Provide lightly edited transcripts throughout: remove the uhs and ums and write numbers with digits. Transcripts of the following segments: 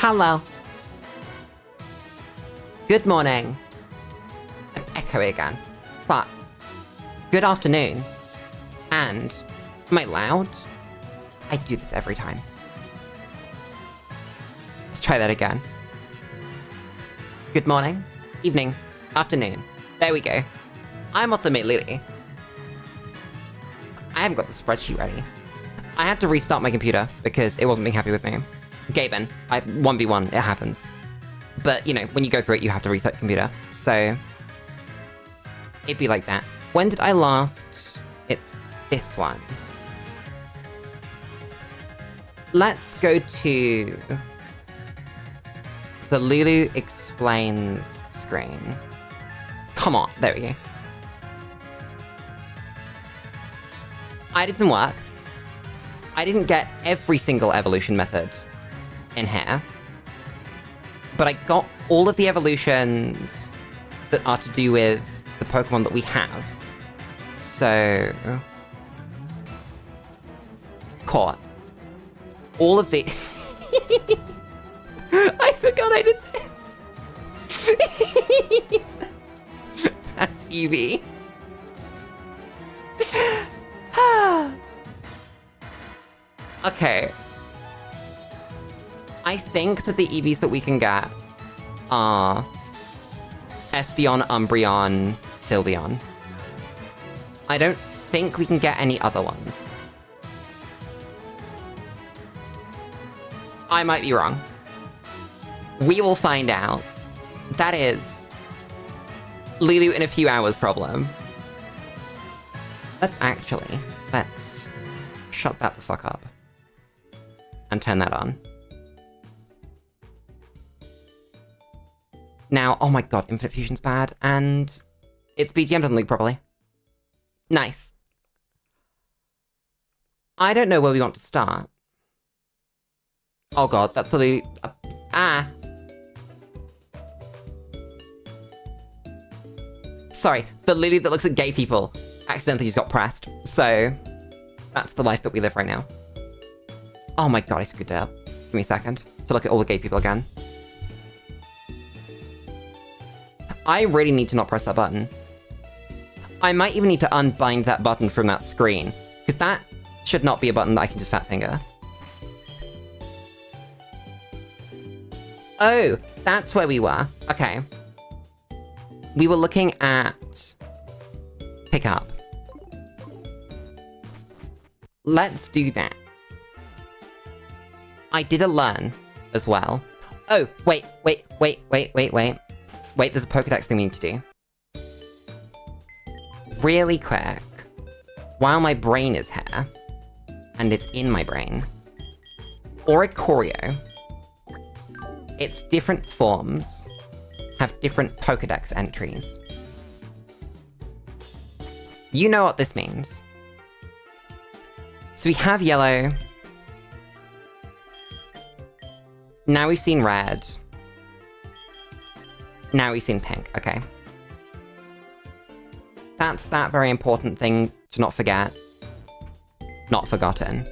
Hello. Good morning. I'm echoing again. But, good afternoon. And, am I loud? I do this every time. Let's try that again. Good morning, evening, afternoon. There we go. I'm Ultimate Lily. I haven't got the spreadsheet ready. I had to restart my computer because it wasn't being happy with me. Gaben, 1v1, it happens. But, you know, when you go through it, you have to reset the computer. So, it'd be like that. When did I last? It's this one. Let's go to the Lulu explains screen. Come on, there we go. I did some work. I didn't get every single evolution method in here, but I got all of the evolutions that are to do with the Pokemon that we have. So, caught all of the... I forgot I did this! That's Eevee. Okay. I think that the Eevees that we can get are Espeon, Umbreon, Sylveon. I don't think we can get any other ones. I might be wrong. We will find out. That is Lulu in a few hours problem. Let's shut that the fuck up. And turn that on. Now, oh my god, Infinite Fusion's bad, and its BGM doesn't link properly. Nice. I don't know where we want to start. Oh god, that's literally... Sorry, the Lily that looks at gay people accidentally just got pressed, so that's the life that we live right now. Oh my god, I screwed it up. Give me a second to look at all the gay people again. I really need to not press that button. I might even need to unbind that button from that screen, because that should not be a button that I can just fat finger. Oh, that's where we were. Okay. We were looking at... pick up. Let's do that. I did a learn as well. Oh, wait, there's a Pokedex thing we need to do. Really quick, while my brain is here, and it's in my brain, Oricorio, its different forms have different Pokedex entries. You know what this means. So we have yellow. Now we've seen red. Now we've seen pink, okay. That's that very important thing to not forget. Not forgotten.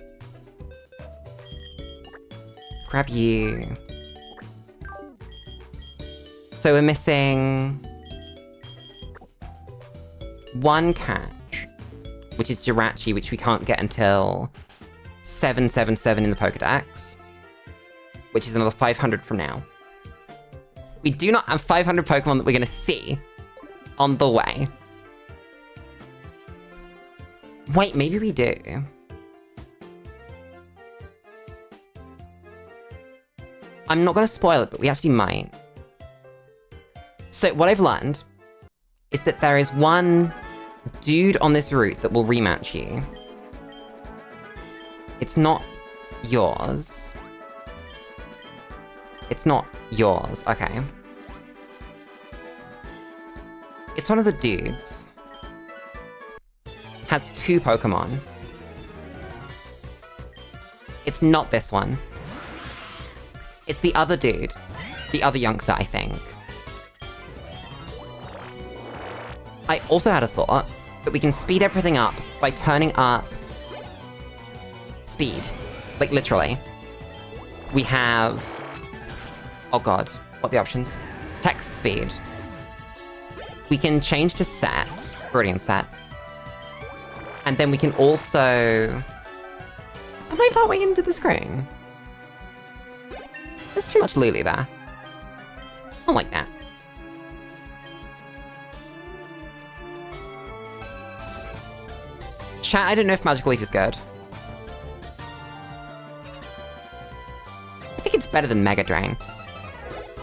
Grab you. So we're missing... one catch, which is Jirachi, which we can't get until 777 in the Pokedex, which is another 500 from now. We do not have 500 Pokemon that we're going to see on the way. Wait, maybe we do. I'm not going to spoil it, but we actually might. So what I've learned is that there is one dude on this route that will rematch you. It's not yours. It's not yours, okay. It's one of the dudes. Has 2 Pokemon. It's not this one. It's the other dude. The other youngster, I think. I also had a thought that we can speed everything up by turning up speed. Like, literally. We have Oh god, what are the options? Text speed. We can change to set. Already on set. And then we can also... Am I partway into the screen? There's too much Lulu there. I don't like that. Chat, I don't know if Magical Leaf is good. I think it's better than Mega Drain.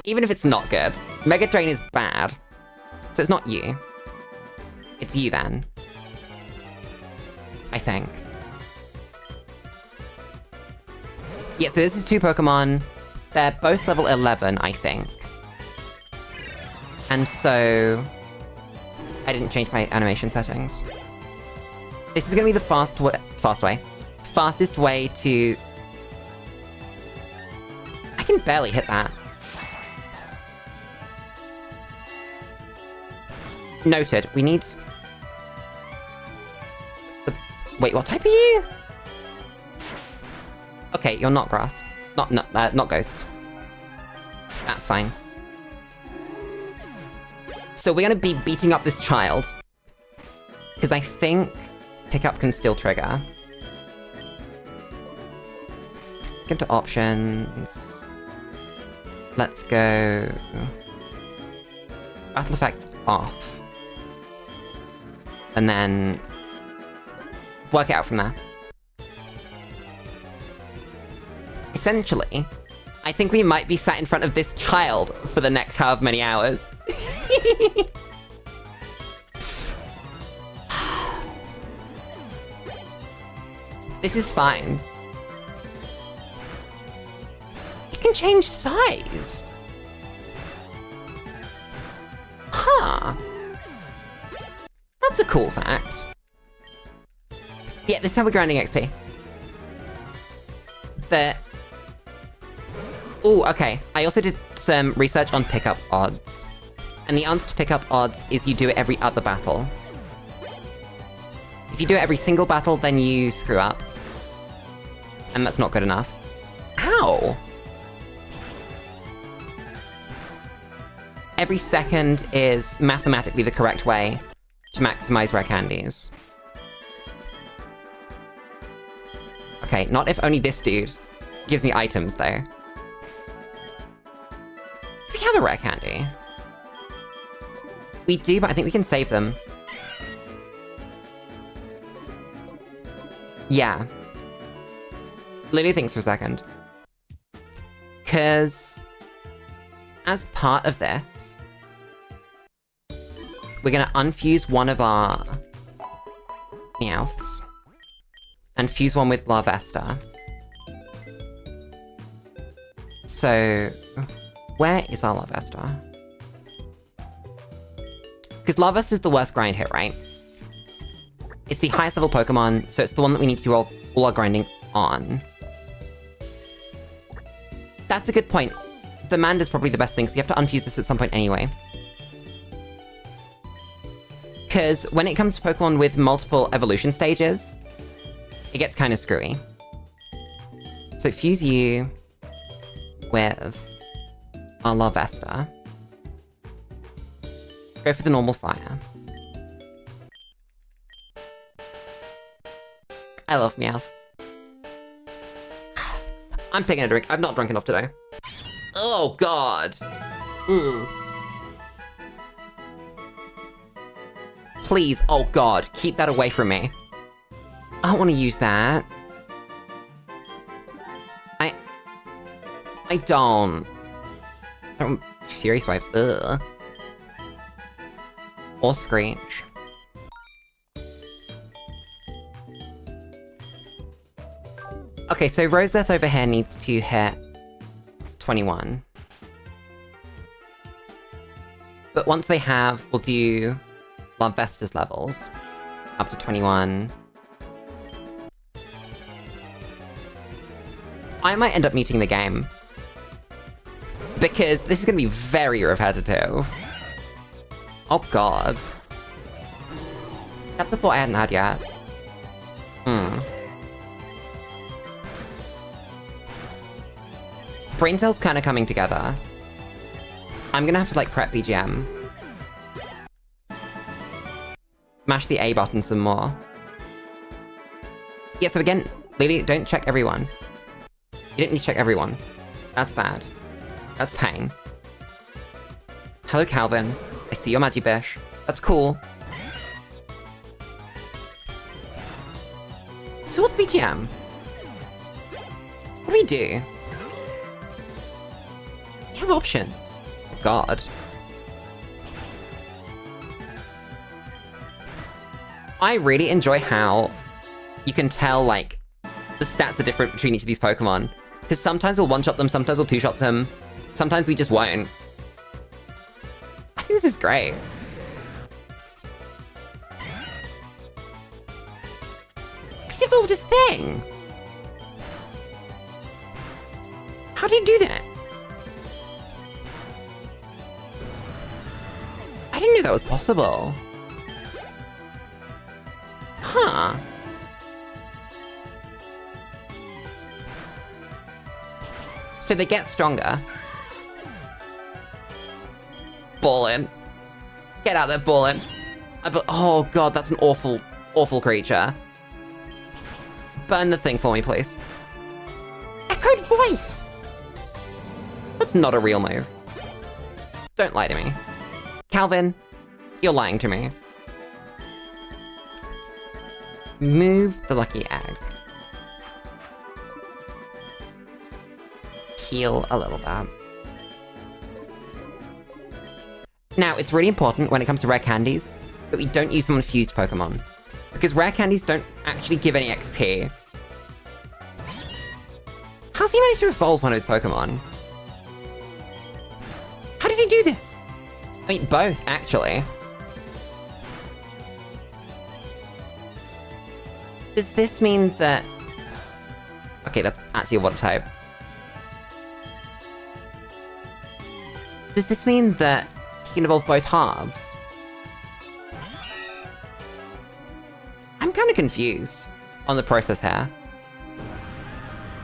Even if it's not good. Mega Drain is bad. So it's not you. It's you then. I think. Yeah, so this is 2 Pokemon. They're both level 11, I think. And so... I didn't change my animation settings. This is gonna be the fastest way to... I can barely hit that. Noted. We need... Wait, what type are you? Okay, you're not grass. Not ghost. That's fine. So we're gonna be beating up this child. Because I think pickup can still trigger. Let's go to options. Let's go... Battle effects off. And then... work it out from there. Essentially, I think we might be sat in front of this child for the next however many hours. This is fine. It can change size. Huh. That's a cool fact. Yeah, this is how we're grinding XP. Ooh, okay. I also did some research on pickup odds. And the answer to pickup odds is you do it every other battle. If you do it every single battle, then you screw up. And that's not good enough. Ow! Every second is mathematically the correct way to maximize rare candies. Okay, not if only this dude gives me items, though. We have a rare candy. We do, but I think we can save them. Yeah. Lulu thinks for a second. Because... as part of this... we're gonna unfuse one of our... Meowths. And fuse one with Larvesta. So... where is our Larvesta? Because Larvesta is the worst grind hit, right? It's the highest level Pokemon, so it's the one that we need to do all our grinding on. That's a good point. The Manda's probably the best thing, so we have to unfuse this at some point anyway. Because when it comes to Pokemon with multiple evolution stages, it gets kind of screwy. So fuse you with our Larvesta. Go for the normal fire. I love Meowth. I'm taking a drink. I've not drunk enough today. Oh, God. Please, oh God, keep that away from me. I don't want to use that. I don't. Serious wipes, ugh. Or Screech. Okay, so Roseth over here needs to hit 21. But once they have, we'll do Larvesta's levels. Up to 21. I might end up muting the game. Because this is going to be very repetitive. Oh God. That's a thought I hadn't had yet. Brain cells kind of coming together. I'm gonna have to, like, prep BGM. Mash the A button some more. Yeah, so again, Lily, don't check everyone. You don't need to check everyone. That's bad. That's pain. Hello, Calvin. I see your Magibish. That's cool. So what's BGM? What do we do? We have options. Oh, God. I really enjoy how you can tell, like, the stats are different between each of these Pokemon. Because sometimes we'll one-shot them, sometimes we'll two-shot them, sometimes we just won't. I think this is great. He's evolved his thing! How did he do that? I didn't know that was possible. Huh. So they get stronger. Ballin'. Get out there, Ballin'. Oh god, that's an awful, awful creature. Burn the thing for me, please. Echoed voice! That's not a real move. Don't lie to me. Calvin, you're lying to me. Move the lucky egg. Heal a little bit. Now, it's really important when it comes to rare candies that we don't use them on fused Pokemon. Because rare candies don't actually give any XP. How's he managed to evolve one of his Pokemon? How did he do this? I mean, both, actually. Does this mean that... Okay, that's actually a water type. Does this mean that he can evolve both halves? I'm kind of confused on the process here.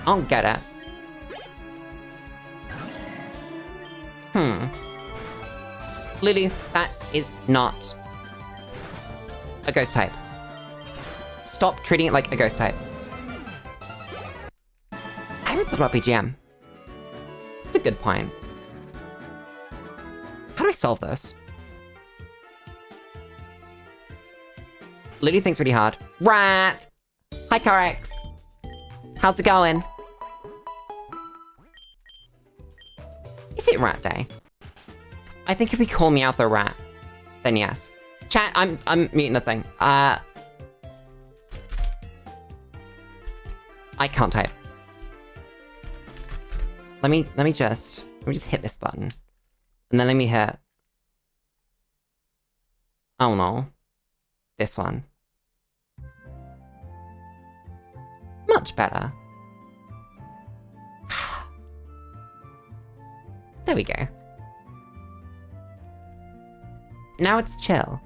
I don't get it. Lulu, that is not a ghost type. Stop treating it like a ghost type. I haven't thought about BGM. That's a good point. How do I solve this? Lulu thinks really hard. Rat! Hi, Corex! How's it going? Is it rat day? I think if we call Meowth a rat, then yes. Chat, I'm muting the thing. I can't type. Let me just hit this button. And then let me hit... Oh no. This one. Much better. There we go. Now it's chill.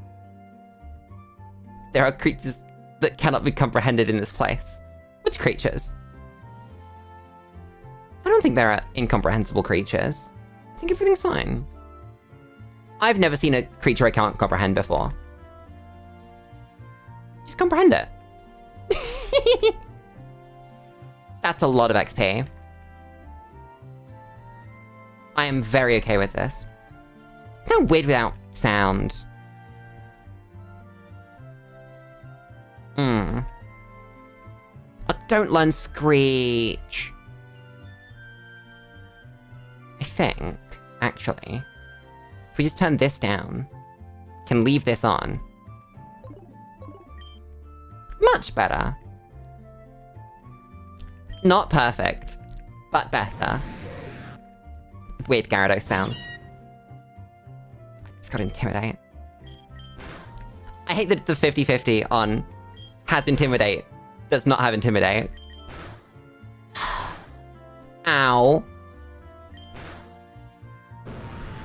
There are creatures that cannot be comprehended in this place. Which creatures? I don't think there are incomprehensible creatures. I think everything's fine. I've never seen a creature I can't comprehend before. Just comprehend it. That's a lot of XP. I am very okay with this. It's kind of weird without sound. Oh, don't learn Screech. I think, actually, if we just turn this down, can leave this on. Much better. Not perfect, but better. Weird Gyarados sounds. It's got Intimidate. I hate that it's a 50-50 on has Intimidate, does not have Intimidate. Ow.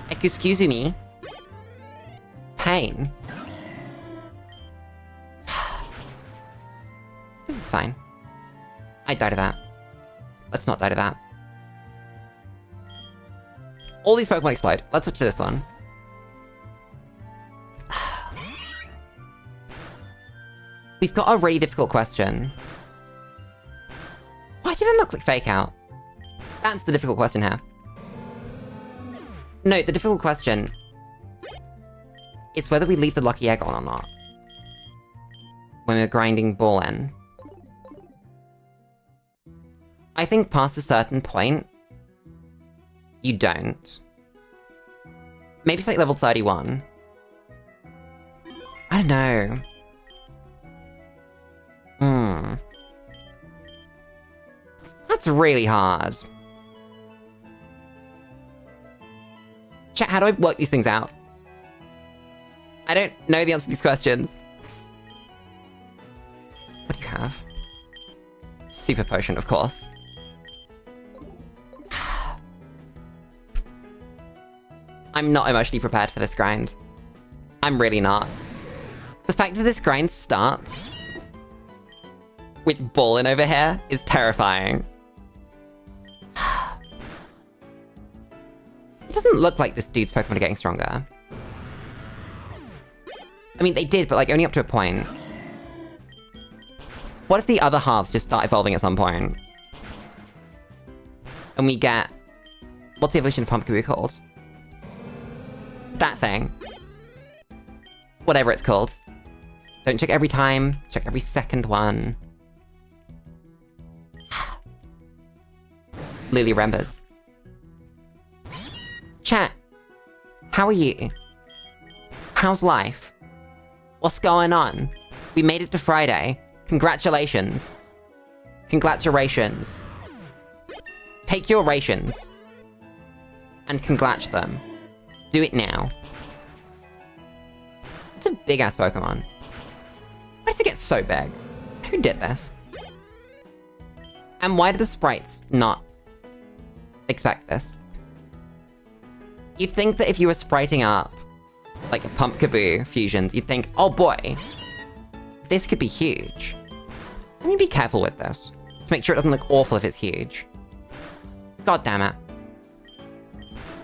Excuse me. Pain. This is fine. I died of that. Let's not die to that. All these Pokemon explode. Let's switch to this one. We've got a really difficult question. Why did I not click Fake Out? That's the difficult question here. No, the difficult question is whether we leave the lucky egg on or not. When we're grinding ball in. I think past a certain point, you don't. Maybe it's like level 31. I don't know. That's really hard. Chat, how do I work these things out? I don't know the answer to these questions. What do you have? Super potion, of course. I'm not emotionally prepared for this grind. I'm really not. The fact that this grind starts with Ballin over here is terrifying. It doesn't look like this dude's Pokemon are getting stronger. I mean, they did, but like only up to a point. What if the other halves just start evolving at some point? And we get... What's the evolution of Pumpkaboo called? That thing. Whatever it's called. Don't check every time, check every second one. Lily remembers. Chat, how are you? How's life? What's going on? We made it to Friday. Congratulations. Congratulations. Take your rations. And congratulate them. Do it now. It's a big-ass Pokemon. Why does it get so big? Who did this? And why do the sprites not expect this? You'd think that if you were spriting up, like, Pumpkaboo fusions, you'd think, oh boy, this could be huge. Let me be careful with this, to make sure it doesn't look awful if it's huge. God damn it.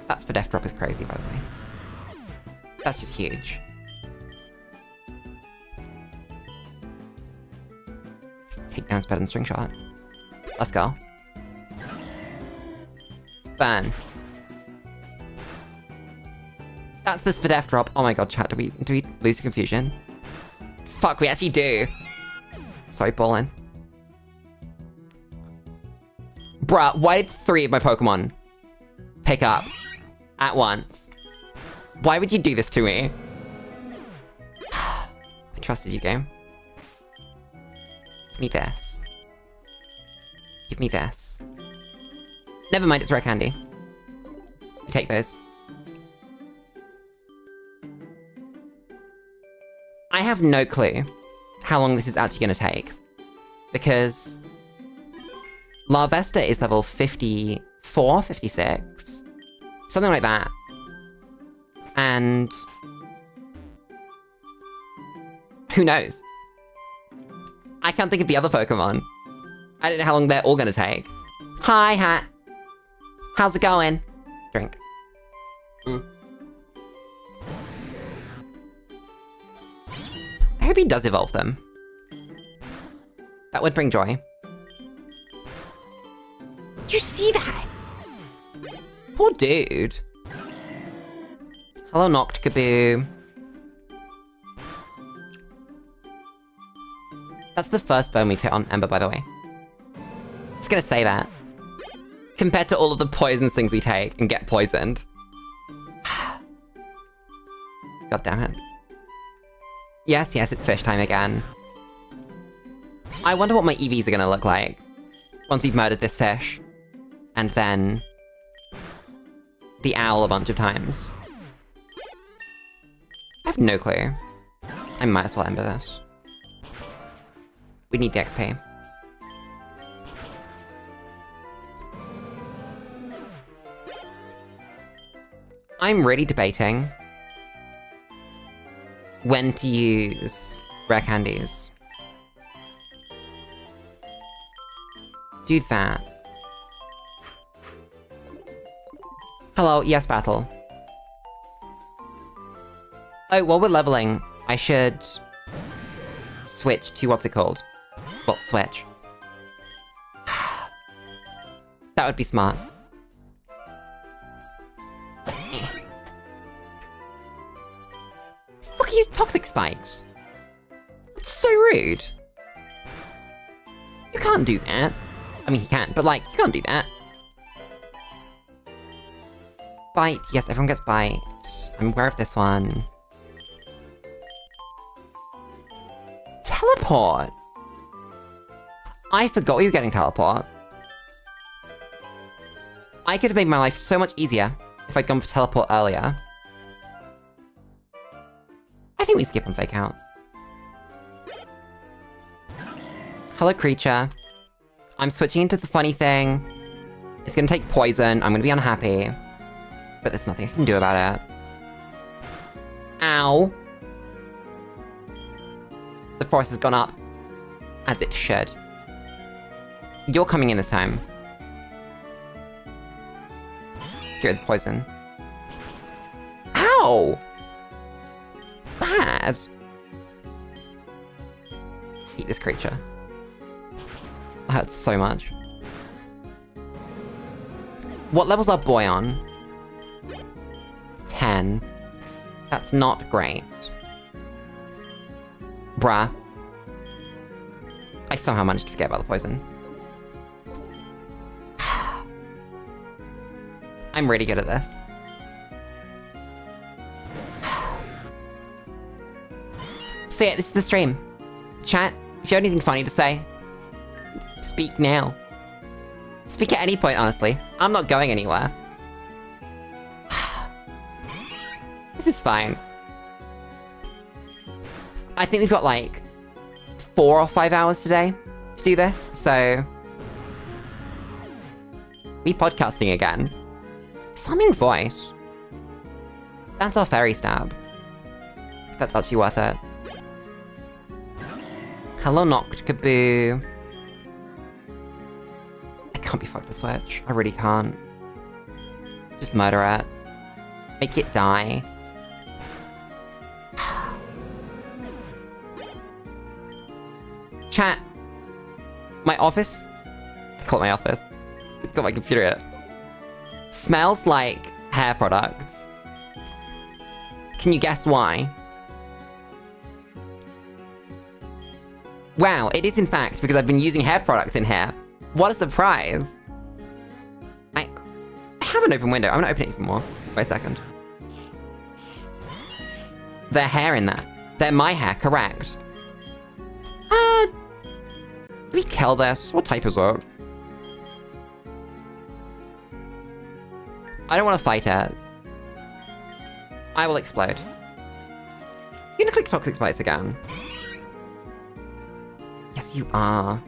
That Spadef drop is crazy, by the way. That's just huge. Takedown's better than String Shot. Let's go. Burn. That's the Spadef drop. Oh my god, chat, do we lose confusion? Fuck, we actually do. Sorry, Ballin. Bruh, why did 3 of my Pokemon pick up at once? Why would you do this to me? I trusted you, game. Give me this. Give me this. Never mind, it's rare candy. You take those. I have no clue how long this is actually going to take. Because Larvesta is level 54, 56. Something like that. And... who knows? I can't think of the other Pokemon. I don't know how long they're all going to take. Hi, Hat. How's it going? Drink. I hope he does evolve them. That would bring joy. You see that? Poor dude. Hello, Noctkaboo. That's the first burn we've hit on Ember, by the way. Just gonna say that. Compared to all of the poison things we take and get poisoned. God damn it. Yes, yes, it's fish time again. I wonder what my EVs are gonna look like once we've murdered this fish. And then... the owl a bunch of times. I have no clue. I might as well ember this. We need the XP. I'm really debating when to use rare candies. Do that. Hello, yes, battle. Oh, while we're leveling, I should switch to what's it called? Well, switch. That would be smart. Fuck, use toxic spikes. That's so rude. You can't do that. I mean, he can, but like, you can't do that. Bite. Yes, everyone gets bite. I'm aware of this one. Teleport. I forgot we were getting teleport. I could have made my life so much easier if I'd gone for teleport earlier. I think we skip on fake out. Hello, creature. I'm switching into the funny thing. It's gonna take poison. I'm gonna be unhappy. But there's nothing I can do about it. Ow. The force has gone up. As it should. You're coming in this time. Get rid of the poison. Ow! Bad. I hate this creature. That hurts so much. What level's our boy on? 10. That's not great. Bruh. I somehow managed to forget about the poison. I'm really good at this. So yeah, this is the stream. Chat, if you have anything funny to say, speak now. Speak at any point, honestly. I'm not going anywhere. This is fine. I think we've got like 4 or 5 hours today to do this, so... We podcasting again. Summing voice. That's our fairy stab. That's actually worth it. Hello, Noct Kaboo. I can't be fucked with Switch. I really can't. Just murder it. Make it die. Chat. My office. I call it my office. It's got my computer in it. Smells like hair products. Can you guess why? Wow, it is in fact because I've been using hair products in here. What a surprise! I have an open window. I'm gonna open it even more. Wait a second. They're hair in there. They're my hair, correct. Do we kill this? What type is it? I don't want to fight it. I will explode. You're gonna click toxic spikes again. Yes, you are.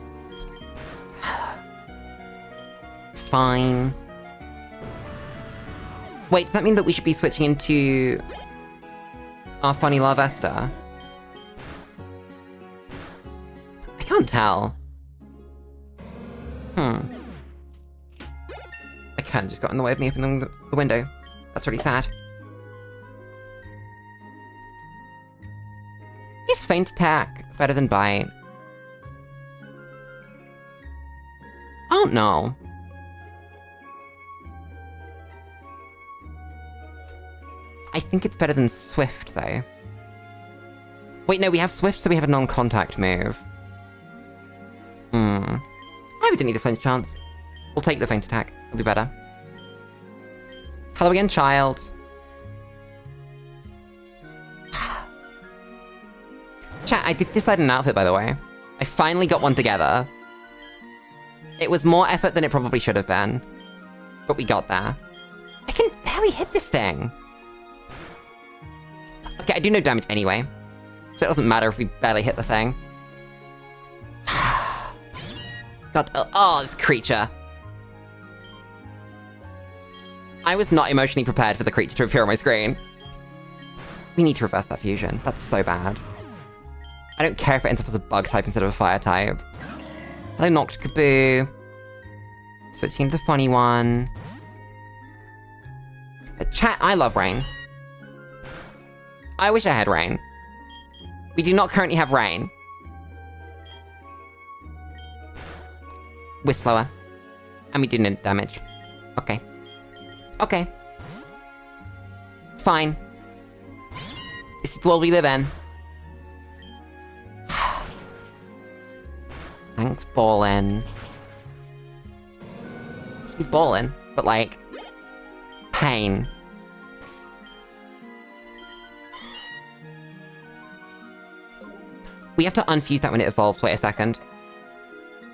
Fine. Wait, does that mean that we should be switching into our funny Larvesta? I can't tell. I kind of just got in the way of me opening the window. That's really sad. Is feint attack better than bite? I don't know. I think it's better than swift, though. Wait, no, we have swift, so we have a non-contact move. We didn't need a feint chance. We'll take the feint attack. It'll be better. Hello again, child. Chat, I did decide an outfit, by the way. I finally got one together. It was more effort than it probably should have been. But we got there. I can barely hit this thing. Okay, I do no damage anyway. So it doesn't matter if we barely hit the thing. God, oh, this creature. I was not emotionally prepared for the creature to appear on my screen. We need to reverse that fusion. That's so bad. I don't care if it ends up as a bug type instead of a fire type. Hello, Noct Kaboo. Switching to the funny one. Chat, I love rain. I wish I had rain. We do not currently have rain. We're slower. And we do no damage. Okay. Okay. Fine. This is the world we live in. Thanks, ballin'. He's ballin', but like... pain. We have to unfuse that when it evolves. Wait a second.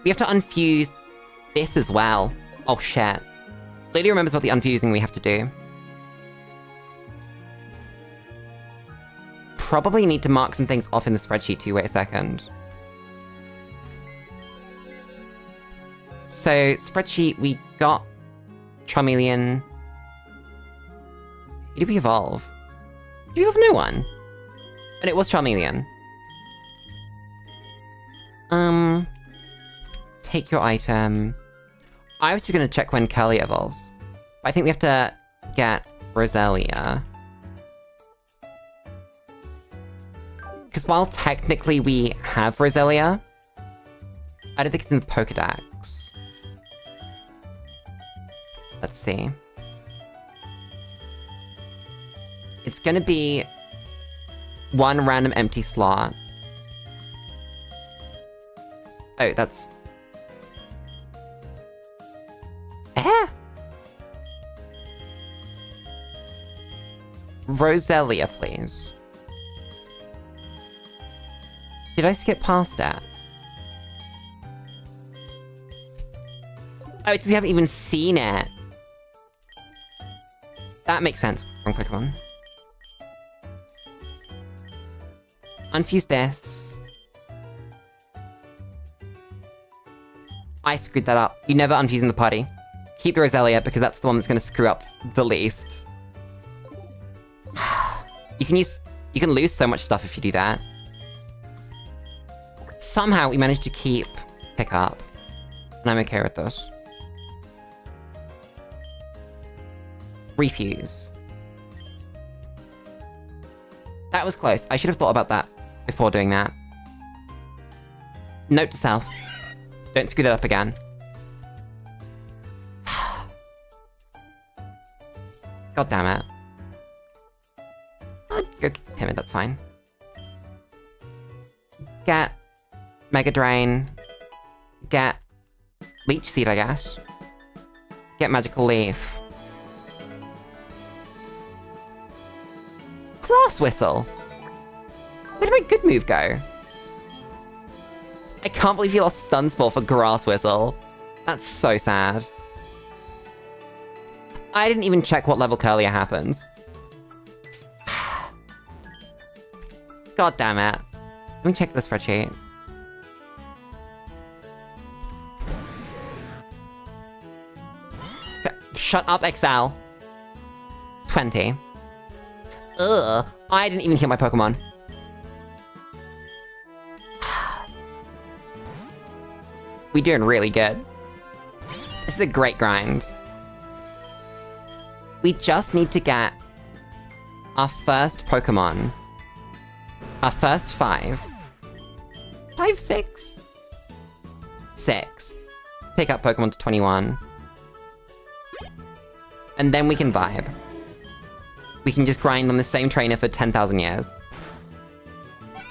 We have to unfuse this as well. Oh, shit. Lulu remembers what the unfusing we have to do. Probably need to mark some things off in the spreadsheet too. Wait a second. So, spreadsheet, we got Charmeleon. Who did we evolve? Did we evolve no one? And it was Charmeleon. Take your item. I was just gonna check when Curly evolves. But I think we have to get Roselia. Because while technically we have Roselia, I don't think it's in the Pokedex. Let's see. It's gonna be one random empty slot. Oh, that's... Roselia, please. Did I skip past that? Oh, it's we haven't even seen it. That makes sense. Wrong Pokemon. Unfuse this. I screwed that up. You never unfuse in the party. Keep the Roselia, because that's the one that's going to screw up the least. You can lose so much stuff if you do that. Somehow we managed to keep Pickup. And I'm okay with this. Refuse. That was close. I should have thought about that before doing that. Note to self. Don't screw that up again. God damn it. I'll go timid, that's fine. Get Mega Drain. Get Leech Seed, I guess. Get Magical Leaf. Grass Whistle! Where did my good move go? I can't believe you lost Stun Spore for Grass Whistle. That's so sad. I didn't even check what level Curlia happens. God damn it. Let me check the spreadsheet. Shut up, Excel. 20. Ugh, I didn't even heal my Pokemon. We're doing really good. This is a great grind. We just need to get our first Pokemon. Our first 5. 5, 6? 6. Pick up Pokemon to 21. And then we can vibe. We can just grind on the same trainer for 10,000 years.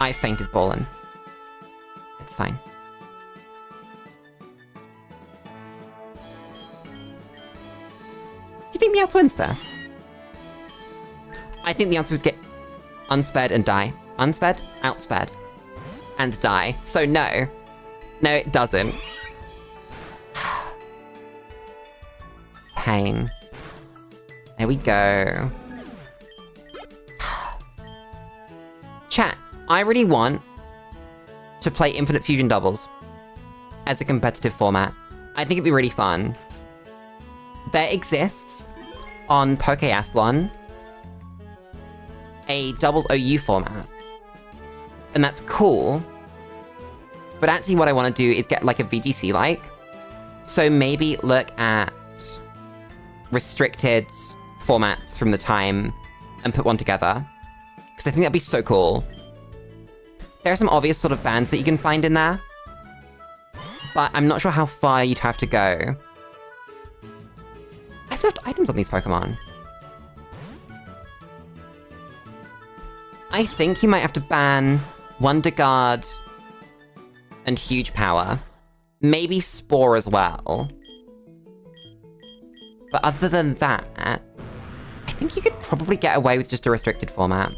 I fainted Ballin. It's fine. Do you think Meowth wins this? I think the answer is get unsped and die. Unsped, outsped, and die. So no. No, it doesn't. Pain. There we go. Chat, I really want to play Infinite Fusion Doubles as a competitive format. I think it'd be really fun. There exists on Pokeathlon a Doubles OU format. And that's cool. But actually what I want to do is get like a VGC-like. So maybe look at restricted formats from the time and put one together. Because I think that'd be so cool. There are some obvious sort of bands that you can find in there. But I'm not sure how far you'd have to go. I've left items on these Pokemon. I think you might have to ban Wonder Guard and Huge Power. Maybe Spore as well. But other than that, I think you could probably get away with just a restricted format.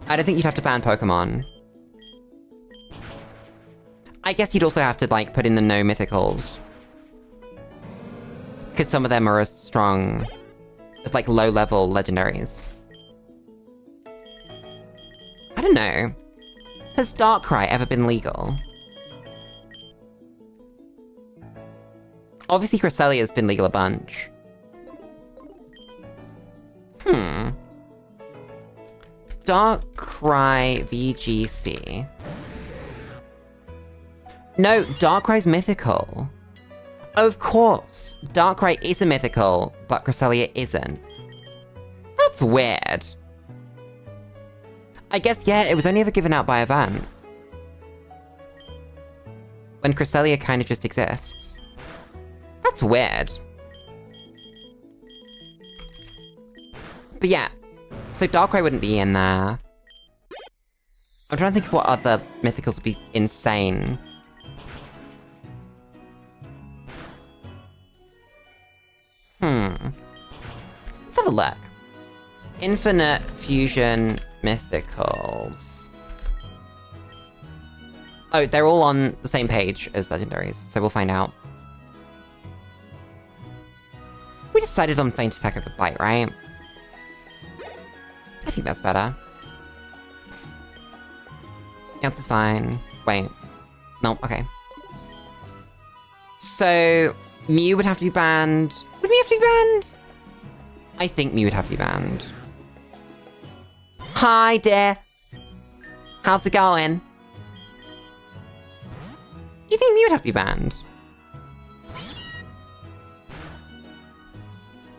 I don't think you'd have to ban Pokemon. I guess you'd also have to, like, put in the no mythicals. Because some of them are as strong as, like, low-level legendaries. I don't know. Has Darkrai ever been legal? Obviously, Cresselia's been legal a bunch. Darkrai VGC. No, Darkrai's mythical. Of course, Darkrai is a mythical, but Cresselia isn't. That's weird. I guess, yeah, it was only ever given out by event. When Cresselia kind of just exists. That's weird. But yeah, so Darkrai wouldn't be in there. I'm trying to think of what other mythicals would be insane. Let's have a look. Infinite Fusion Mythicals. Oh, they're all on the same page as legendaries, so we'll find out. We decided on Faint Attack over Bite, right? I think that's better. The answer's fine. Wait. No, okay. So, Mew would have to be banned. Would Mew have to be banned? I think Mew would have to be banned. Hi, dear. How's it going? Do you think Mew would have to be banned?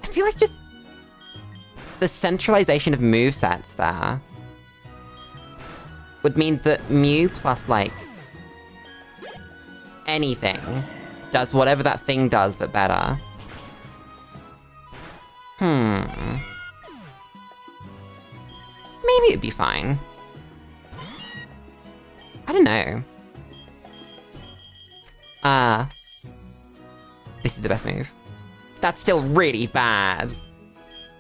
I feel like just the centralization of movesets there would mean that Mew plus, like, anything does whatever that thing does, but better. Maybe it'd be fine. I don't know. This is the best move. That's still really bad.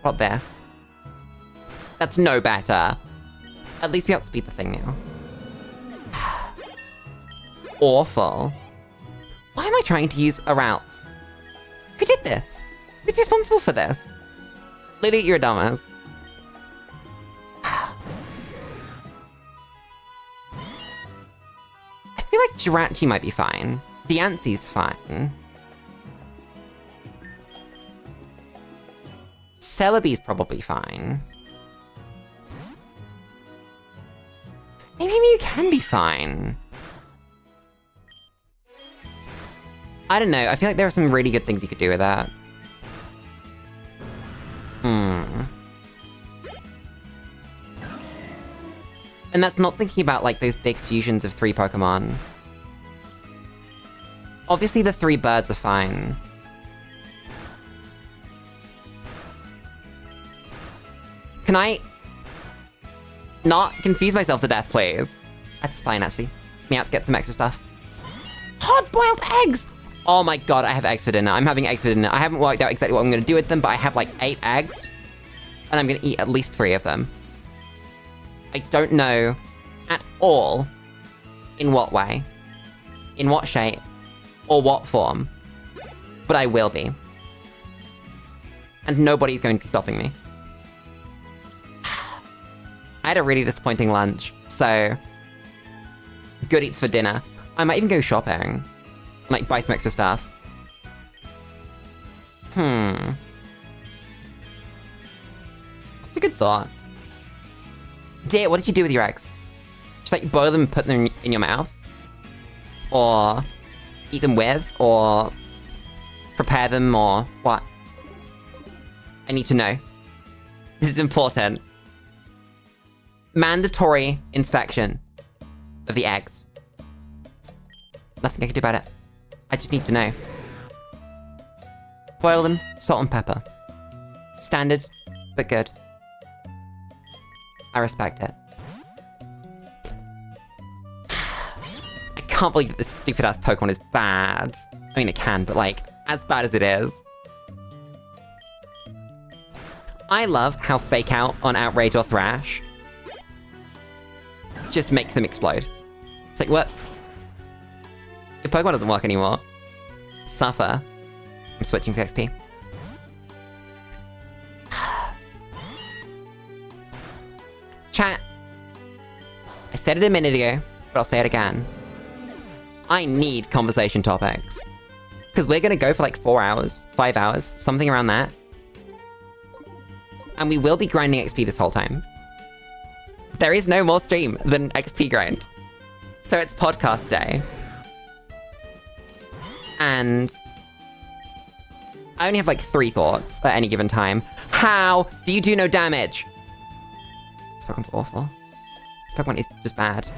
What this? That's no better. At least we outspeed the thing now. Awful. Why am I trying to use a routes? Who did this? Who's responsible for this? Lulu, you're a dumbass. I feel like Jirachi might be fine. Diancie's fine. Celebi's probably fine. Maybe you can be fine. I don't know, I feel like there are some really good things you could do with that. And that's not thinking about, like, those big fusions of 3 Pokemon. Obviously the 3 birds are fine. Can I not confuse myself to death, please? That's fine, actually. Meowth, get some extra stuff. Hard-boiled eggs! Oh my god, I have eggs for dinner. I'm having eggs for dinner. I haven't worked out exactly what I'm going to do with them, but I have like 8 eggs. And I'm going to eat at least 3 of them. I don't know at all in what way, in what shape, or what form. But I will be. And nobody's going to be stopping me. I had a really disappointing lunch, so good eats for dinner. I might even go shopping. Like, buy some extra stuff. That's a good thought. Dear, what did you do with your eggs? Just like boil them and put them in your mouth? Or eat them with? Or prepare them? Or what? I need to know. This is important. Mandatory inspection of the eggs. Nothing I can do about it. I just need to know. Boil them, salt and pepper. Standard, but good. I respect it. I can't believe that this stupid-ass Pokemon is bad. I mean, it can, but, like, as bad as it is. I love how Fake Out on Outrage or Thrash just makes them explode. It's like, whoops. Your Pokemon doesn't work anymore. Suffer. I'm switching to XP. Chat. I said it a minute ago, but I'll say it again. I need conversation topics. Because we're gonna go for like 4 hours, 5 hours, something around that. And we will be grinding XP this whole time. There is no more stream than XP grind. So it's podcast day. And I only have like 3 thoughts at any given time. How do you do no damage? This Pokemon's awful. This Pokemon is just bad.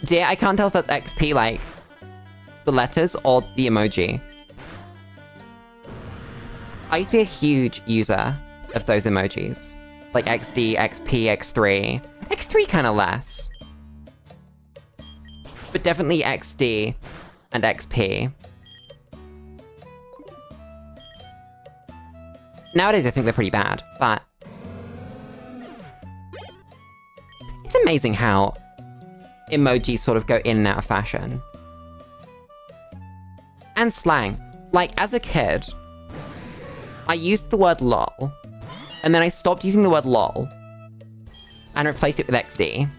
Dear, I can't tell if that's XP, like, the letters or the emoji. I used to be a huge user of those emojis. Like XD, XP, X3. X3 kinda less. But definitely XD and XP. Nowadays I think they're pretty bad, but it's amazing how emojis sort of go in and out of fashion. And slang. Like, as a kid, I used the word lol, and then I stopped using the word lol, and replaced it with XD.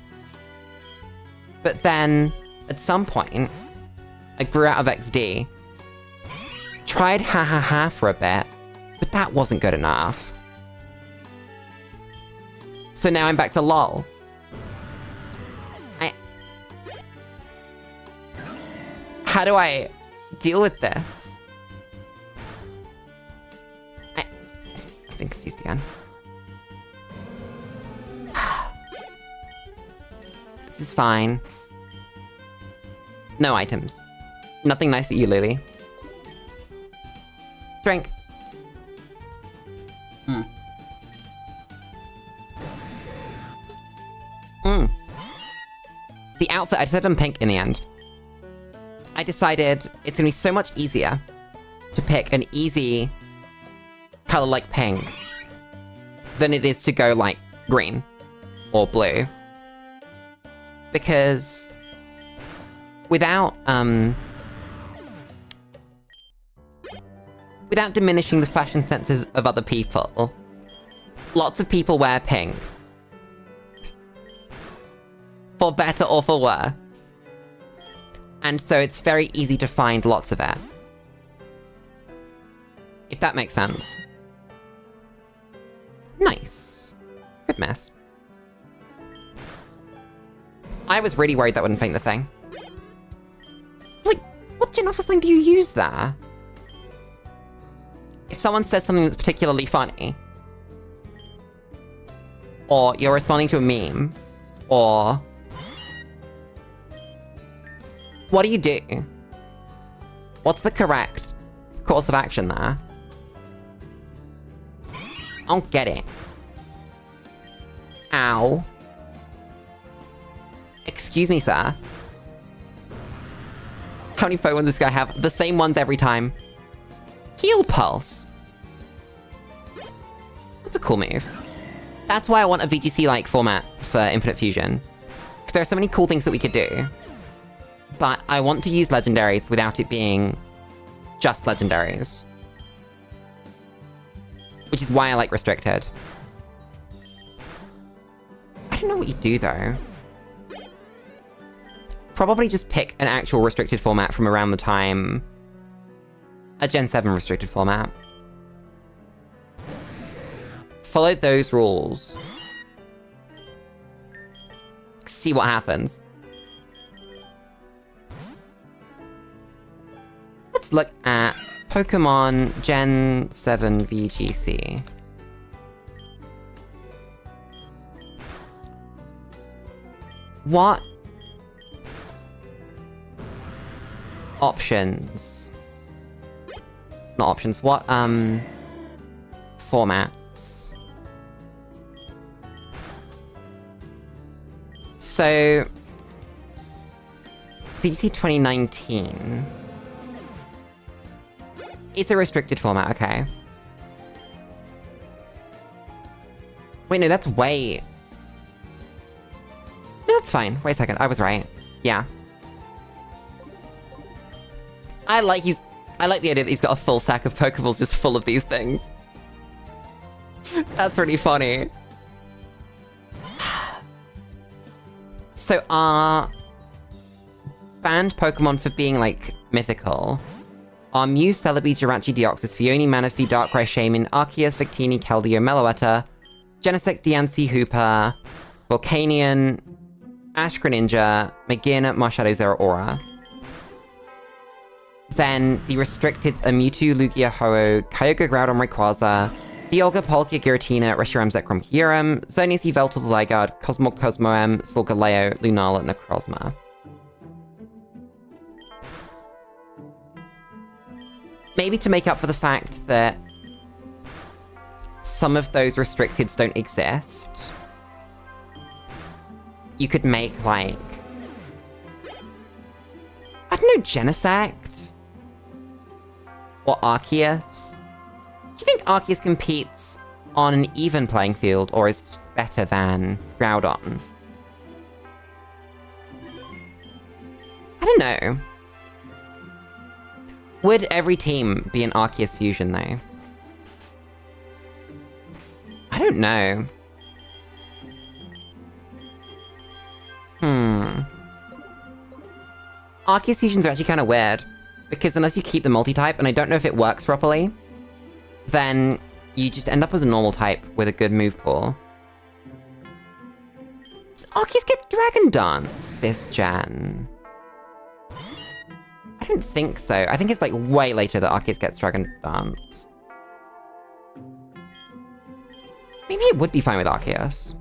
But then, at some point, I grew out of XD, tried ha ha ha for a bit, but that wasn't good enough. So now I'm back to lol. How do I deal with this? I've been confused again. This is fine. No items. Nothing nice for you, Lily. Drink. The outfit, I decided on pink in the end. I decided it's gonna be so much easier to pick an easy color like pink than it is to go like green or blue. Because without diminishing the fashion senses of other people, lots of people wear pink. For better or for worse. And so it's very easy to find lots of it. If that makes sense. Nice. Good mess. I was really worried that wouldn't faint the thing. Like, what Gen Office slang do you use there? If someone says something that's particularly funny, or you're responding to a meme, or what do you do? What's the correct course of action there? I don't get it. Ow. Excuse me, sir. How many Pokemon does this guy have? The same ones every time. Heal Pulse. That's a cool move. That's why I want a VGC-like format for Infinite Fusion. Because there are so many cool things that we could do. But I want to use legendaries without it being just legendaries. Which is why I like restricted. I don't know what you do though. Probably just pick an actual restricted format from around the time... a Gen 7 restricted format. Follow those rules. See what happens. Let's look at Pokemon Gen 7 VGC. What options? Not options, what, formats? So, VGC 2019 is a restricted format, okay. Wait, no, that's way... No, that's fine. Wait a second, I was right. Yeah. I like the idea that he's got a full sack of Pokeballs just full of these things. That's really funny. So, banned Pokemon for being, like, mythical are Mew, Celebi, Jirachi, Deoxys, Phione, Manaphy, Darkrai, Shaman, Arceus, Victini, Keldeo, Meloetta, Genesect, Diancie, Hooper, Volcanion, Ash Greninja, McGinn, Marshadow, Zeraora. Then the restricteds are Mewtwo, Lugia, Ho-Oh, Kyogre, Groudon, Rayquaza, Dialga, Palkia, Giratina, Reshiram, Zekrom, Kyurem, Xerneas, Yveltal, Zygarde, Cosmog, Cosmoem, Solgaleo, Lunala, Necrozma. Maybe to make up for the fact that some of those restricteds don't exist, you could make, like... I don't know, Genesect? Or Arceus? Do you think Arceus competes on an even playing field, or is better than Groudon? I don't know. Would every team be an Arceus fusion, though? I don't know. Arceus fusions are actually kind of weird, because unless you keep the multi-type, and I don't know if it works properly, then you just end up as a normal type with a good move pool. Does Arceus get Dragon Dance this gen? I don't think so. I think it's like way later that Arceus gets Dragon Dance. Maybe it would be fine with Arceus.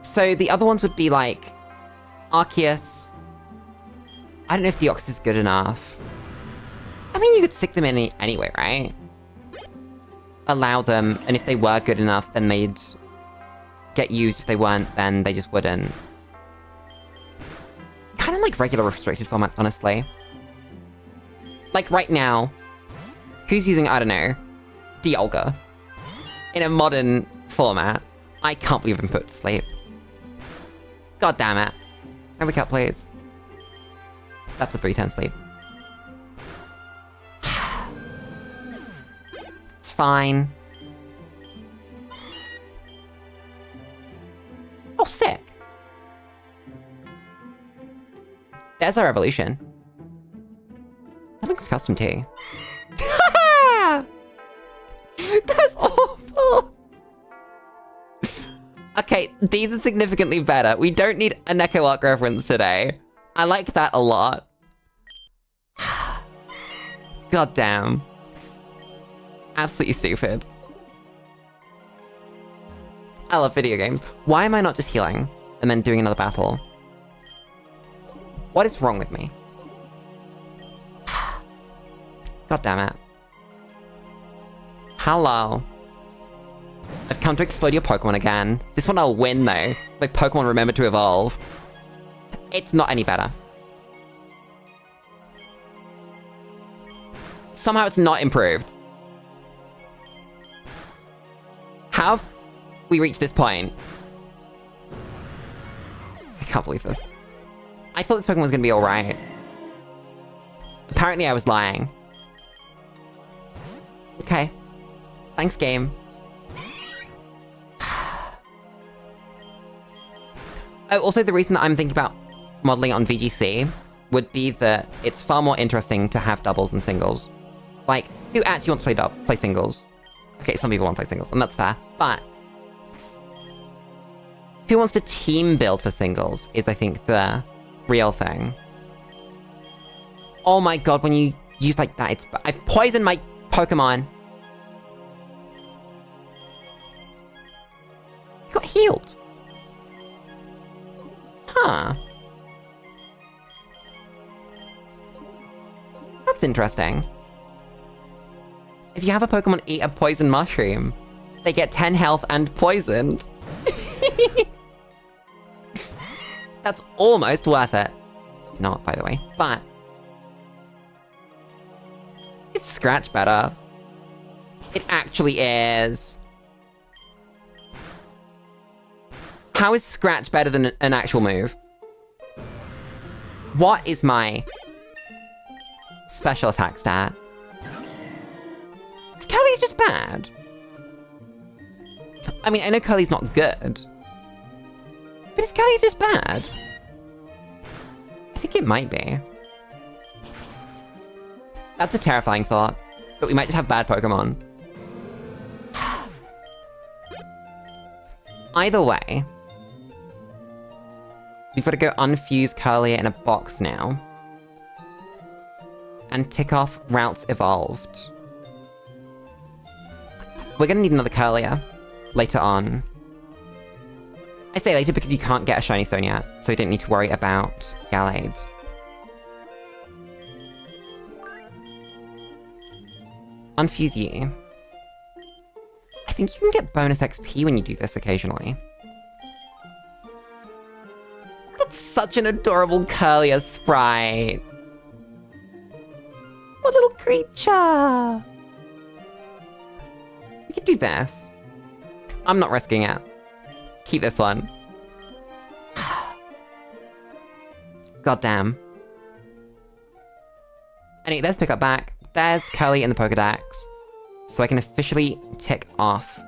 So the other ones would be like Arceus. I don't know if Deoxys is good enough. I mean, you could stick them in anyway, right? Allow them, and if they were good enough, then they'd get used. If they weren't, then they just wouldn't. Kind of like regular restricted formats, honestly. Like right now, who's using, I don't know, Dialga in a modern format? I can't believe I've been put to sleep. God damn it. Can we wake up, please? That's a 3-turn sleep. It's fine. Oh, sick. There's our evolution. That looks custom too. That's awful. Okay, these are significantly better. We don't need a Neko Arc reference today. I like that a lot. God damn. Absolutely stupid. I love video games. Why am I not just healing and then doing another battle? What is wrong with me? God damn it. Hello. I've come to explode your Pokemon again. This one I'll win though. My Pokemon remember to evolve. It's not any better. Somehow it's not improved. How have we reached this point? I can't believe this. I thought this Pokemon was gonna be alright. Apparently I was lying. Okay. Thanks, game. Oh, also the reason that I'm thinking about modeling on VGC would be that it's far more interesting to have doubles than singles. Like, who actually wants to play singles? Okay, some people want to play singles, and that's fair, but Who wants to team build for singles is, I think, the real thing. Oh my god, when you use like that, it's... I've poisoned my Pokemon. You got healed. Huh. That's interesting. If you have a Pokemon eat a poison mushroom, they get 10 health and poisoned. That's almost worth it. It's not, by the way, but... It's Scratch better. It actually is. How is Scratch better than an actual move? What is my special attack stat? Is Curly just bad? I mean, I know Curly's not good. But is Curly just bad? I think it might be. That's a terrifying thought. But we might just have bad Pokemon. Either way, we've got to go unfuse Curlia in a box now. And tick off routes evolved. We're gonna need another Curlia later on. I say later because you can't get a shiny stone yet, so you don't need to worry about Gallade. Unfuse you. I think you can get bonus XP when you do this occasionally. That's such an adorable Curlia sprite. What little creature! We could do this. I'm not risking it. Keep this one. Goddamn. Anyway, let's pick up back. There's Curly in the Pokedex. So I can officially tick off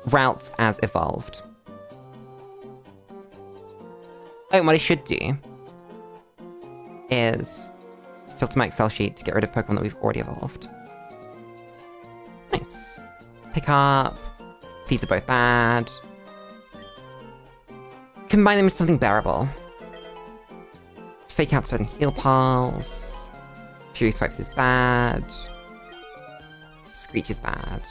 routes as evolved. Oh, and what I should do is filter my Excel sheet to get rid of Pokemon that we've already evolved. Nice. Pick up. These are both bad. Combine them with something bearable. Fake Out's better than Heal Pulse. Fury Swipes is bad. Screech is bad.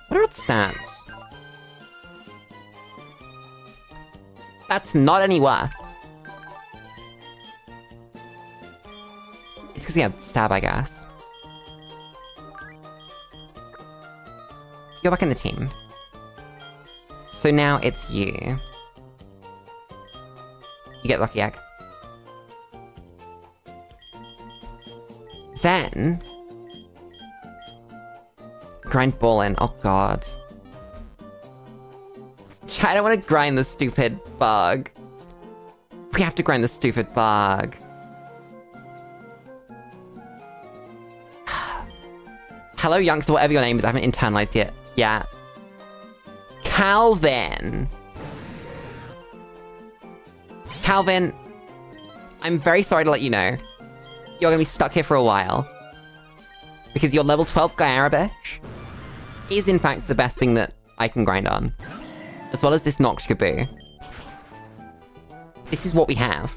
What are its stats? That's not any worse. It's because he had Stab, I guess. You're back in the team. So now it's you. You get Lucky Egg. Then... grind Ballin. Oh god. I don't want to grind the stupid bug. We have to grind the stupid bug. Hello, youngster, whatever your name is. I haven't internalized it yet. Calvin. Calvin, I'm very sorry to let you know. You're gonna be stuck here for a while. Because your level 12 Gyarabish is in fact the best thing that I can grind on. As well as this Noxkaboo. This is what we have.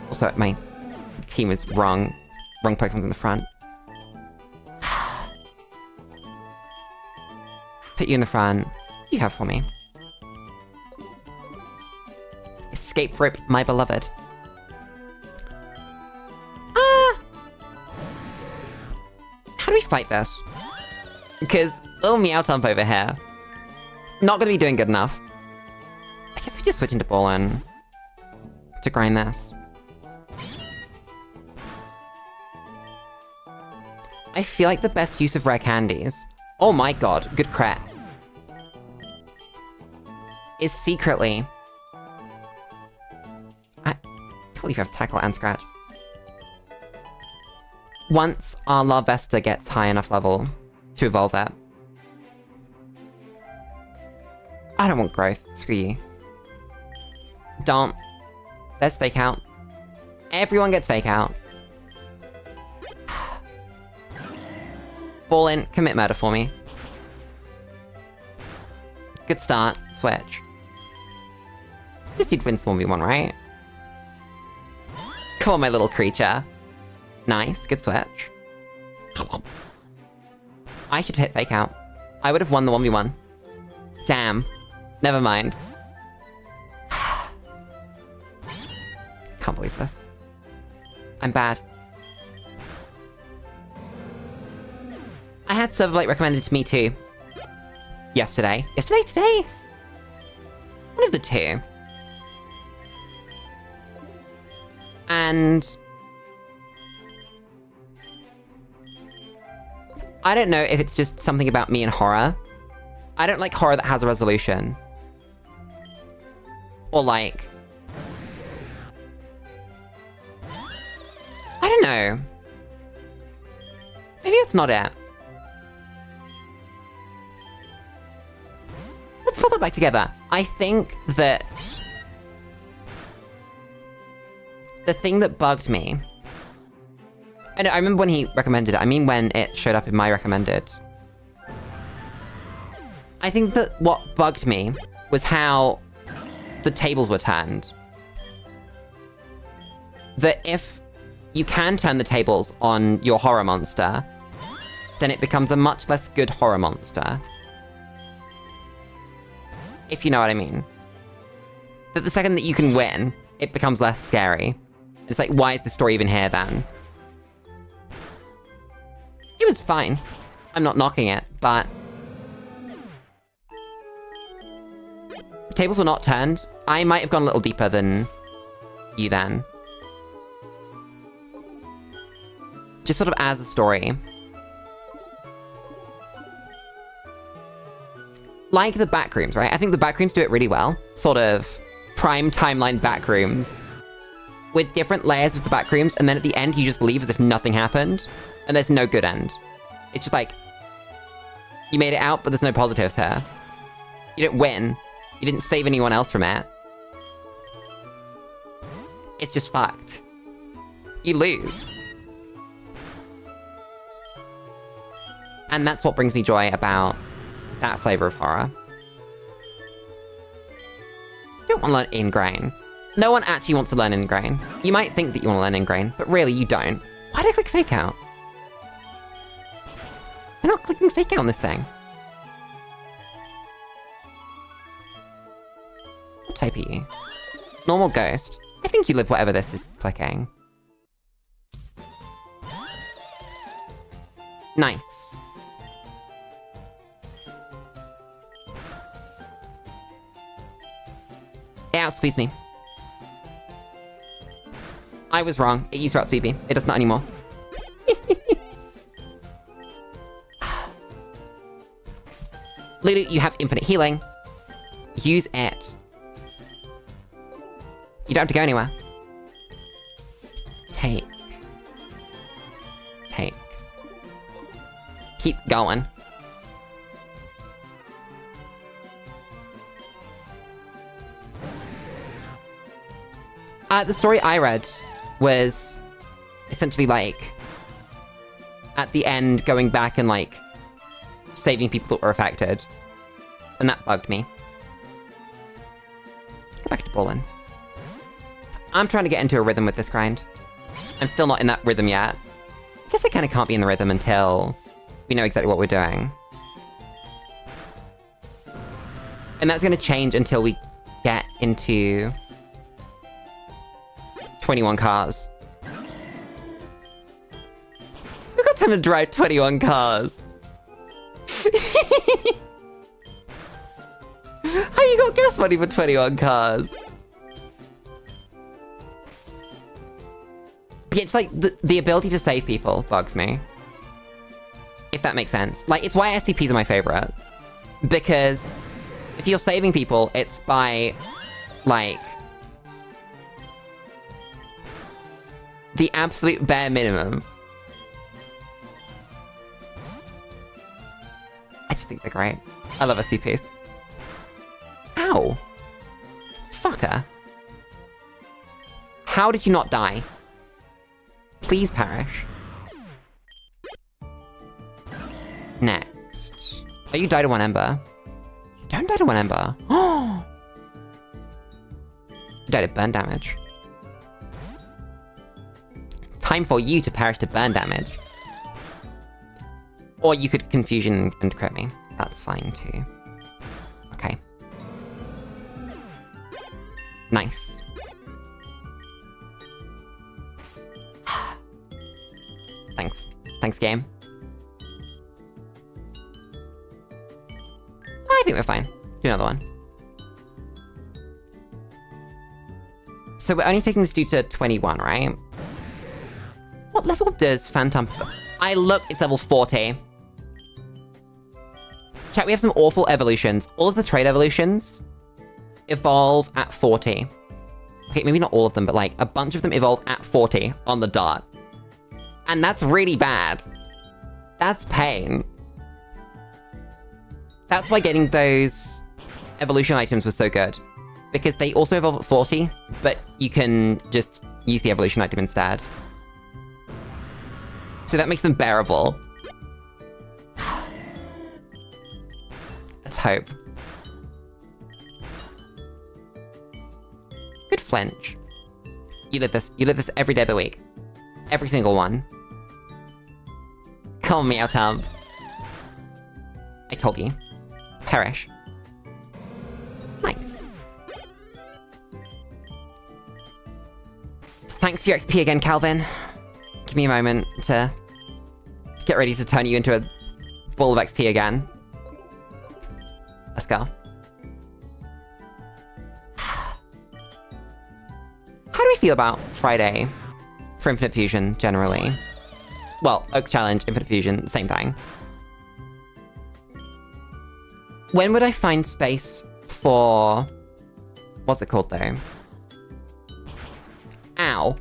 Also, my team is wrong. Wrong Pokemon's in the front. Put you in the front. You have for me. Escape rope, my beloved. How do we fight this? Because little Meowthump over here, not gonna be doing good enough. I guess we just switch into Ballin to grind this. I feel like the best use of rare candies, oh my god, good crap, is secretly... I can't believe you have Tackle and Scratch. Once our Larvesta gets high enough level to evolve it. I don't want growth, screw you. Don't. There's Fake Out. Everyone gets Fake Out. Ball in, commit murder for me. Good start, switch. This dude wins the 1v1, right? Come on, my little creature. Nice, good switch. I should hit fake out. I would have won the 1v1. Damn. Never mind. Can't believe this. I'm bad. I had Serverblade recommended to me too. Yesterday. Yesterday? Today? One of the two. And... I don't know if it's just something about me and horror. I don't like horror that has a resolution. Or like... I don't know. Maybe that's not it. Let's pull that back together. I think that... the thing that bugged me... I know, I remember when he recommended it. I mean when it showed up in my recommended. I think that what bugged me was how the tables were turned. That if you can turn the tables on your horror monster, then it becomes a much less good horror monster. If you know what I mean. That the second that you can win, it becomes less scary. It's like, why is the story even here then? It was fine. I'm not knocking it, but... the tables were not turned. I might have gone a little deeper than you then. Just sort of as a story. Like the backrooms, right? I think the backrooms do it really well. Sort of prime timeline backrooms. With different layers of the backrooms, and then at the end you just leave as if nothing happened. And there's no good end. It's just like... you made it out, but there's no positives here. You didn't win. You didn't save anyone else from it. It's just fucked. You lose. And that's what brings me joy about that flavor of horror. You don't want to learn Ingrain. No one actually wants to learn Ingrain. You might think that you want to learn Ingrain, but really you don't. Why did I click Fake Out? I'm not clicking Fake Out on this thing. What type are you? Normal Ghost. I think you live whatever this is clicking. Nice. It outspeeds me. I was wrong. It used to outspeed me. It does not anymore. Lulu, you have infinite healing. Use it. You don't have to go anywhere. Take. Take. Keep going. The story I read was essentially like at the end going back and like saving people that were affected. And that bugged me. Go back to bowling. I'm trying to get into a rhythm with this grind. I'm still not in that rhythm yet. I guess I kind of can't be in the rhythm until we know exactly what we're doing. And that's going to change until we get into 21 cars. We've got time to drive 21 cars. How you got gas money for 21 cars? Yeah, it's like the ability to save people bugs me. If that makes sense. Like, it's why SCPs are my favorite. Because if you're saving people, it's by, like, the absolute bare minimum. I just think they're great. I love SCPs. Ow! Fucker. How did you not die? Next. Oh, you die to 1 ember. You don't die to 1 ember. Oh! You die to burn damage. Time for you to perish to burn damage. Or you could confusion and crit me. That's fine too. Okay. Nice. Thanks. Thanks, game. I think we're fine. Do another one. So we're only taking this dude to 21, right? What level does Phantom... it's level 40. Chat, we have some awful evolutions. All of the trade evolutions evolve at 40. Okay, maybe not all of them, but like a bunch of them evolve at 40 on the dot. And that's really bad. That's pain. That's why getting those evolution items was so good. Because they also evolve at 40, but you can just use the evolution item instead. So that makes them bearable. Let's hope. Good flinch. You live this every day of the week. Every single one. Call me out, I told you. Perish. Nice. Thanks for your XP again, Calvin. Give me a moment to get ready to turn you into a ball of XP again. Let's go. How do we feel about Friday for Infinite Fusion, generally? Well, Oak Challenge, Infinite Fusion, same thing. When would I find space for... What's it called, though? Ow.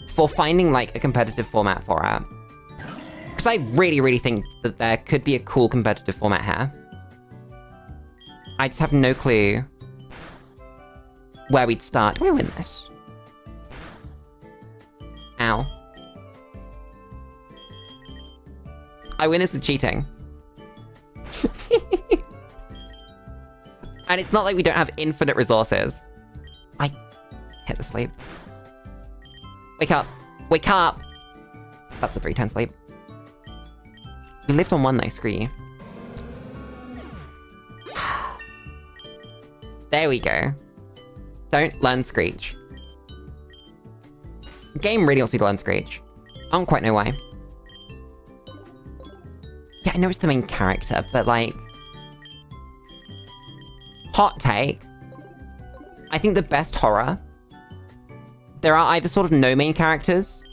For finding, like, a competitive format for it. Because I really, really think that there could be a cool competitive format here. I just have no clue where we'd start. Do I win this? Ow. I win this with cheating. And it's not like we don't have infinite resources. I hit the sleep. Wake up. Wake up! That's a 3-turn sleep. You lived on 1 though, screw you. There we go. Don't learn Screech. Game really wants me to learn Screech. I don't quite know why. Yeah, I know it's the main character, but like... Hot take. I think the best horror... There are either sort of no main characters,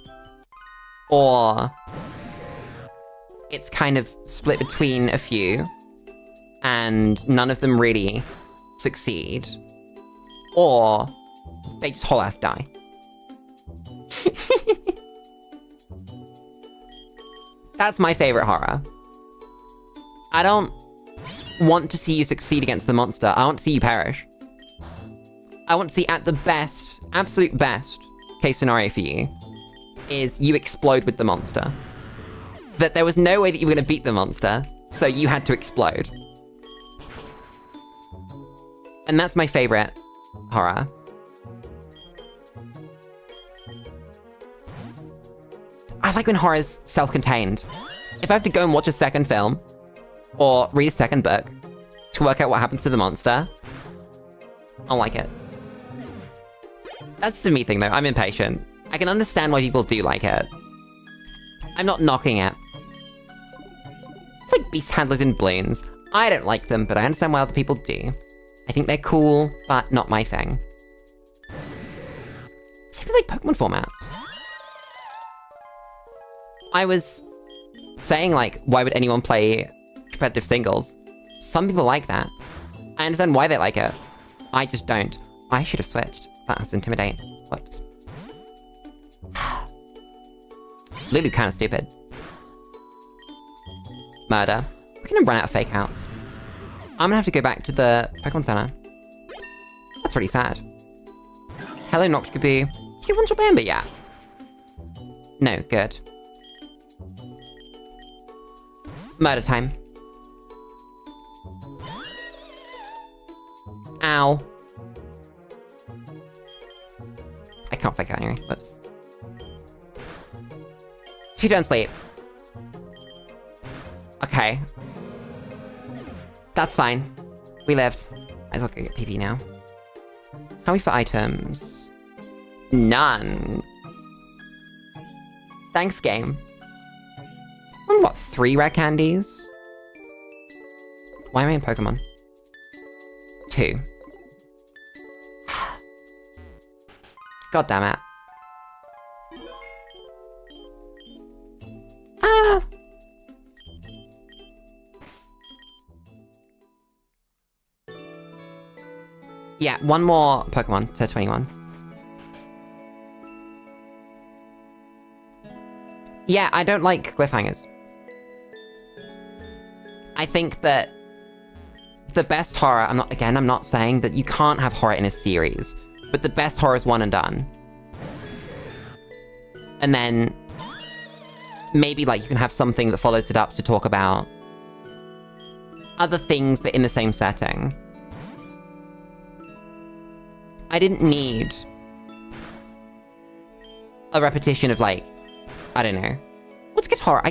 or... It's kind of split between a few, and none of them really succeed. Or... They just whole ass die. That's my favorite horror. I don't want to see you succeed against the monster. I want to see you perish. I want to see at the best, absolute best case scenario for you is you explode with the monster. That there was no way that you were going to beat the monster, so you had to explode. And that's my favorite horror. I like when horror's self-contained. If I have to go and watch a second film, or read a second book, to work out what happens to the monster, I like it. That's just a me thing though, I'm impatient. I can understand why people do like it. I'm not knocking it. It's like beast handlers in balloons. I don't like them, but I understand why other people do. I think they're cool, but not my thing. Same with like Pokemon formats. I was saying like, why would anyone play competitive singles? Some people like that. I understand why they like it. I just don't. I should have switched. That has Intimidate. Whoops. Lulu kind of stupid. Murder. We're gonna run out of fake outs. I'm gonna have to go back to the Pokemon Center. That's really sad. Hello, Noctikaboo. You want your Bamba yet? No, good. Murder time. Ow. I can't fake out anyway. Whoops. 2 turns sleep. Okay. That's fine. We lived. Might as well go get PP now. How are we for items? None. Thanks, game. What, 3 rare candies? Why am I in Pokemon? 2. God damn it. Ah! Yeah, 1 more Pokemon to 21. Yeah, I don't like cliffhangers. I think that the best horror, I'm not saying that you can't have horror in a series, but the best horror is one and done. And then maybe like you can have something that follows it up to talk about other things, but in the same setting. I didn't need a repetition of like, I don't know. What's good horror?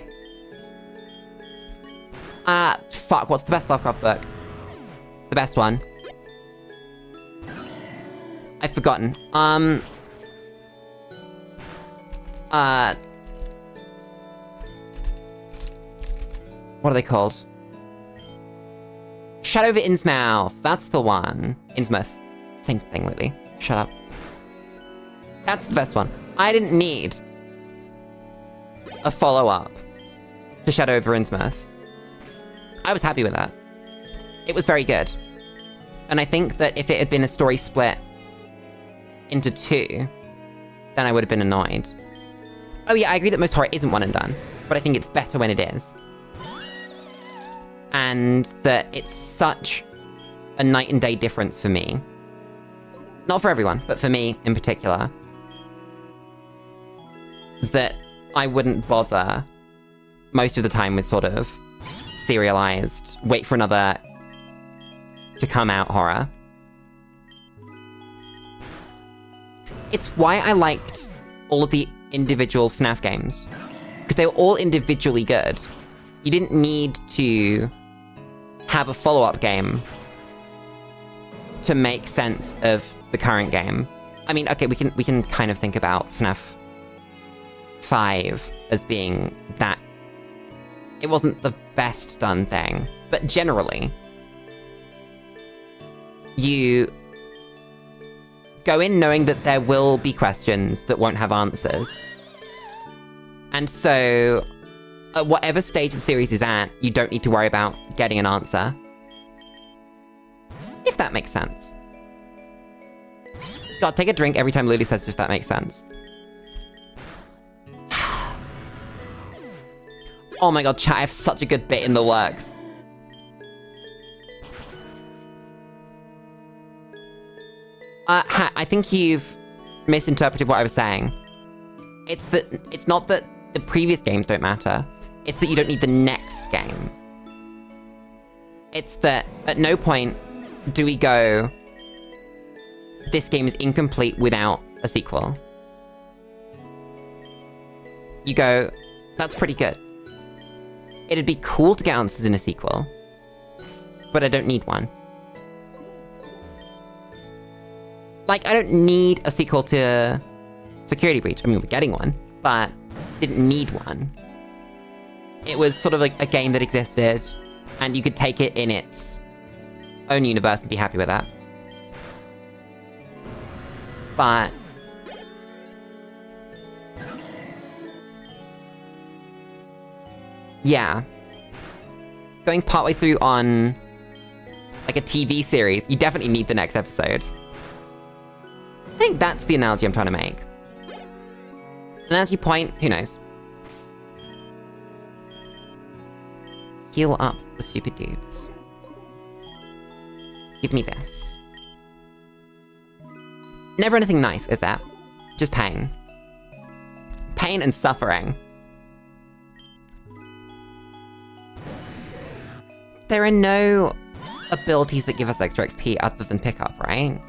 Fuck, what's the best Lovecraft book? The best one. I've forgotten. What are they called? Shadow over Innsmouth. That's the one. Innsmouth. Same thing, Lily. Shut up. That's the best one. I didn't need a follow-up to Shadow over Innsmouth. I was happy with that. It was very good. And I think that if it had been a story split into 2, then I would have been annoyed. Oh yeah, I agree that most horror isn't one and done, but I think it's better when it is. And that it's such a night and day difference for me. Not for everyone, but for me in particular. That I wouldn't bother most of the time with sort of serialized, wait for another to come out horror. It's why I liked all of the individual FNAF games. Because they were all individually good. You didn't need to have a follow-up game to make sense of the current game. I mean, okay, we can kind of think about FNAF 5 as being that. It wasn't the best done thing, but generally, you go in knowing that there will be questions that won't have answers. And so, at whatever stage the series is at, you don't need to worry about getting an answer. If that makes sense. God, take a drink every time Lulu says if that makes sense. Oh my god, chat, I have such a good bit in the works. I think you've misinterpreted what I was saying. It's not that the previous games don't matter. It's that you don't need the next game. It's that at no point do we go, this game is incomplete without a sequel. You go, that's pretty good. It'd be cool to get answers in a sequel, but I don't need one. Like, I don't need a sequel to Security Breach. I mean, we're getting one, but didn't need one. It was sort of like a game that existed, and you could take it in its own universe and be happy with that. But yeah. Going partway through on like a TV series, you definitely need the next episode. I think that's the analogy I'm trying to make. Analogy point, who knows? Heal up the stupid dudes. Give me this. Never anything nice, is that? Just pain. Pain pain and suffering. There are no abilities that give us extra XP other than pickup, right?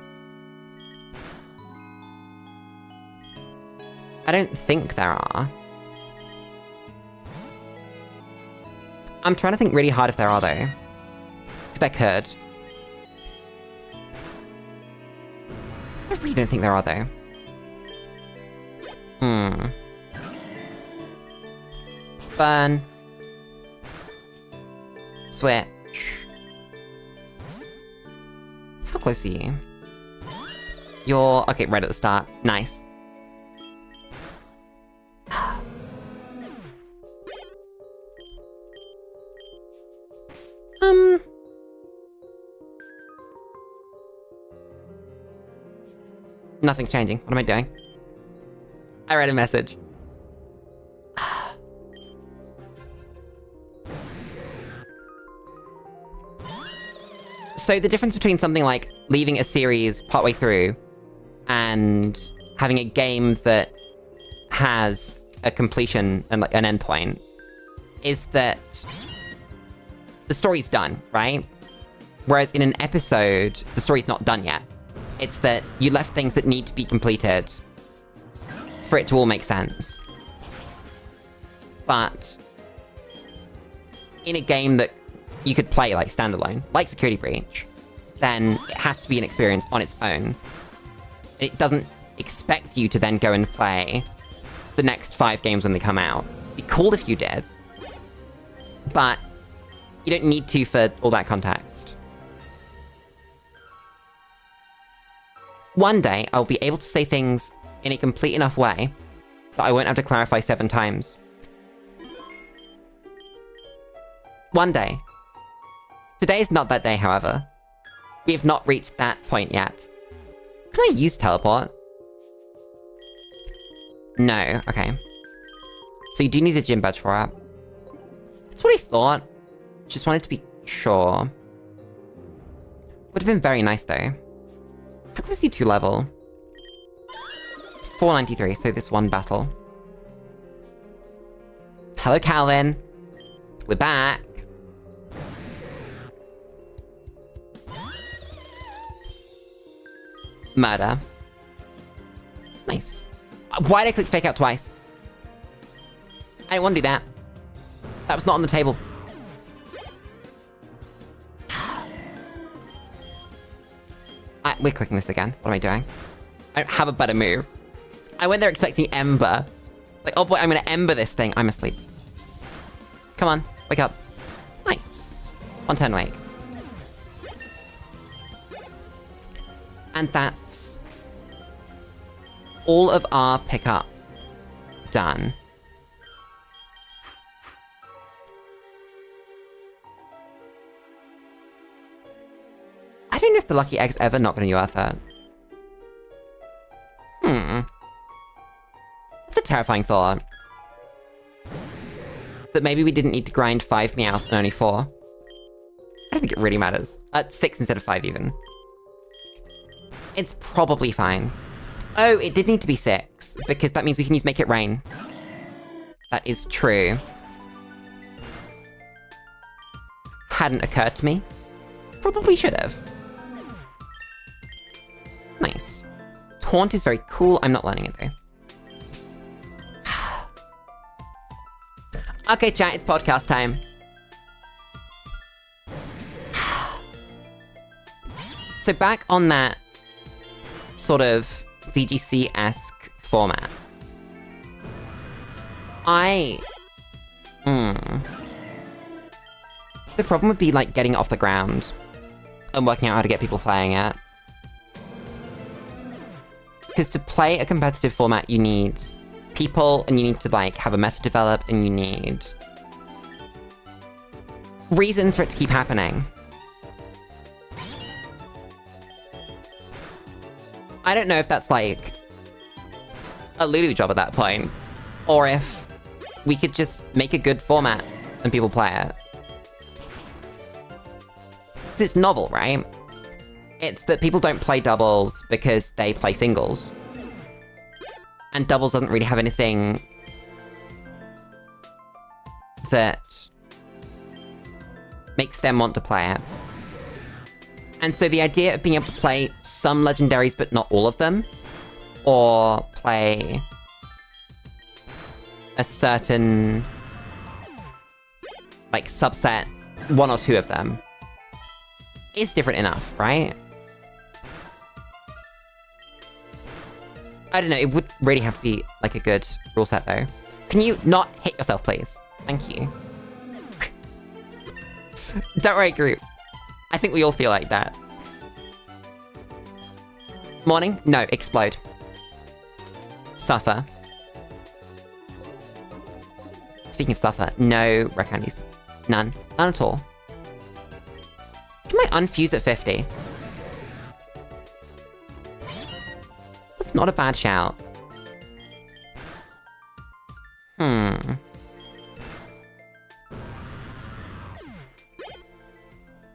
I don't think there are. I'm trying to think really hard if there are, though. Because there could. I really don't think there are, though. Burn. Switch. How close are you? You're... okay, right at the start. Nice. Nothing's changing. What am I doing? I read a message. So the difference between something like leaving a series partway through and having a game that has a completion and like an endpoint is that the story's done, right? Whereas in an episode, the story's not done yet. It's that you left things that need to be completed for it to all make sense. But in a game that you could play like standalone, like Security Breach, then it has to be an experience on its own. It doesn't expect you to then go and play the next 5 games when they come out. It'd be cool if you did, but you don't need to for all that context. One day, I'll be able to say things in a complete enough way that I won't have to clarify 7 times. One day. Today is not that day, however. We have not reached that point yet. Can I use teleport? No, okay. So you do need a gym badge for it. That's what I thought. Just wanted to be sure. Would have been very nice, though. How close are you to level? 493, so this one battle. Hello, Calvin. We're back. Murder. Nice. Why'd I click fake out twice? I didn't want to do that. That was not on the table. We're clicking this again. What am I doing? I don't have a better move. I went there expecting Ember. Like, oh boy, I'm gonna Ember this thing. I'm asleep. Come on, wake up. Nice. 110 wake. And that's all of our pickup done. I don't know if the lucky egg's ever not gonna be worth it. That's a terrifying thought. That maybe we didn't need to grind 5 Meowth and only 4. I don't think it really matters. 6 instead of 5 even. It's probably fine. Oh, it did need to be 6, because that means we can use Make It Rain. That is true. Hadn't occurred to me. Probably should have. Nice. Taunt is very cool. I'm not learning it, though. Okay, chat, it's podcast time. So back on that sort of VGC-esque format. The problem would be, like, getting it off the ground and working out how to get people playing it. Because to play a competitive format, you need people, and you need to, like, have a meta develop, and you need reasons for it to keep happening. I don't know if that's, like, a Lulu job at that point, or if we could just make a good format and people play it. 'Cause it's novel, right? It's that people don't play doubles because they play singles. And doubles doesn't really have anything that makes them want to play it. And so the idea of being able to play some legendaries but not all of them, or play a certain, like, subset, one or two of them, is different enough, right? I don't know, it would really have to be, like, a good rule set, though. Can you not hit yourself, please? Thank you. Don't worry, group. I think we all feel like that. Morning? No, explode. Suffer. Speaking of suffer, no red candies. None. None at all. Can I unfuse at 50? That's not a bad shout.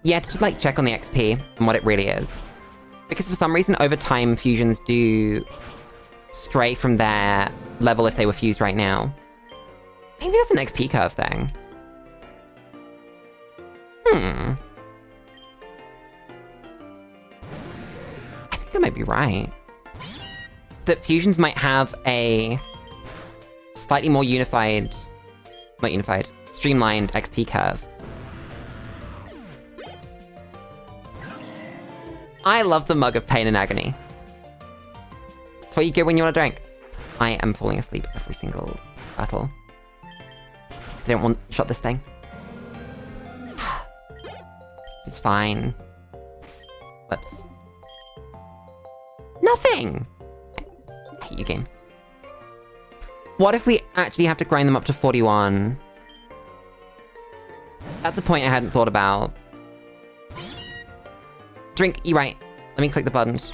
Yeah, to just, like, check on the XP and what it really is. Because for some reason, over time, fusions do stray from their level if they were fused right now. Maybe that's an XP curve thing. I think I might be right. That fusions might have a slightly more unified... not unified, streamlined XP curve. I love the mug of pain and agony. It's what you get when you want to drink. I am falling asleep every single battle. I don't want to shot this thing. This is fine. Whoops. Nothing! I hate you, game. What if we actually have to grind them up to 41? That's a point I hadn't thought about. Drink, you're right. Let me click the buttons.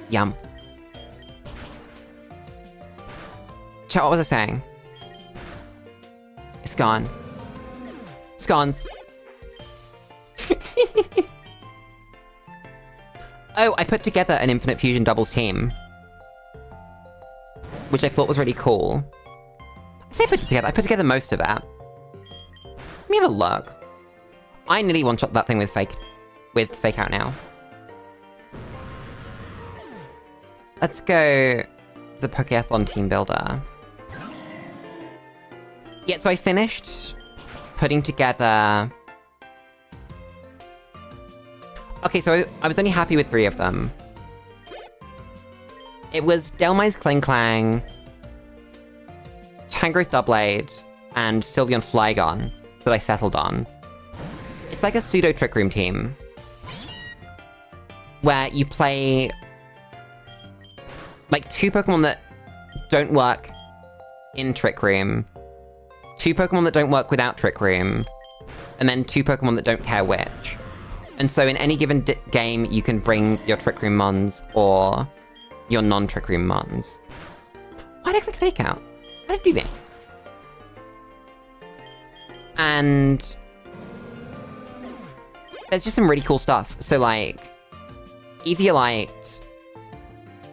Yum. Chat, what was I saying? It's gone. Scones. Oh, I put together an Infinite Fusion doubles team. Which I thought was really cool. I say put it together, I put together most of that. Let me have a look. I nearly one-shot that thing with fake out now. Let's go the Pokeathlon team builder. Yeah, so I finished putting together... Okay, so I was only happy with 3 of them. It was Delmai's Kling Clang, Tangrowth Doublade, and Sylveon Flygon that I settled on. It's like a pseudo Trick Room team, where you play like 2 Pokemon that don't work in Trick Room, 2 Pokemon that don't work without Trick Room, and then 2 Pokemon that don't care which. And so in any given game, you can bring your Trick Room Mons or your non-Trick Room Mons. Why did I click Fake Out? Why did I do that? And there's just some really cool stuff. So, like, Eviolite,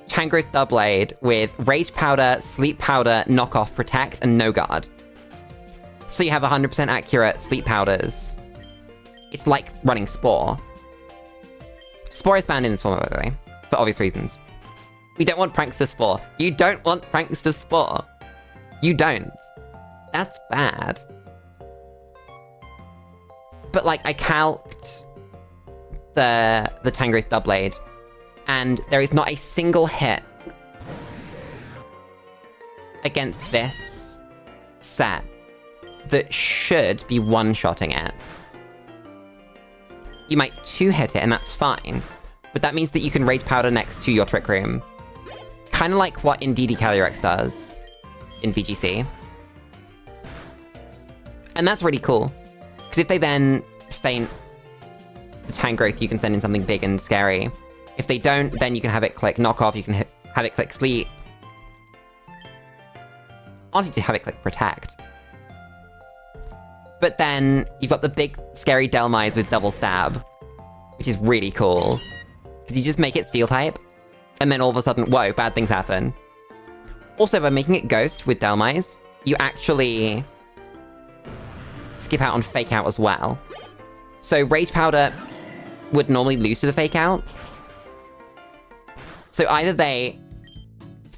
Tangrowth Doublade with Rage Powder, Sleep Powder, Knockoff, Protect, and No Guard. So you have 100% accurate Sleep Powders. It's like running Spore. Spore is banned in this format, by the way, for obvious reasons. We don't want Prankster Spore. You don't want Prankster Spore. You don't. That's bad. But, like, I calced the Tangrowth Doublade, and there is not a single hit against this set that should be one-shotting it. You might 2-hit it, and that's fine. But that means that you can Rage Powder next to your Trick Room. Kind of like what Indeedee Calyrex does in VGC. And that's really cool. Because if they then feint the Tangrowth, you can send in something big and scary. If they don't, then you can have it click Knockoff, you can have it click Sleep. Honestly, to have it click Protect. But then, you've got the big, scary Delmais with Double Stab. which is really cool. Because you just make it steel type, and then all of a sudden, whoa, bad things happen. Also, by making it ghost with Dhelmise, you actually skip out on fake out as well. So Rage Powder would normally lose to the fake out. So either they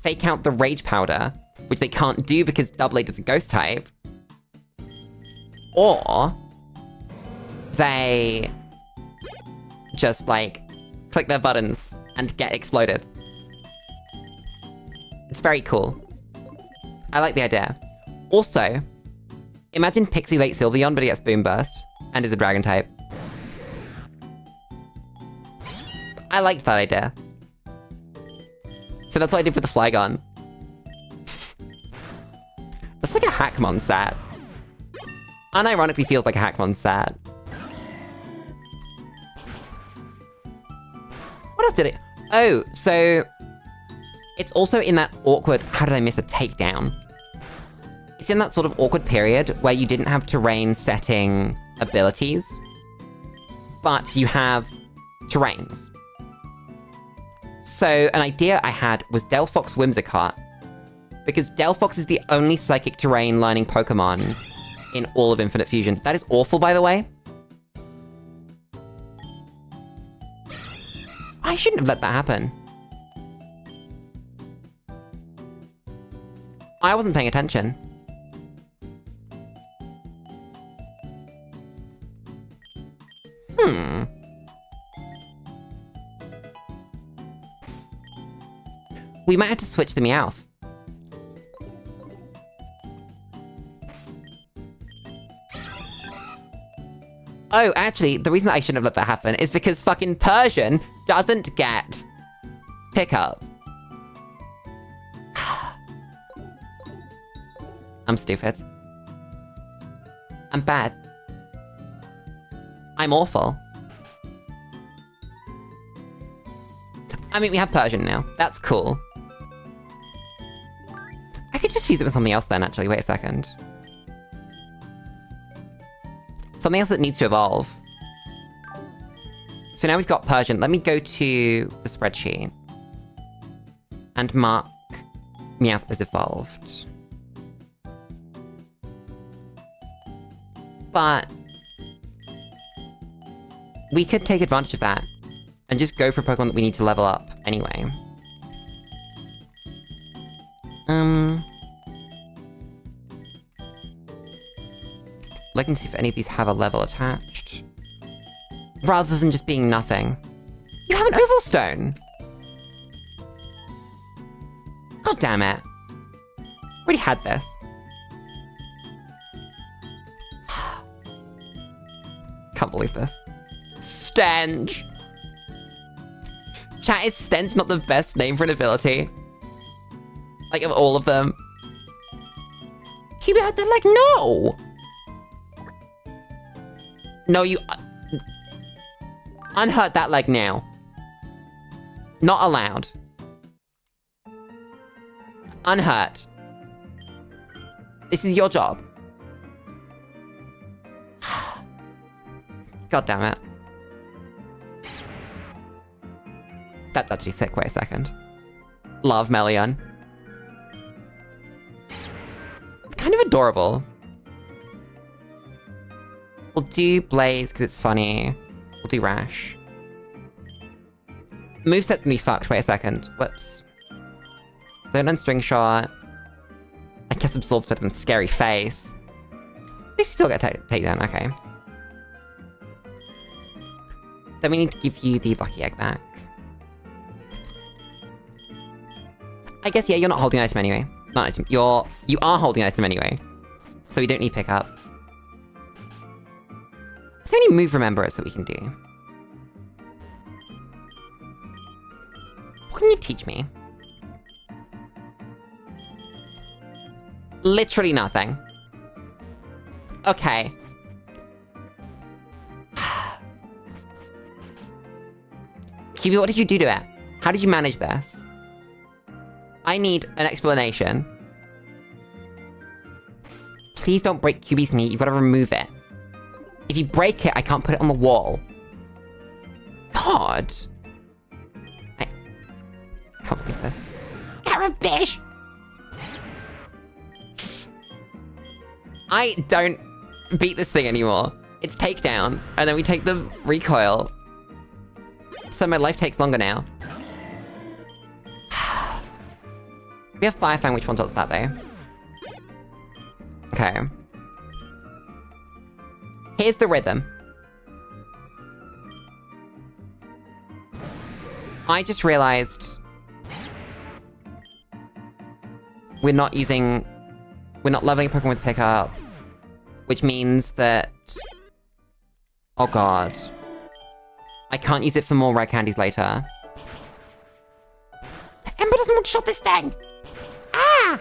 fake out the Rage Powder, which they can't do because Double is a ghost type, or they just, like, click their buttons and get exploded. It's very cool. I like the idea. Also, imagine Pixie Late Sylveon, but he gets Boom Burst and is a dragon type. I liked that idea. So that's what I did with the Flygon. That's like a Hackmon sat. Unironically feels like a Hackmon sat. What else did it? Oh, so it's also in that awkward, how did I miss a takedown? It's in that sort of awkward period where you didn't have terrain setting abilities, but you have terrains. So an idea I had was Delphox Whimsicott, because Delphox is the only psychic terrain learning Pokemon in all of Infinite Fusion. That is awful, by the way. I shouldn't have let that happen. I wasn't paying attention. We might have to switch the Meowth. Oh, actually, the reason that I shouldn't have let that happen is because fucking Persian doesn't get pickup. I'm stupid. I'm bad. I'm awful. I mean, we have Persian now. That's cool. I could just fuse it with something else then, actually. Wait a second. Something else that needs to evolve. So now we've got Persian. Let me go to the spreadsheet and mark Meowth as evolved. But we could take advantage of that and just go for a Pokemon that we need to level up anyway. Looking to see if any of these have a level attached. Rather than just being nothing. You have an Oval Stone! God damn it. Already had this. Can't believe this. Stench! Chat, is Stench not the best name for an ability? Like, of all of them? Keep it out there like, no! No, you... unhurt that leg now. Not allowed. Unhurt. This is your job. God damn it. That's actually sick. Wait a second. Love Melion. It's kind of adorable. We'll do Blaze because it's funny. We'll do Rash. Moveset's gonna be fucked. Wait a second. Whoops. Don't learn String Shot. I guess Absorb's better than Scary Face. They still get takedown. Okay. Then we need to give you the Lucky Egg back. I guess, yeah, you're not holding an item anyway. Not an item. You are holding an item anyway. So we don't need pickup. Is there any move rememberers that we can do? What can you teach me? Literally nothing. Okay. QB, what did you do to it? How did you manage this? I need an explanation. Please don't break QB's knee. You've got to remove it. If you break it, I can't put it on the wall. God. I can't believe this. Carabish! I don't beat this thing anymore. It's takedown, and then we take the recoil. So my life takes longer now. We have Firefang, which one-shots that though? Okay. Here's the rhythm. I just realized we're not leveling Pokemon with pickup, which means that, oh god, I can't use it for more rare candies later. Ember doesn't want to shot this thing! Ah!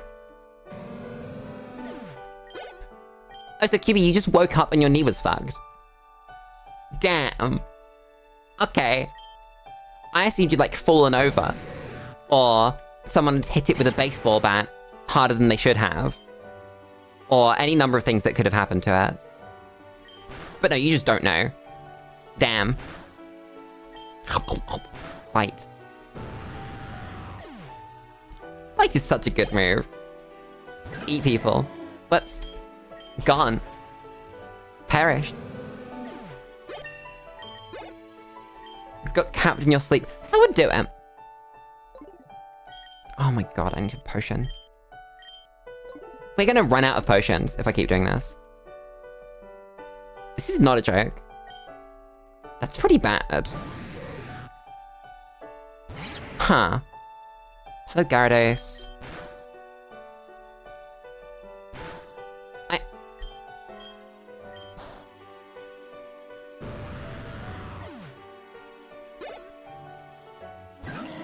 Oh, so QB, you just woke up and your knee was fucked. Damn. Okay. I assumed you'd, like, fallen over. Or someone had hit it with a baseball bat harder than they should have. Or any number of things that could have happened to it. But no, you just don't know. Damn. Bite. Bite is such a good move. Just eat people. Whoops. Gone. Perished. Got capped in your sleep. That would do it. Oh my god, I need a potion. We're gonna run out of potions if I keep doing this. This is not a joke. That's pretty bad. Huh. Hello, Gyarados.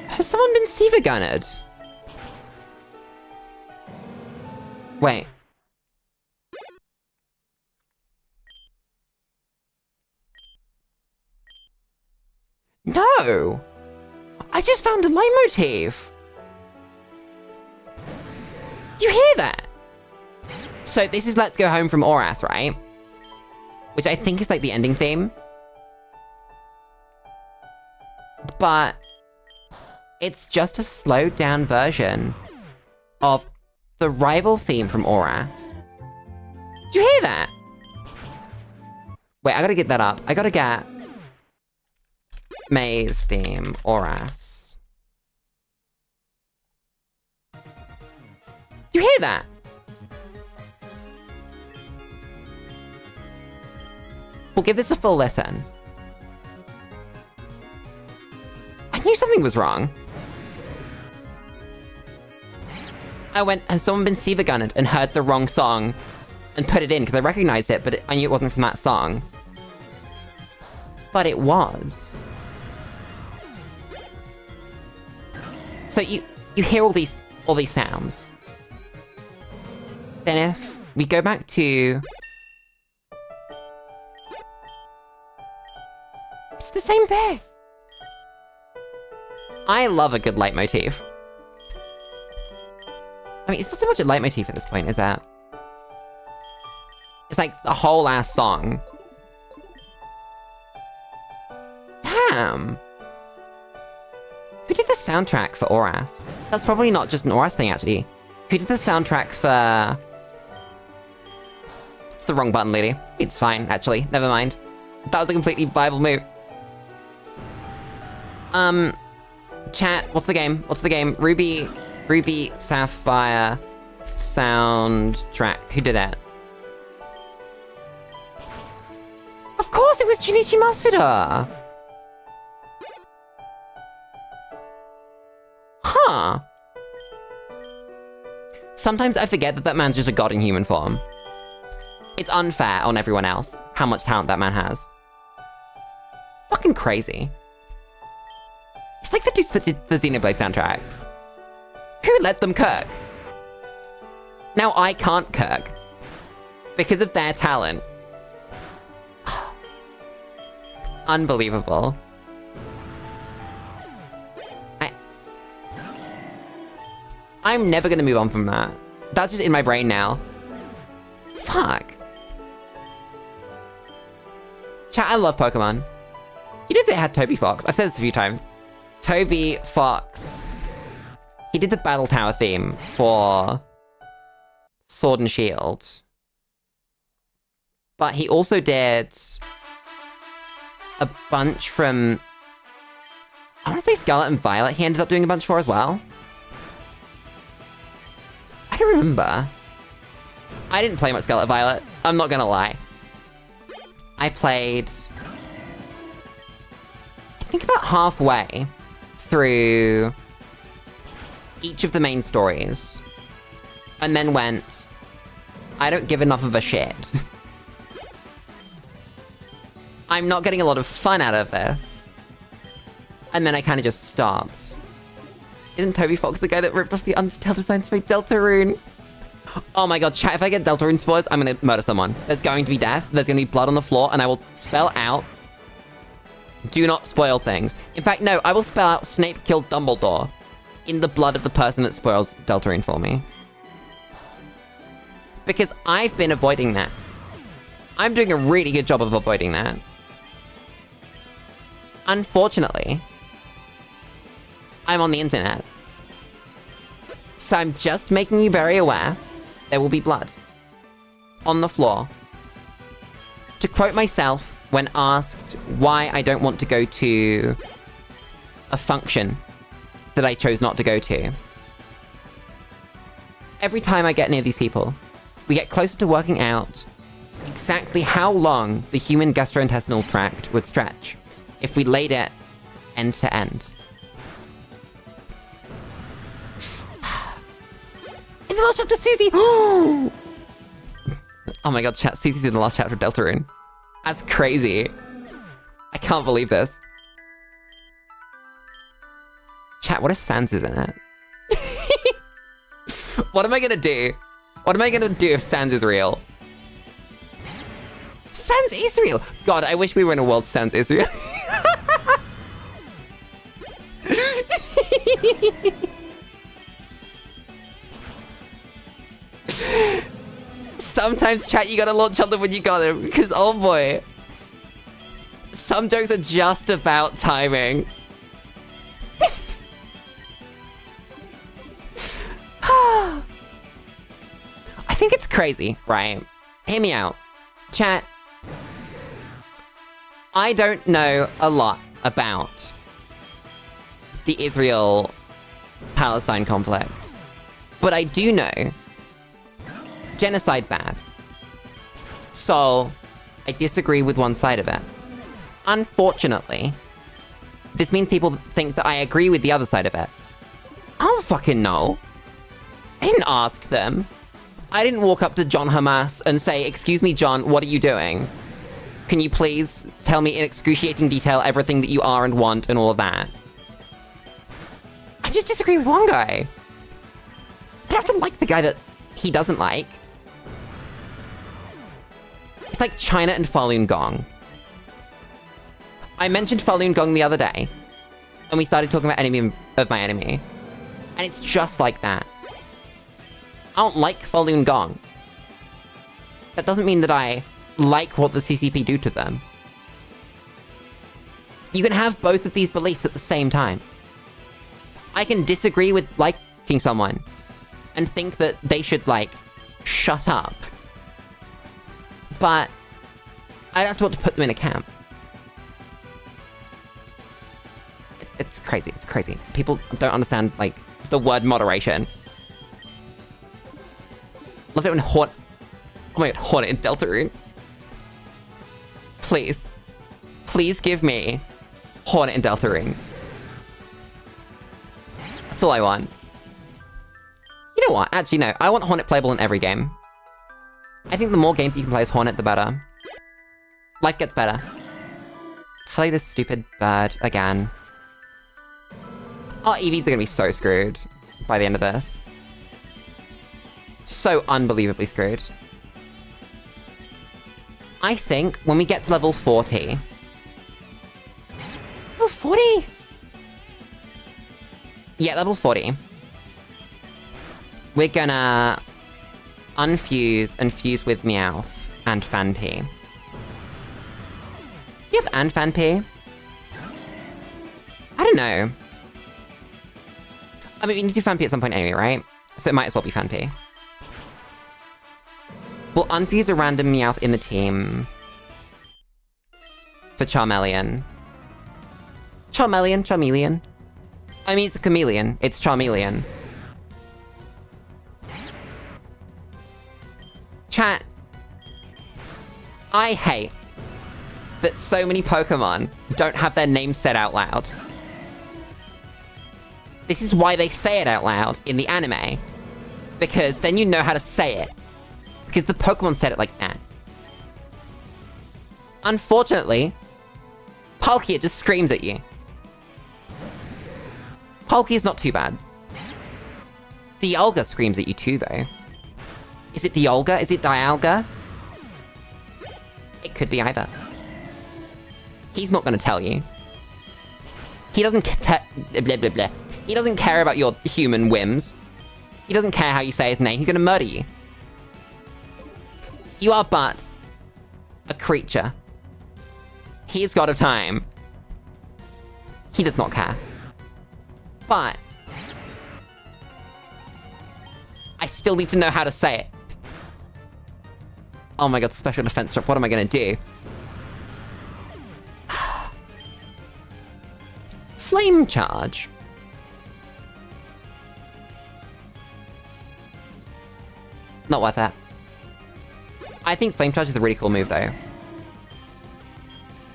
Has someone been SiIvagunnered? Wait. No! I just found a leitmotif! Do you hear that? So this is Let's Go Home from Oras, right? Which I think is like the ending theme. But it's just a slowed down version of the rival theme from Oras. Do you hear that? Wait, I gotta get that up. I gotta get May's theme, Oras. Do you hear that? We'll give this a full listen. I knew something was wrong. I went, has someone been SiIvagunnered and heard the wrong song and put it in because I recognized it, but I knew it wasn't from that song. But it was. So you hear all these sounds. Then if we go back to... It's the same thing. I love a good leitmotif. I mean, it's not so much a leitmotif at this point, is that? It's like the whole ass song. Damn! Who did the soundtrack for Oras? That's probably not just an Oras thing, actually. Who did the soundtrack for... It's the wrong button, lady. It's fine, actually. Never mind. That was a completely viable move. Chat, what's the game? What's the game? Ruby Sapphire soundtrack. Who did that? Of course, it was Junichi Masuda! Huh. Sometimes I forget that man's just a god in human form. It's unfair on everyone else, how much talent that man has. Fucking crazy. It's like the dudes that did the Xenoblade soundtracks. Who let them cook? Now I can't cook. Because of their talent. Unbelievable. I'm never gonna move on from that. That's just in my brain now. Fuck. Chat, I love Pokemon. You know they had Toby Fox? I've said this a few times. Toby Fox. He did the Battle Tower theme for Sword and Shield. But he also did a bunch from... I want to say Scarlet and Violet he ended up doing a bunch for as well. I don't remember. I didn't play much Scarlet and Violet. I'm not gonna lie. I played... I think about halfway through each of the main stories. And then went, I don't give enough of a shit. I'm not getting a lot of fun out of this. And then I kind of just stopped. Isn't Toby Fox the guy that ripped off the Undertale designs for Deltarune? Oh my god, chat, if I get Deltarune spoilers, I'm gonna murder someone. There's going to be death, there's gonna be blood on the floor, and I will spell out, do not spoil things. In fact, no, I will spell out Snape killed Dumbledore in the blood of the person that spoils Deltarune for me. Because I've been avoiding that. I'm doing a really good job of avoiding that. Unfortunately, I'm on the internet. So I'm just making you very aware there will be blood on the floor. To quote myself when asked why I don't want to go to a function that I chose not to go to. Every time I get near these people, we get closer to working out exactly how long the human gastrointestinal tract would stretch if we laid it end to end. In the last chapter, Susie! Oh my god, chat, Susie's in the last chapter of Deltarune. That's crazy. I can't believe this. Chat, what if Sans is in it? What am I gonna do? What am I gonna do if Sans is real? Sans is real! God, I wish we were in a world Sans is real. Sometimes, chat, you gotta launch on them when you got them, because, oh boy. Some jokes are just about timing. I think it's crazy, right? Hear me out. Chat. I don't know a lot about the Israel-Palestine conflict, but I do know genocide bad. So, I disagree with one side of it. Unfortunately, this means people think that I agree with the other side of it. I don't fucking know. I didn't ask them. I didn't walk up to John Hamas and say, "Excuse me, John, what are you doing? Can you please tell me in excruciating detail everything that you are and want and all of that?" I just disagree with one guy. I don't have to like the guy that he doesn't like. It's like China and Falun Gong. I mentioned Falun Gong the other day, and we started talking about enemy of my enemy. And it's just like that. I don't like Falun Gong. That doesn't mean that I like what the CCP do to them. You can have both of these beliefs at the same time. I can disagree with liking someone and think that they should, like, shut up. But I don't have to want to put them in a camp. It's crazy, it's crazy. People don't understand, like, the word moderation. Love it when oh my god, Hornet in Deltarune. Please. Please give me Hornet in Deltarune. That's all I want. You know what? Actually, no. I want Hornet playable in every game. I think the more games you can play as Hornet, the better. Life gets better. Play this stupid bird again. Our EVs are gonna be so screwed by the end of this. So unbelievably screwed. I think when we get to level 40... Level 40? Yeah, level 40. We're gonna unfuse and fuse with Meowth and Fanpy. You have and Fanpy? I don't know. I mean, we need to do Fan P at some point anyway, right? So it might as well be Fan P. We'll unfuse a random Meowth in the team for Charmeleon. Charmeleon. I mean, it's a chameleon. It's Charmeleon. Chat. I hate that so many Pokemon don't have their names said out loud. This is why they say it out loud in the anime. Because then you know how to say it. Because the Pokemon said it like that. Unfortunately, Palkia just screams at you. Palkia's not too bad. Dialga screams at you too, though. Is it Dialga? Is it Dialga? It could be either. He's not gonna tell you. He doesn't blah blah blah. He doesn't care about your human whims. He doesn't care how you say his name. He's gonna murder you. You are but a creature. He's got a time. He does not care. But I still need to know how to say it. Oh my god, special defense drop. What am I gonna do? Flame charge. Not worth that. I think Flame Charge is a really cool move, though.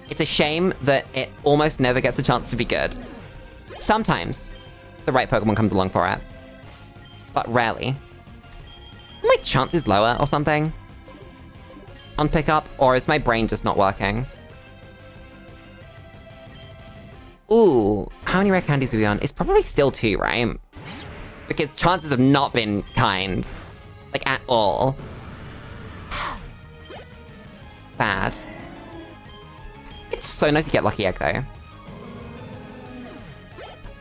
It's a shame that it almost never gets a chance to be good. Sometimes, the right Pokemon comes along for it. But rarely. Are my chances lower or something? On pickup, or is my brain just not working? Ooh, how many rare candies are we on? It's probably still 2, right? Because chances have not been kind. Like, at all. Bad. It's so nice to get Lucky Egg, though.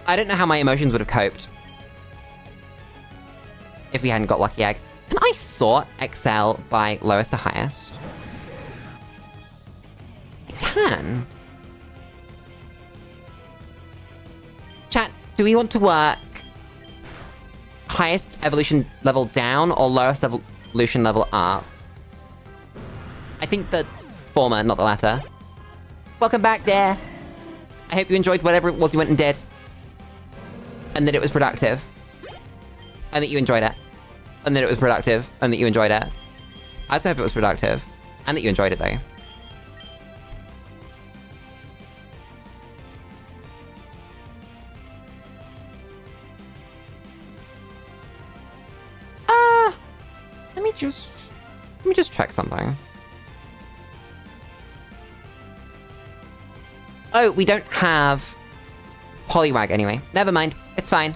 I don't know how my emotions would have coped if we hadn't got Lucky Egg. Can I sort Excel by lowest to highest? I can. Chat, do we want to work highest evolution level down or lowest evolution level up? I think the former, not the latter. Welcome back, dear. I hope you enjoyed whatever it was you went and did. And that it was productive. And that you enjoyed it. And that it was productive. And that you enjoyed it. I also hope it was productive. And that you enjoyed it, though. Let me just check something. Oh, we don't have Poliwag anyway. Never mind. It's fine.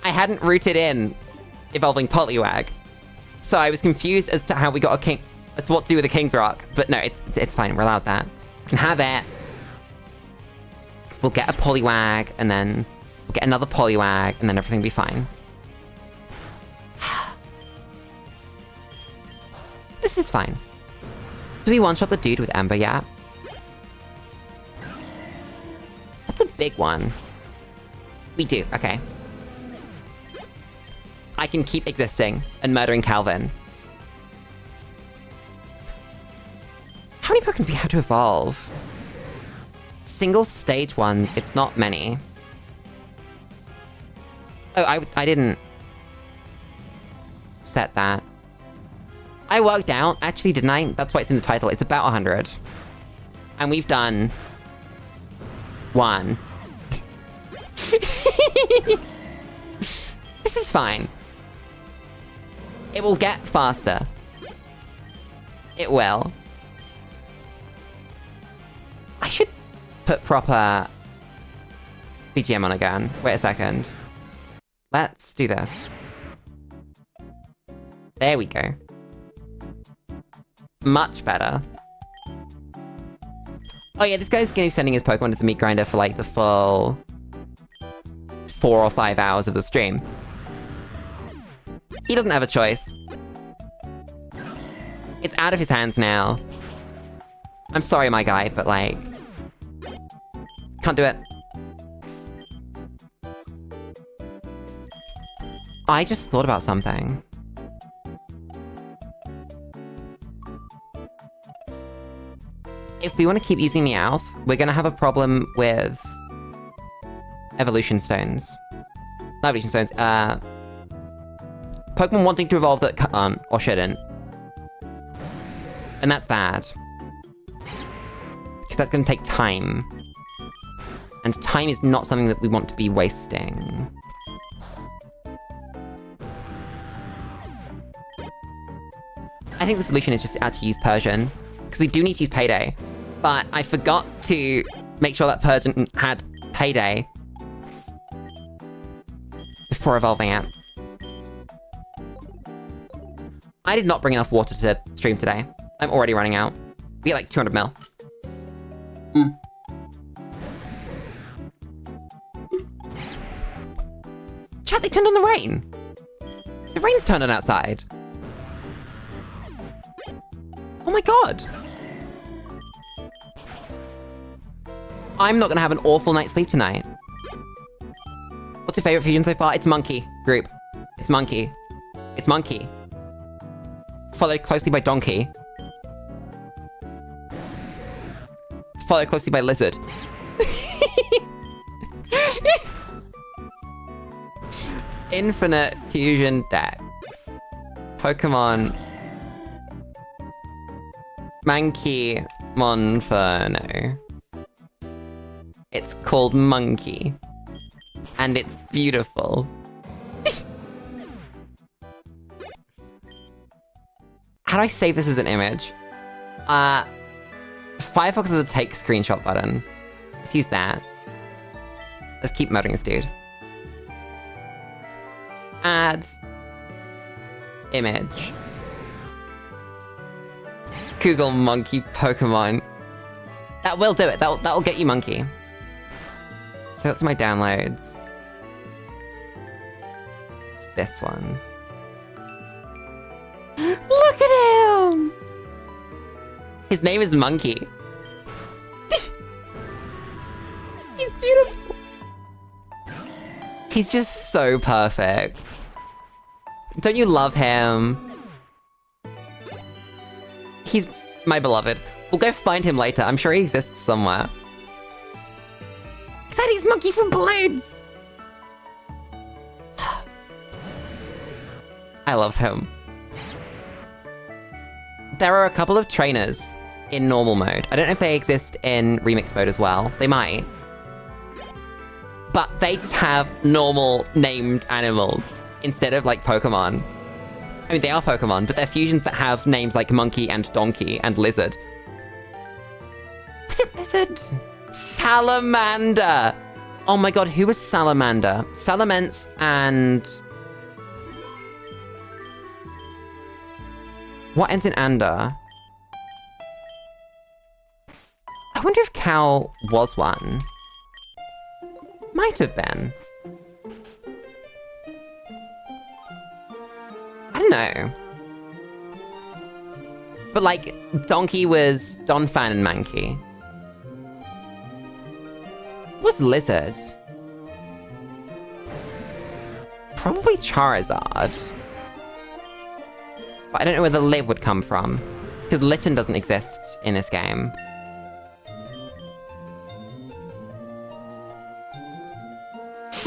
I hadn't rooted in evolving Poliwag. So I was confused as to how we got a king, as to what to do with a King's Rock. But no, it's fine. We're allowed that. We can have it. We'll get a Poliwag, and then we'll get another Poliwag, and then everything will be fine. This is fine. Do we one-shot the dude with Ember yet? That's a big one. We do, okay. I can keep existing and murdering Calvin. How many Pokemon do we have to evolve? Single stage ones, it's not many. Oh, I didn't set that. I worked out, actually, didn't I? That's why it's in the title. It's about 100. And we've done 1. This is fine. It will get faster. It will. I should put proper BGM on again. Wait a second. Let's do this. There we go. Much better. Oh yeah, this guy's gonna be sending his Pokemon to the meat grinder for like the full 4 or 5 hours of the stream. He doesn't have a choice. It's out of his hands now. I'm sorry, my guy, but like... Can't do it. I just thought about something. If we want to keep using Meowth, we're going to have a problem with evolution stones. Not evolution stones, Pokemon wanting to evolve that or shouldn't. And that's bad. Because that's going to take time. And time is not something that we want to be wasting. I think the solution is just to actually use Persian. Because we do need to use Payday. But I forgot to make sure that Persian had Payday before evolving it. I did not bring enough water to stream today. I'm already running out. We get like 200 mil. Chat, they turned on the rain. The rain's turned on outside. Oh my god. I'm not gonna have an awful night's sleep tonight. What's your favorite fusion so far? It's Monkey group. It's Monkey. It's Monkey. Followed closely by Donkey. Followed closely by Lizard. Infinite fusion decks. Pokemon. Mankey Monferno. It's called Monkey. And it's beautiful. How do I save this as an image? Firefox has a take screenshot button. Let's use that. Let's keep murdering this dude. Add image. Google monkey Pokemon. That will do it. That'll get you monkey. So that's my downloads. It's this one. Look at him! His name is Monkey. He's beautiful. He's just so perfect. Don't you love him? He's my beloved. We'll go find him later. I'm sure he exists somewhere. Exciting, Monkey from Balloons! I love him. There are a couple of trainers in normal mode. I don't know if they exist in remix mode as well. They might. But they just have normal named animals instead of like Pokemon. I mean, they are Pokemon, but they're fusions that have names like Monkey and Donkey and Lizard. Was it Lizard? Salamander! Oh my god, who was Salamander? Salamence and... what ends in Ander? I wonder if Cal was one. Might have been. I don't know. But like, Donkey was Donphan and Mankey. Was Lizard? Probably Charizard. But I don't know where the Liv would come from. Because Litten doesn't exist in this game.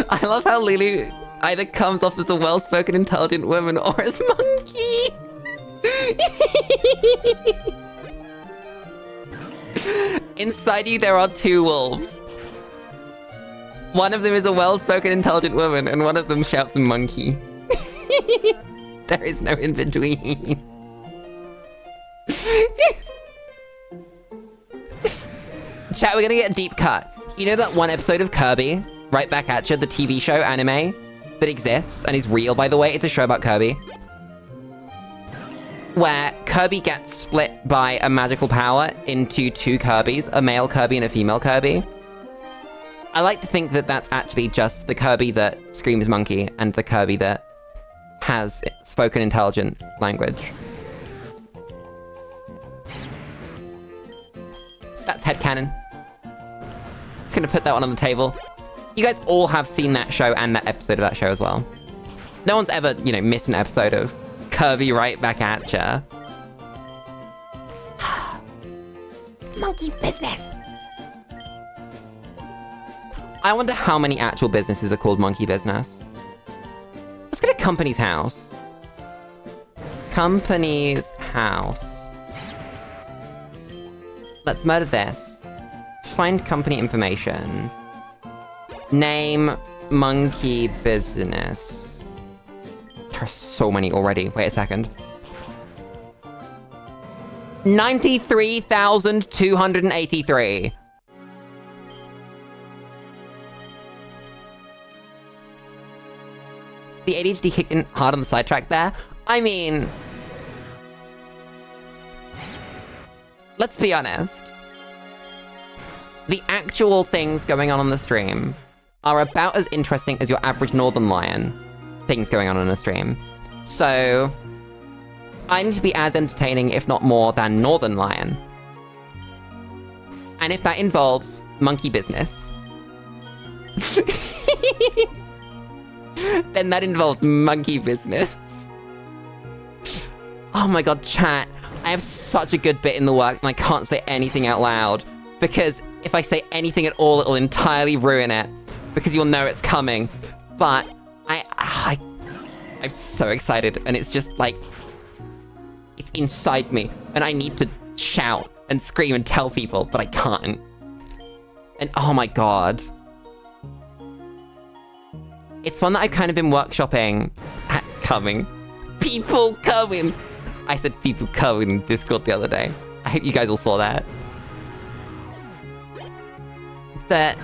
I love how Lulu either comes off as a well-spoken, intelligent woman or as Monkey. Inside you, there are two wolves. One of them is a well-spoken, intelligent woman, and one of them shouts Monkey. There is no in between. Chat, we're gonna get a deep cut. You know that one episode of Kirby? Right Back At You, the TV show anime that exists and is real, by the way. It's a show about Kirby. Where Kirby gets split by a magical power into two Kirbys, a male Kirby and a female Kirby. I like to think that that's actually just the Kirby that screams Monkey and the Kirby that has spoken intelligent language. That's headcanon. It's gonna put that one on the table. You guys all have seen that show and that episode of that show as well. No one's ever, you know, missed an episode of Kirby right back at ya. Monkey business. I wonder how many actual businesses are called monkey business. Let's go to Company's House. Company's House. Let's murder this. Find company information. Name monkey business. There are so many already. Wait a second. 93,283. The ADHD kicked in hard on the sidetrack there. I mean, let's be honest. The actual things going on the stream are about as interesting as your average Northern Lion things going on a stream. So, I need to be as entertaining, if not more, than Northern Lion. And if that involves monkey business, then that involves monkey business. Oh my god, chat. I have such a good bit in the works and I can't say anything out loud. Because if I say anything at all, it'll entirely ruin it. Because you'll know it's coming. But I'm so excited and it's just like... It's inside me. And I need to shout and scream and tell people, but I can't. And oh my god. It's one that I've kind of been workshopping. Coming. People coming. I said people coming in Discord the other day. I hope you guys all saw that. That...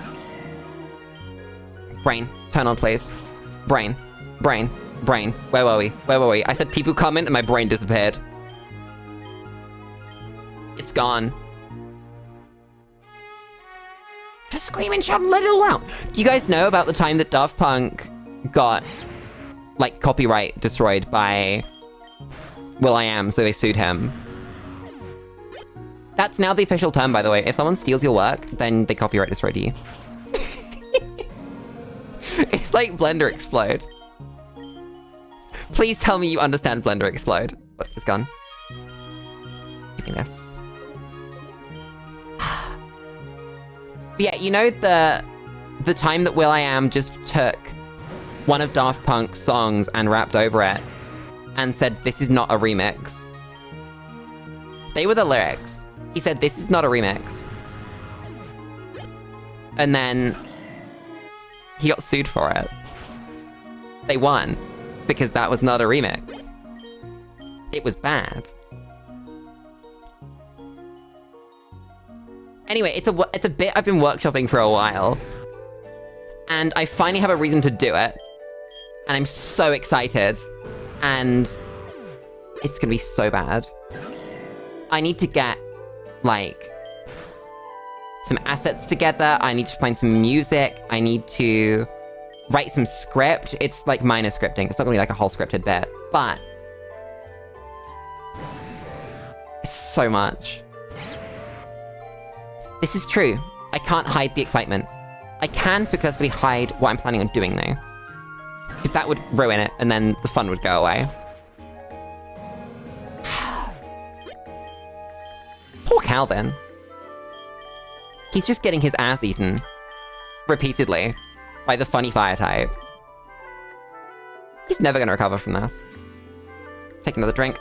Brain, turn on please. Brain. Brain. Brain. Where were we? Where were we? I said people coming and my brain disappeared. It's gone. Just scream and shout, let it all out. Do you guys know about the time that Daft Punk got, like, copyright destroyed by will.i.am, so they sued him? That's now the official term, by the way. If someone steals your work, then they copyright destroyed you. It's like Blender Explode. Please tell me you understand Blender Explode. What's this gun? Give me this. But yeah, you know the time that will.i.am just took one of Daft Punk's songs and rapped over it and said, this is not a remix. They were the lyrics. He said, this is not a remix. And then he got sued for it. They won because that was not a remix. It was bad. Anyway, it's a bit I've been workshopping for a while. And I finally have a reason to do it. And I'm so excited. And it's gonna be so bad. I need to get, like, some assets together. I need to find some music. I need to write some script. It's like minor scripting. It's not gonna be like a whole scripted bit. But it's so much. This is true. I can't hide the excitement. I can successfully hide what I'm planning on doing, though. Because that would ruin it, and then the fun would go away. Poor Calvin. He's just getting his ass eaten. Repeatedly. By the funny fire type. He's never gonna recover from this. Take another drink.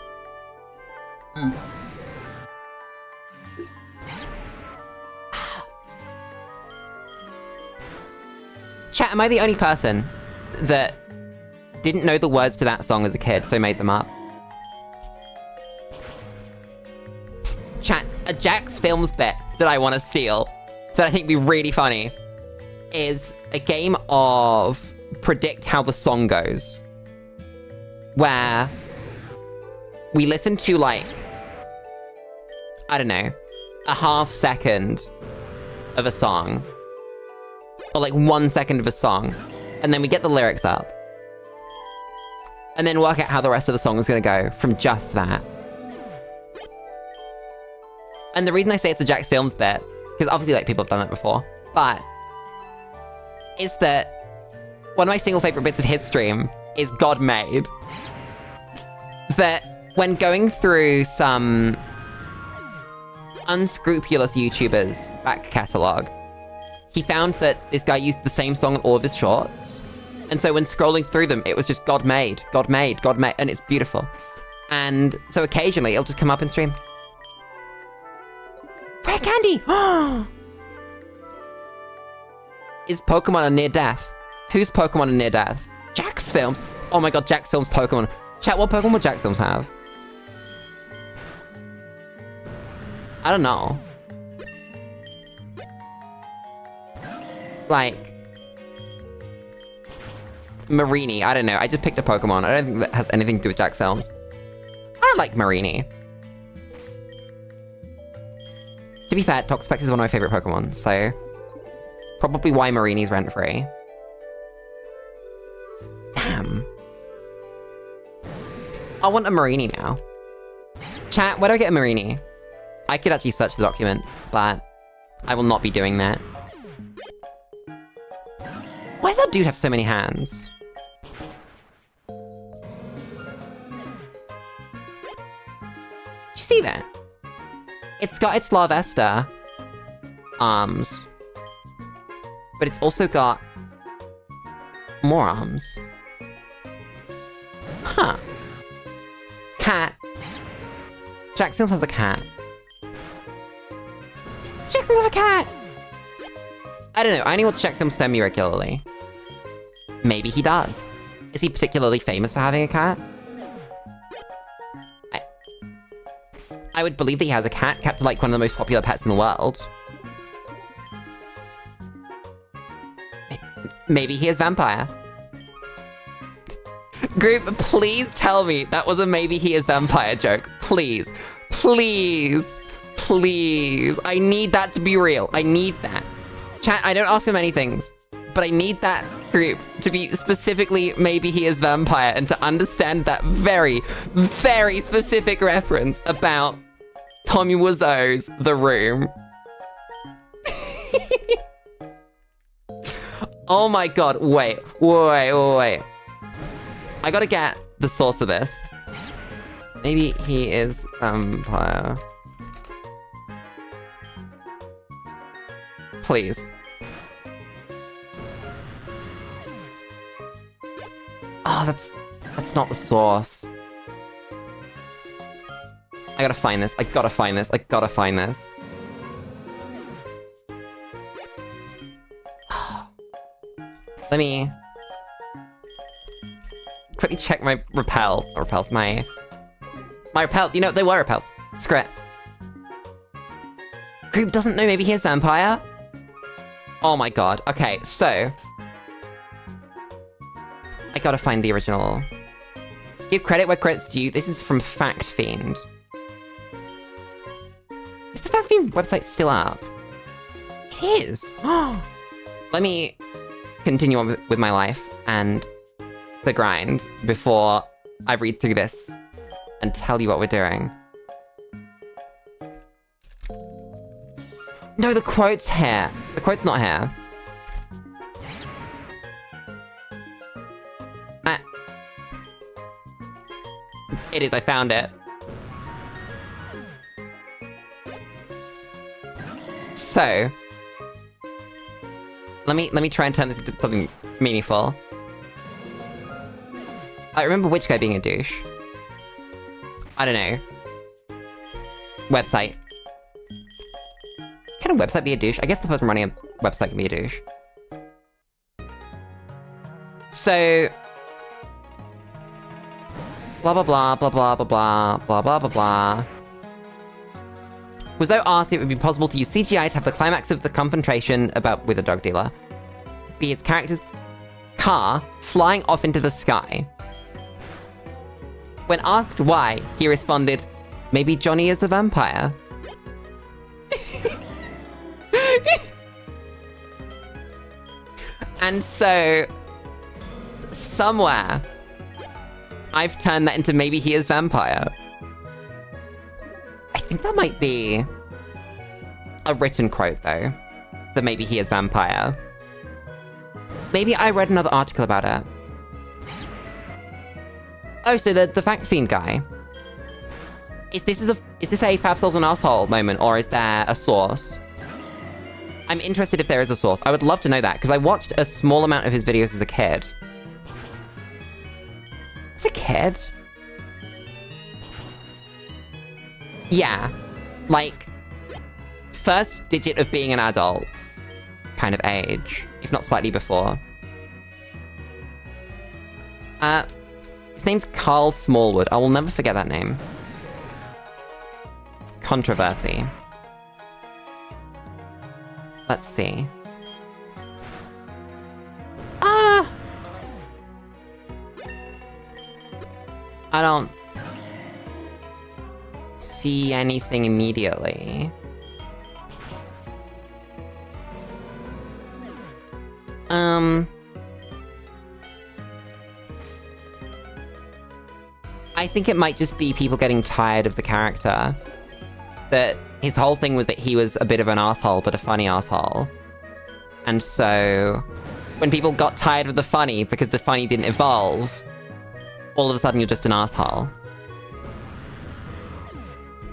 Chat, am I the only person that didn't know the words to that song as a kid, so made them up? Chat, a Jax Films bit that I want to steal, that I think would be really funny, is a game of predict how the song goes. Where we listen to, like, I don't know, a half second of a song. Or like 1 second of a song, and then we get the lyrics up. And then work out how the rest of the song is gonna go from just that. And the reason I say it's a Jax Films bit, because obviously like people have done that before, but is that one of my single favorite bits of his stream is God Made. That when going through some unscrupulous YouTubers' back catalogue, he found that this guy used the same song in all of his shorts. And so when scrolling through them, it was just God Made, God Made, God Made, and it's beautiful. And so occasionally it'll just come up in stream. Rare candy! Is Pokemon a near death? Who's Pokemon a near death? Jack's Films? Oh my god, Jack's Films Pokemon. Chat, what Pokemon would Jack's Films have? I don't know. Like... Marini, I don't know. I just picked a Pokemon. I don't think that has anything to do with Jack's Films. I like Marini. To be fair, Toxapex is one of my favorite Pokemon, so... Probably why Marini's rent-free. Damn. I want a Marini now. Chat, where do I get a Marini? I could actually search the document, but I will not be doing that. Why does that dude have so many hands? Did you see that? It's got its Larvesta arms, but it's also got more arms. Huh. Cat. Jack's Films has a cat. Does Jack's Films have a cat? I don't know, I only watch Jack's Films semi-regularly. Maybe he does. Is he particularly famous for having a cat? I would believe that he has a cat. Cats are like one of the most popular pets in the world. Maybe he is vampire. Group, please tell me that was a maybe he is vampire joke. Please. Please. Please. I need that to be real. I need that. Chat, I don't ask for many things, but I need that group to be specifically maybe he is vampire and to understand that very, very specific reference about Tommy Wiseau's The Room. Oh my god, wait. I gotta get the source of this. Maybe he is vampire. Please. Oh, that's not the source. I gotta find this. I gotta find this. Let me quickly check my repel. Repels, my repels. You know, they were repels. Screw it. Group doesn't know maybe he is vampire? Oh my god. Okay, so... I gotta find the original. Give credit where credit's due. This is from Fact Fiend. Is the Fact Fiend website still up? It is! Let me continue on with my life and the grind before I read through this and tell you what we're doing. No, the quote's here. The quote's not here. It is, I found it. So, let me try and turn this into something meaningful. I remember which guy being a douche. I don't know. Website. Can a website be a douche? I guess the person running a website can be a douche. So... blah blah blah blah blah blah blah blah blah blah blah. Wiseau asked if it would be possible to use CGI to have the climax of the confrontation with a drug dealer be his character's car flying off into the sky. When asked why, he responded, "Maybe Johnny is a vampire." And so, somewhere, I've turned that into maybe he is vampire. I think that might be a written quote, though. That maybe he is vampire. Maybe I read another article about it. Oh, so the Fact Fiend guy. Is this a Fabsoul's an asshole moment, or is there a source? I'm interested if there is a source. I would love to know that, because I watched a small amount of his videos as a kid. As a kid? Yeah. Like, first digit of being an adult kind of age, if not slightly before. His name's Carl Smallwood. I will never forget that name. Controversy. Let's see. I don't see anything immediately. I think it might just be people getting tired of the character. That his whole thing was that he was a bit of an asshole, but a funny asshole. And so, when people got tired of the funny because the funny didn't evolve, all of a sudden you're just an asshole.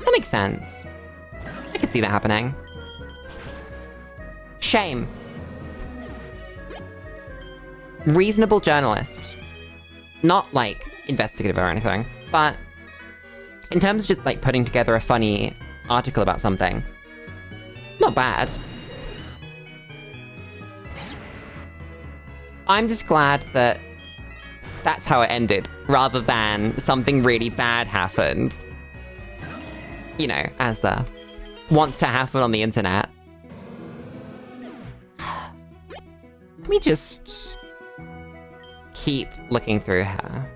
That makes sense. I could see that happening. Shame. Reasonable journalist. Not, like, investigative or anything, but in terms of just, like, putting together a funny article about something, not bad. I'm just glad that that's how it ended, rather than something really bad happened. You know, as wants to happen on the internet. Let me just keep looking through her.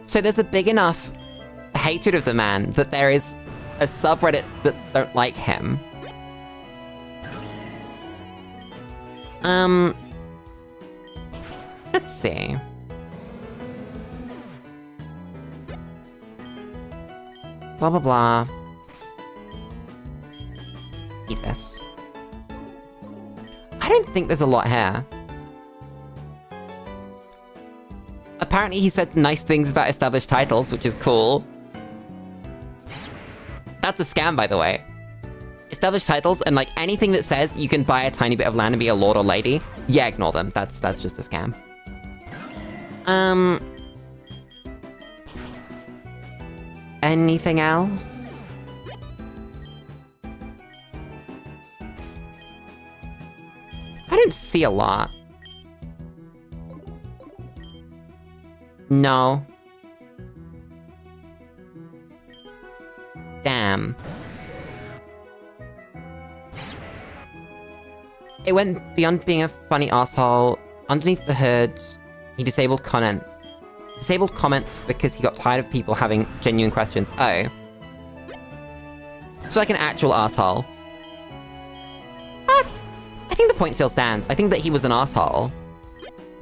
So there's a big enough hatred of the man that there is a subreddit that don't like him. Let's see. Blah, blah, blah. Eat this. I don't think there's a lot here. Apparently he said nice things about established titles, which is cool. That's a scam, by the way. Established titles and, like, anything that says you can buy a tiny bit of land and be a lord or lady, yeah, ignore them. That's just a scam. Anything else? I don't see a lot. No. Damn. It went beyond being a funny asshole. Underneath the hood, he disabled comments because he got tired of people having genuine questions. Oh. So like an actual asshole. I think the point still stands. I think that he was an asshole.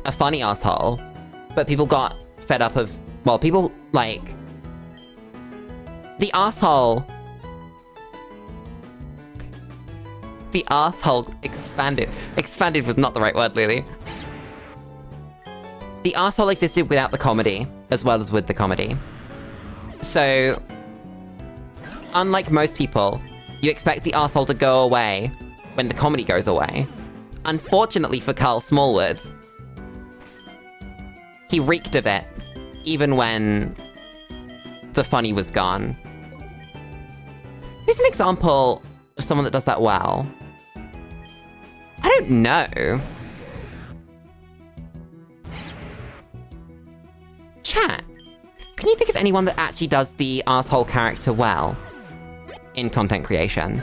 A funny asshole. But people got fed up of... Well, people, like... The asshole expanded. Expanded was not the right word, Lily. The asshole existed without the comedy, as well as with the comedy. So, unlike most people, you expect the asshole to go away when the comedy goes away. Unfortunately for Carl Smallwood, he reeked of it, even when the funny was gone. Who's an example of someone that does that well? I don't know. Chat, can you think of anyone that actually does the asshole character well in content creation?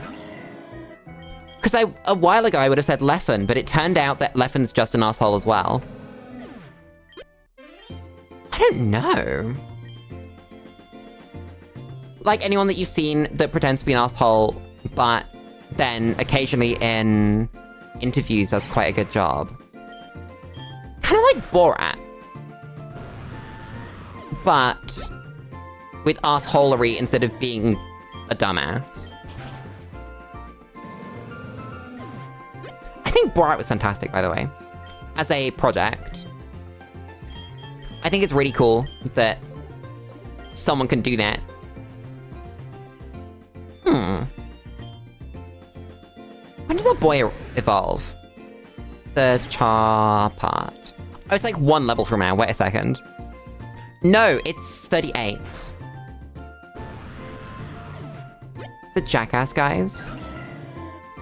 Because a while ago I would have said Leffen, but it turned out that Leffen's just an asshole as well. I don't know. Like anyone that you've seen that pretends to be an asshole, but then occasionally in interviews does quite a good job. Kind of like Borat. But with assholery instead of being a dumbass. I think Borat was fantastic, by the way. As a project. I think it's really cool that someone can do that. When does our boy evolve? The char part. Oh, it's like 1 level from now. Wait a second. No, it's 38. The jackass guys.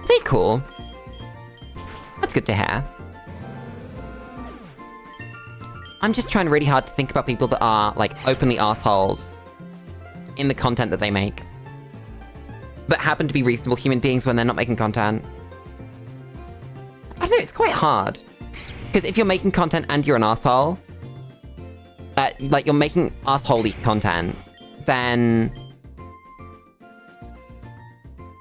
They're cool. That's good to hear. I'm just trying really hard to think about people that are, like, openly assholes in the content that they make. But happen to be reasonable human beings when they're not making content. I don't know, it's quite hard. Because if you're making content and you're an asshole, like, you're making assholey content, then...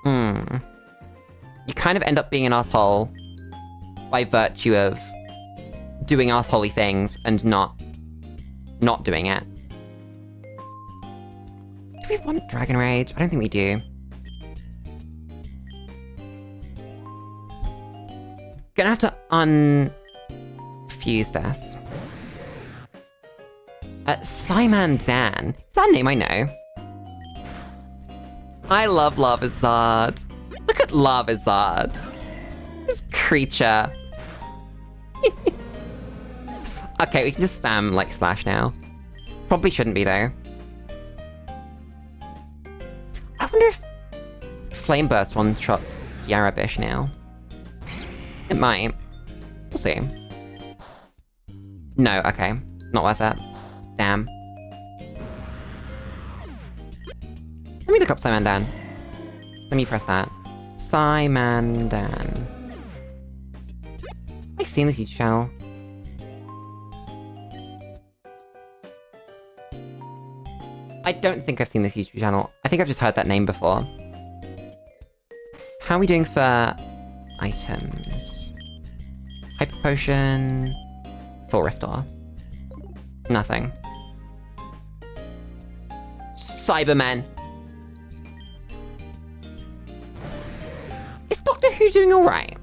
You kind of end up being an asshole by virtue of doing assholey things and not doing it. Do we want Dragon Rage? I don't think we do. Gonna have to unfuse this. SiMan-Dan. Is that a name I know? I love Lavazard. Look at Lavazard. This creature. Okay, we can just spam, like, slash now. Probably shouldn't be, though. I wonder if Flame Burst one-shots Yarabish now. It might. We'll see. No, okay. Not worth it. Damn. Let me look up SiMan-Dan. Let me press that. SiMan-Dan. Have I seen this YouTube channel? I don't think I've seen this YouTube channel. I think I've just heard that name before. How are we doing for items? Hyper Potion... Full Restore. Nothing. Cyberman. Is Doctor Who doing alright?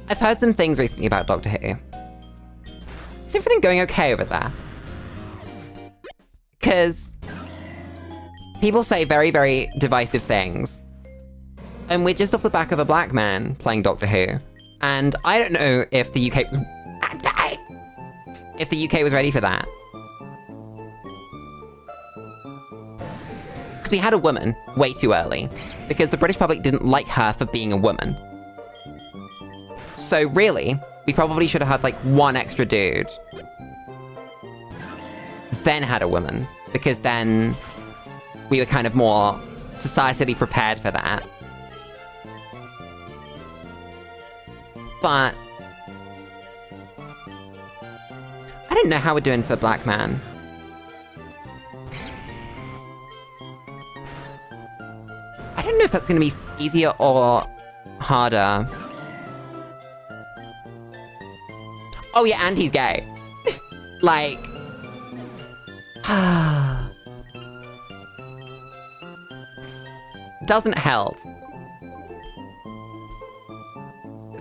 I've heard some things recently about Doctor Who. Is everything going okay over there? Because people say very, very divisive things. And we're just off the back of a black man playing Doctor Who. And I don't know if the UK... I'm dying! If the UK was ready for that. Because we had a woman way too early. Because the British public didn't like her for being a woman. So really, we probably should have had, like, 1 extra dude. Then had a woman. Because then we were kind of more societally prepared for that. But I don't know how we're doing for Black Man. I don't know if that's going to be easier or harder. Oh yeah, and he's gay. Like... doesn't help.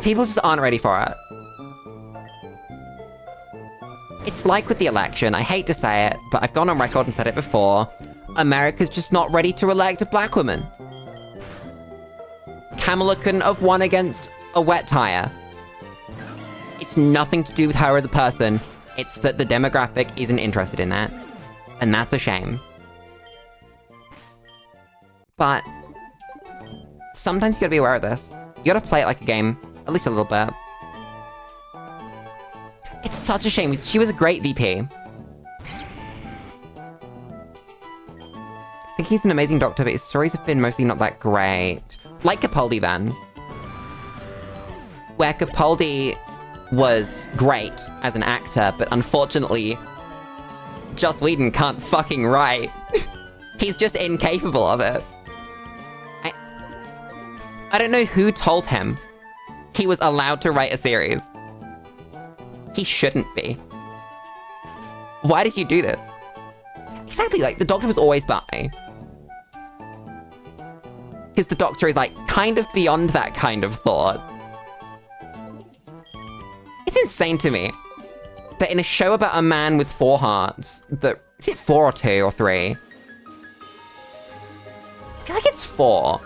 People just aren't ready for it. It's like with the election, I hate to say it, but I've gone on record and said it before. America's just not ready to elect a black woman. Kamala couldn't have won against a wet tire. It's nothing to do with her as a person. It's that the demographic isn't interested in that. And that's a shame. But sometimes you gotta be aware of this. You gotta play it like a game. At least a little bit. It's such a shame. She was a great VP. I think he's an amazing doctor, but his stories have been mostly not that great. Like Capaldi then. Where Capaldi was great as an actor, but unfortunately, Joss Whedon can't fucking write. He's just incapable of it. I don't know who told him he was allowed to write a series. He shouldn't be. Why did you do this? Exactly, like, the Doctor was always bi. Because the Doctor is, like, kind of beyond that kind of thought. It's insane to me that in a show about a man with 4 hearts, that... Is it 4 or 2 or 3? I feel like it's 4.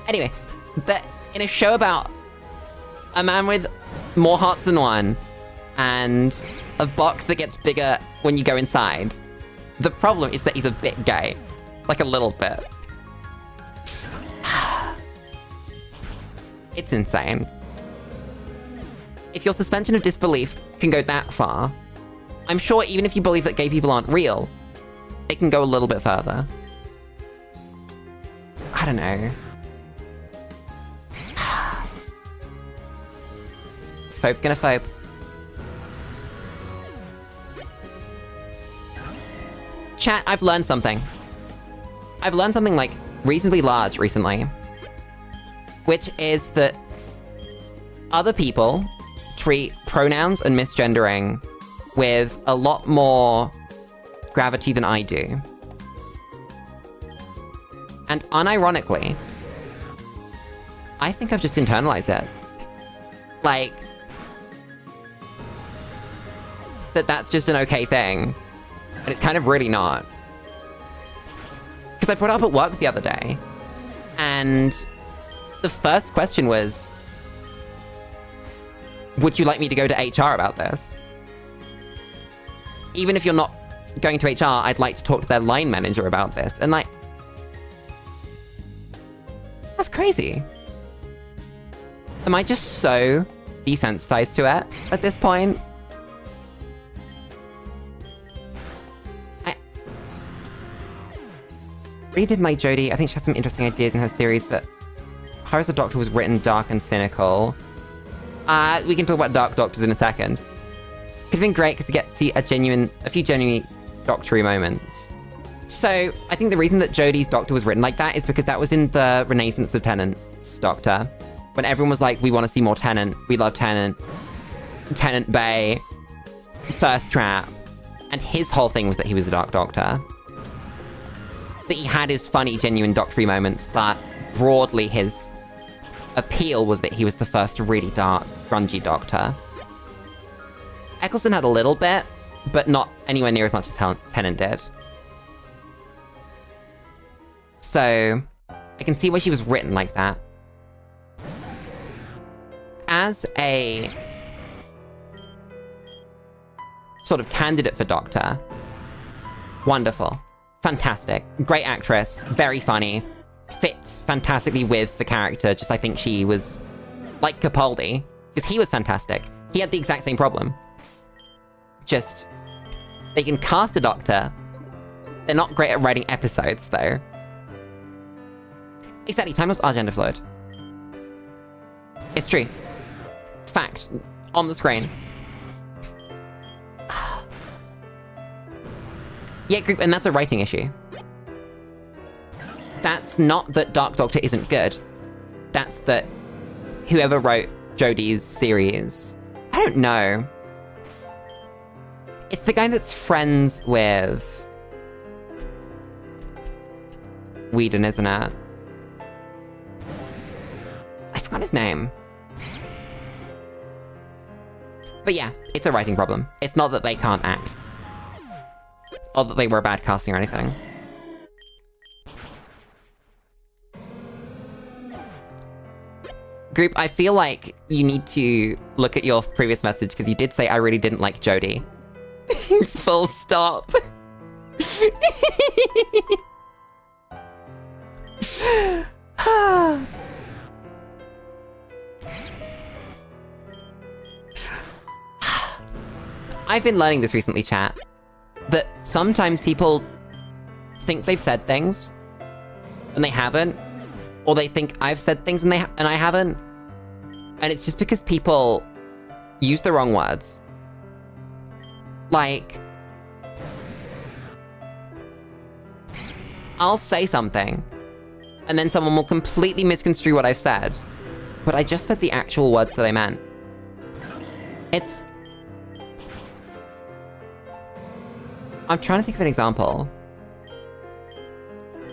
Anyway, that in a show about a man with more hearts than one and a box that gets bigger when you go inside, the problem is that he's a bit gay. Like a little bit. It's insane. If your suspension of disbelief can go that far, I'm sure even if you believe that gay people aren't real, it can go a little bit further. I don't know. Phobe's gonna phobe. Chat, I've learned something. I've learned something, like, reasonably large recently. Which is that other people treat pronouns and misgendering with a lot more gravity than I do. And unironically, I think I've just internalized it. Like, that's just an okay thing. And it's kind of really not. Because I put it up at work the other day, and the first question was, would you like me to go to HR about this? Even if you're not going to HR, I'd like to talk to their line manager about this. And, like, that's crazy. Am I just so desensitized to it at this point? I redid my Jodie. I think she has some interesting ideas in her series, but her as a Doctor was written dark and cynical. We can talk about Dark Doctors in a second. Could have been great because you get to see a few genuinely doctory moments. So, I think the reason that Jodie's Doctor was written like that is because that was in the Renaissance of Tennant's Doctor. When everyone was like, we want to see more Tennant, we love Tennant, Tennant Bay, Thirst Trap, and his whole thing was that he was a Dark Doctor. That he had his funny, genuine doctory moments, but broadly his appeal was that he was the first really dark, grungy Doctor. Eccleston had a little bit, but not anywhere near as much as Tennant did. So, I can see why she was written like that. As a sort of candidate for Doctor, wonderful, fantastic, great actress, very funny, fits fantastically with the character. Just I think she was like Capaldi, because he was fantastic. He had the exact same problem. Just, they can cast a Doctor, they're not great at writing episodes though. Exactly, Time Lords are gender fluid. It's true. Fact. On the screen. Yeah, group, and that's a writing issue. That's not that Dark Doctor isn't good. That's that whoever wrote Jodie's series, I don't know. It's the guy that's friends with Whedon, isn't it? I forgot his name. But yeah, it's a writing problem. It's not that they can't act. Or that they were bad casting or anything. Group, I feel like you need to look at your previous message, because you did say I really didn't like Jodie. Full stop. I've been learning this recently, chat, that sometimes people think they've said things and they haven't, or they think I've said things and I haven't, and it's just because people use the wrong words. Like, I'll say something and then someone will completely misconstrue what I've said, but I just said the actual words that I meant. I'm trying to think of an example.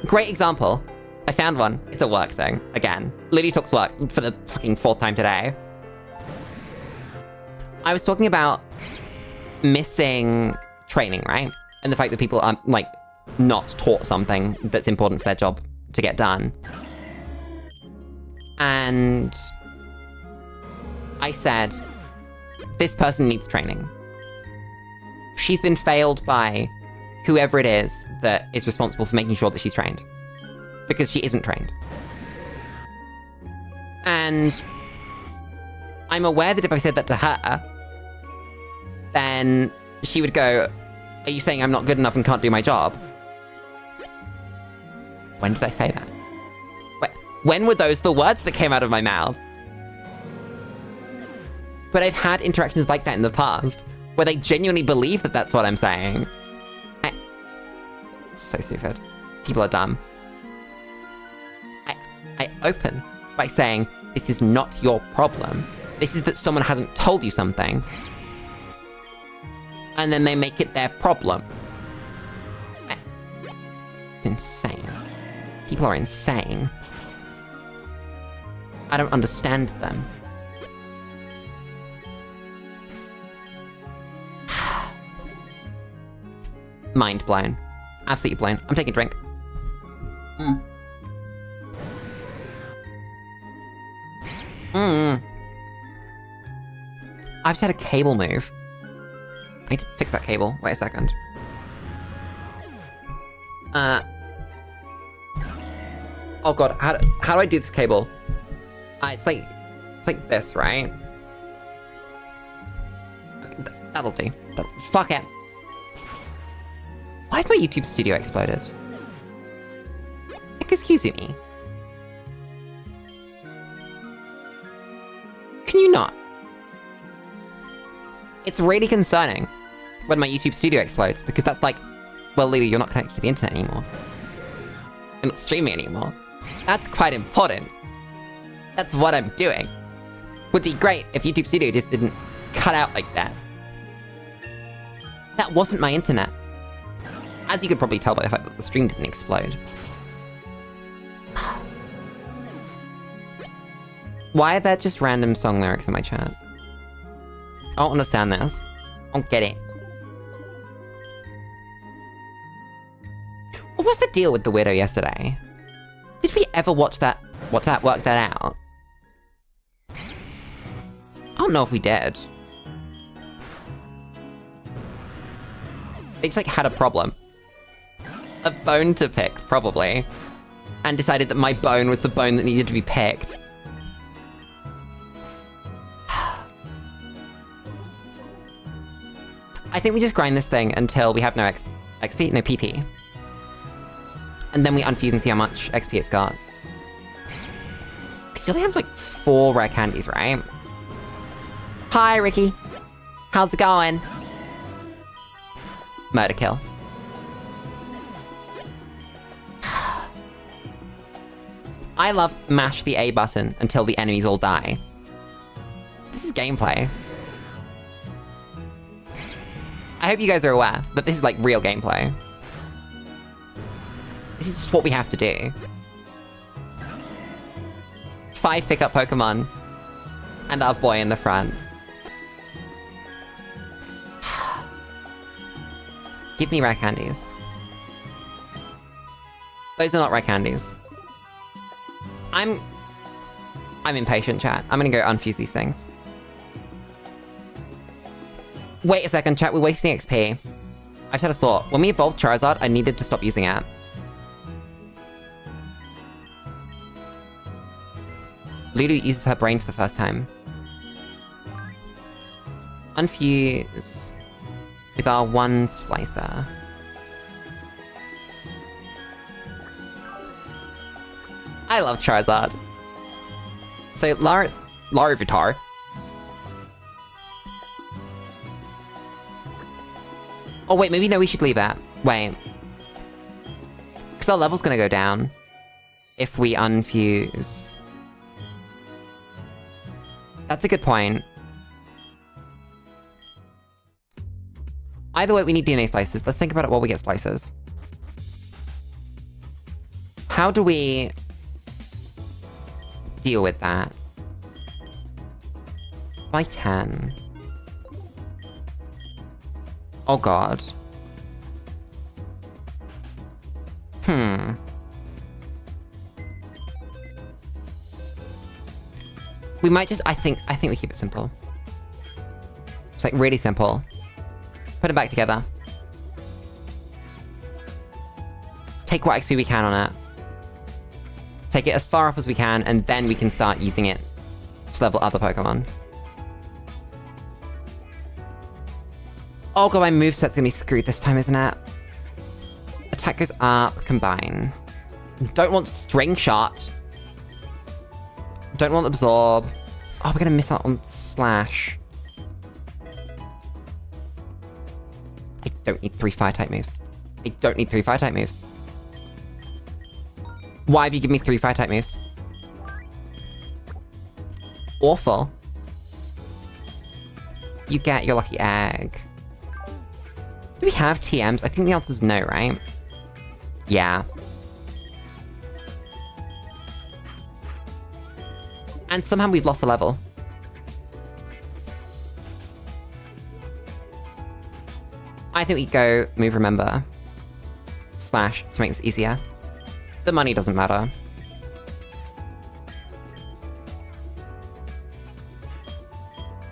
Great example. I found one. It's a work thing. Again. Lily talks work for the fucking 4th time today. I was talking about missing training, right? And the fact that people are, like, not taught something that's important for their job to get done. And I said, this person needs training. She's been failed by whoever it is that is responsible for making sure that she's trained. Because she isn't trained. And I'm aware that if I said that to her, then she would go, are you saying I'm not good enough and can't do my job? When did I say that? When were those the words that came out of my mouth? But I've had interactions like that in the past, where they genuinely believe that that's what I'm saying. It's so stupid. People are dumb. I open by saying, this is not your problem. This is that someone hasn't told you something. And then they make it their problem. It's insane. People are insane. I don't understand them. Mind blown. Absolutely blown. I'm taking a drink. I've just had a cable move. I need to fix that cable. Wait a second. Oh god, how do I do this cable? It's like this, right? That'll do. Fuck it. Why is my YouTube studio exploded? Excuse me. Can you not? It's really concerning when my YouTube studio explodes, because that's like, well, Lulu, you're not connected to the internet anymore. You're not streaming anymore. That's quite important. That's what I'm doing. Would be great if YouTube Studio just didn't cut out like that. That wasn't my internet. As you could probably tell by the fact that the stream didn't explode. Why are there just random song lyrics in my chat? I don't understand this. I don't get it. What was the deal with the widow yesterday? Did we ever work that out? I don't know if we did. They just like had a problem. A bone to pick, probably. And decided that my bone was the bone that needed to be picked. I think we just grind this thing until we have no XP, no PP. And then we unfuse and see how much XP it's got. We still have like 4 rare candies, right? Hi, Ricky. How's it going? Murder kill. I love mash the A button until the enemies all die. This is gameplay. I hope you guys are aware that this is like real gameplay. This is just what we have to do. 5 pickup Pokemon. And our boy in the front. Give me rare candies. Those are not rare candies. I'm impatient, chat. I'm gonna go unfuse these things. Wait a second, chat. We're wasting XP. I just had a thought. When we evolved Charizard, I needed to stop using it. Lulu uses her brain for the first time. Unfuse with our 1 splicer. I love Charizard. So, Larivitar. Oh wait, maybe no, we should leave that. Wait. Because our level's gonna go down if we unfuse. That's a good point. Either way, we need DNA splices. Let's think about it while we get splices. How do we deal with that? By 10. Oh god. We might just, I think we keep it simple. It's like really simple. Put it back together. Take what XP we can on it. Take it as far up as we can, and then we can start using it to level other Pokemon. Oh god, my moveset's gonna be screwed this time, isn't it? Attack goes up, combine. Don't want String Shot. Don't want Absorb. Oh, we're gonna miss out on Slash. I don't need 3 Fire-type moves. I don't need 3 Fire-type moves. Why have you given me 3 Fire-type moves? Awful. You get your lucky egg. Do we have TMs? I think the answer's no, right? Yeah. And somehow we've lost a level. I think we go move remember. Slash to make this easier. The money doesn't matter.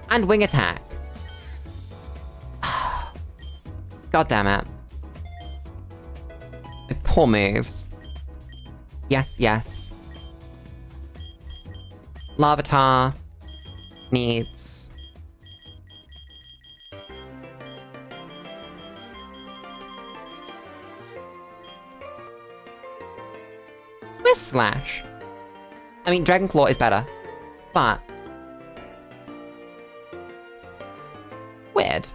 And wing attack. God damn it. Poor moves. Yes, yes. Larvitar needs... Where's Slash? I mean, Dragon Claw is better, but... Weird.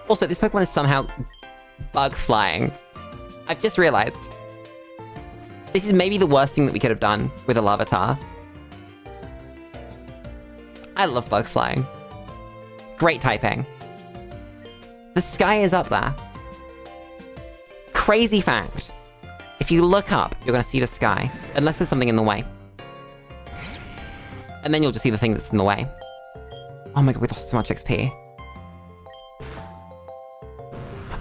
Also, this Pokemon is somehow bug flying. I've just realized. This is maybe the worst thing that we could have done with a Larvitar. I love bug flying. Great typing. The sky is up there. Crazy fact. If you look up, you're gonna see the sky. Unless there's something in the way. And then you'll just see the thing that's in the way. Oh my god, we lost so much XP.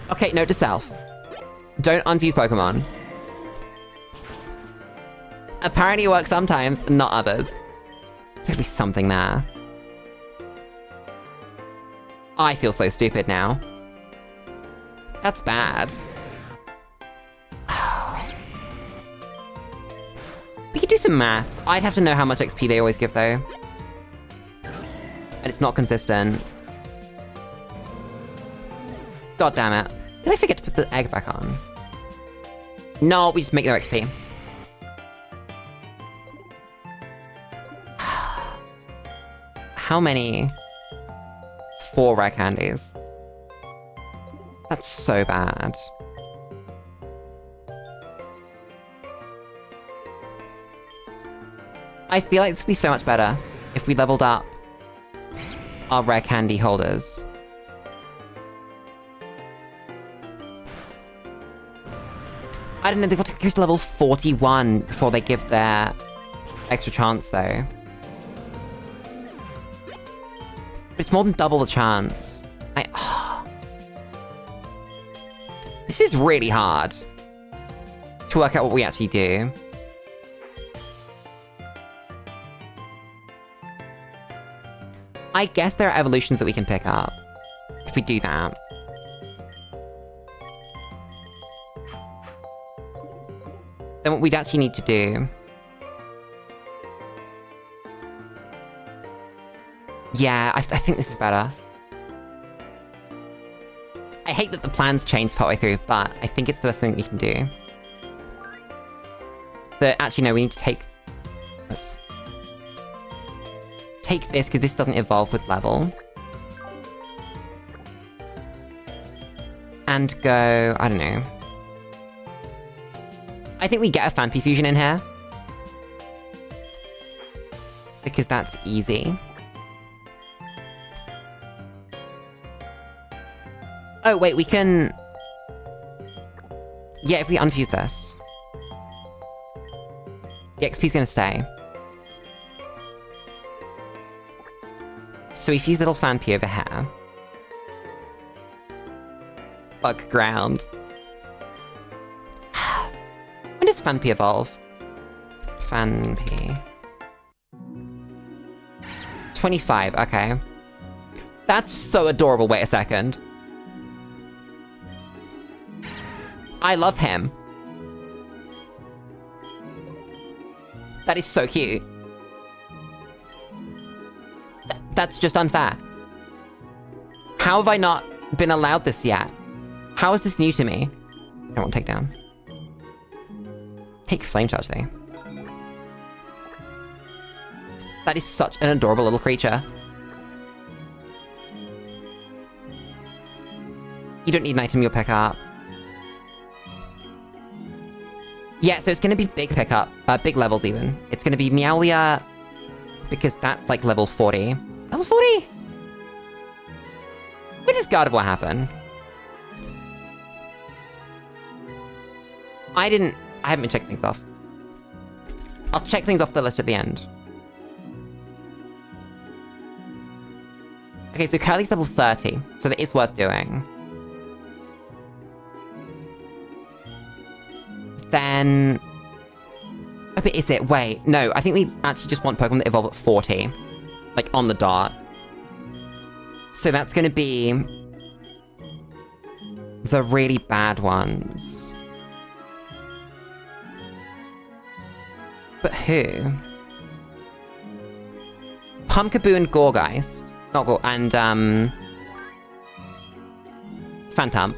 Okay, note to self. Don't unfuse Pokemon. Apparently it works sometimes, not others. There's gonna be something there. I feel so stupid now. That's bad. We could do some maths. I'd have to know how much XP they always give, though. And it's not consistent. God damn it. Did I forget to put the egg back on? No, we just make their XP. How many? 4 rare candies. That's so bad. I feel like this would be so much better if we leveled up our rare candy holders. I don't know, they've got to go to level 41 before they give their extra chance, though. But it's more than double the chance. This is really hard to work out what we actually do. I guess there are evolutions that we can pick up if we do that. Then what we'd actually need to do... Yeah, I think this is better. I hate that the plans changed partway through, but I think it's the best thing we can do. Actually, no, we need to take... Oops. Take this, because this doesn't evolve with level. And go... I don't know. I think we get a Phanpy fusion in here. Because that's easy. Oh, wait, we can... Yeah, if we unfuse this. The XP's gonna stay. So we fuse little fan P over here. Bug ground. When does fan P evolve? Fan P. 25, okay. That's so adorable, wait a second. I love him. That is so cute. That's just unfair. How have I not been allowed this yet? How is this new to me? I won't take down. Take flame charge though. That is such an adorable little creature. You don't need an item you'll pick up. Yeah, so it's gonna be big pickup, big levels even. It's gonna be Meowlia, because that's like level 40. Level 40? When does Gardevoir happen? I haven't been checking things off. I'll check things off the list at the end. Okay, so Curly's level 30, so that is worth doing. Then... Oh, but is it? Wait, no, I think we actually just want Pokemon that evolve at 40. Like, on the dot. So that's gonna be... the really bad ones. But who? Pumpkaboo and Gorgeist. Not Gore... and, Phantump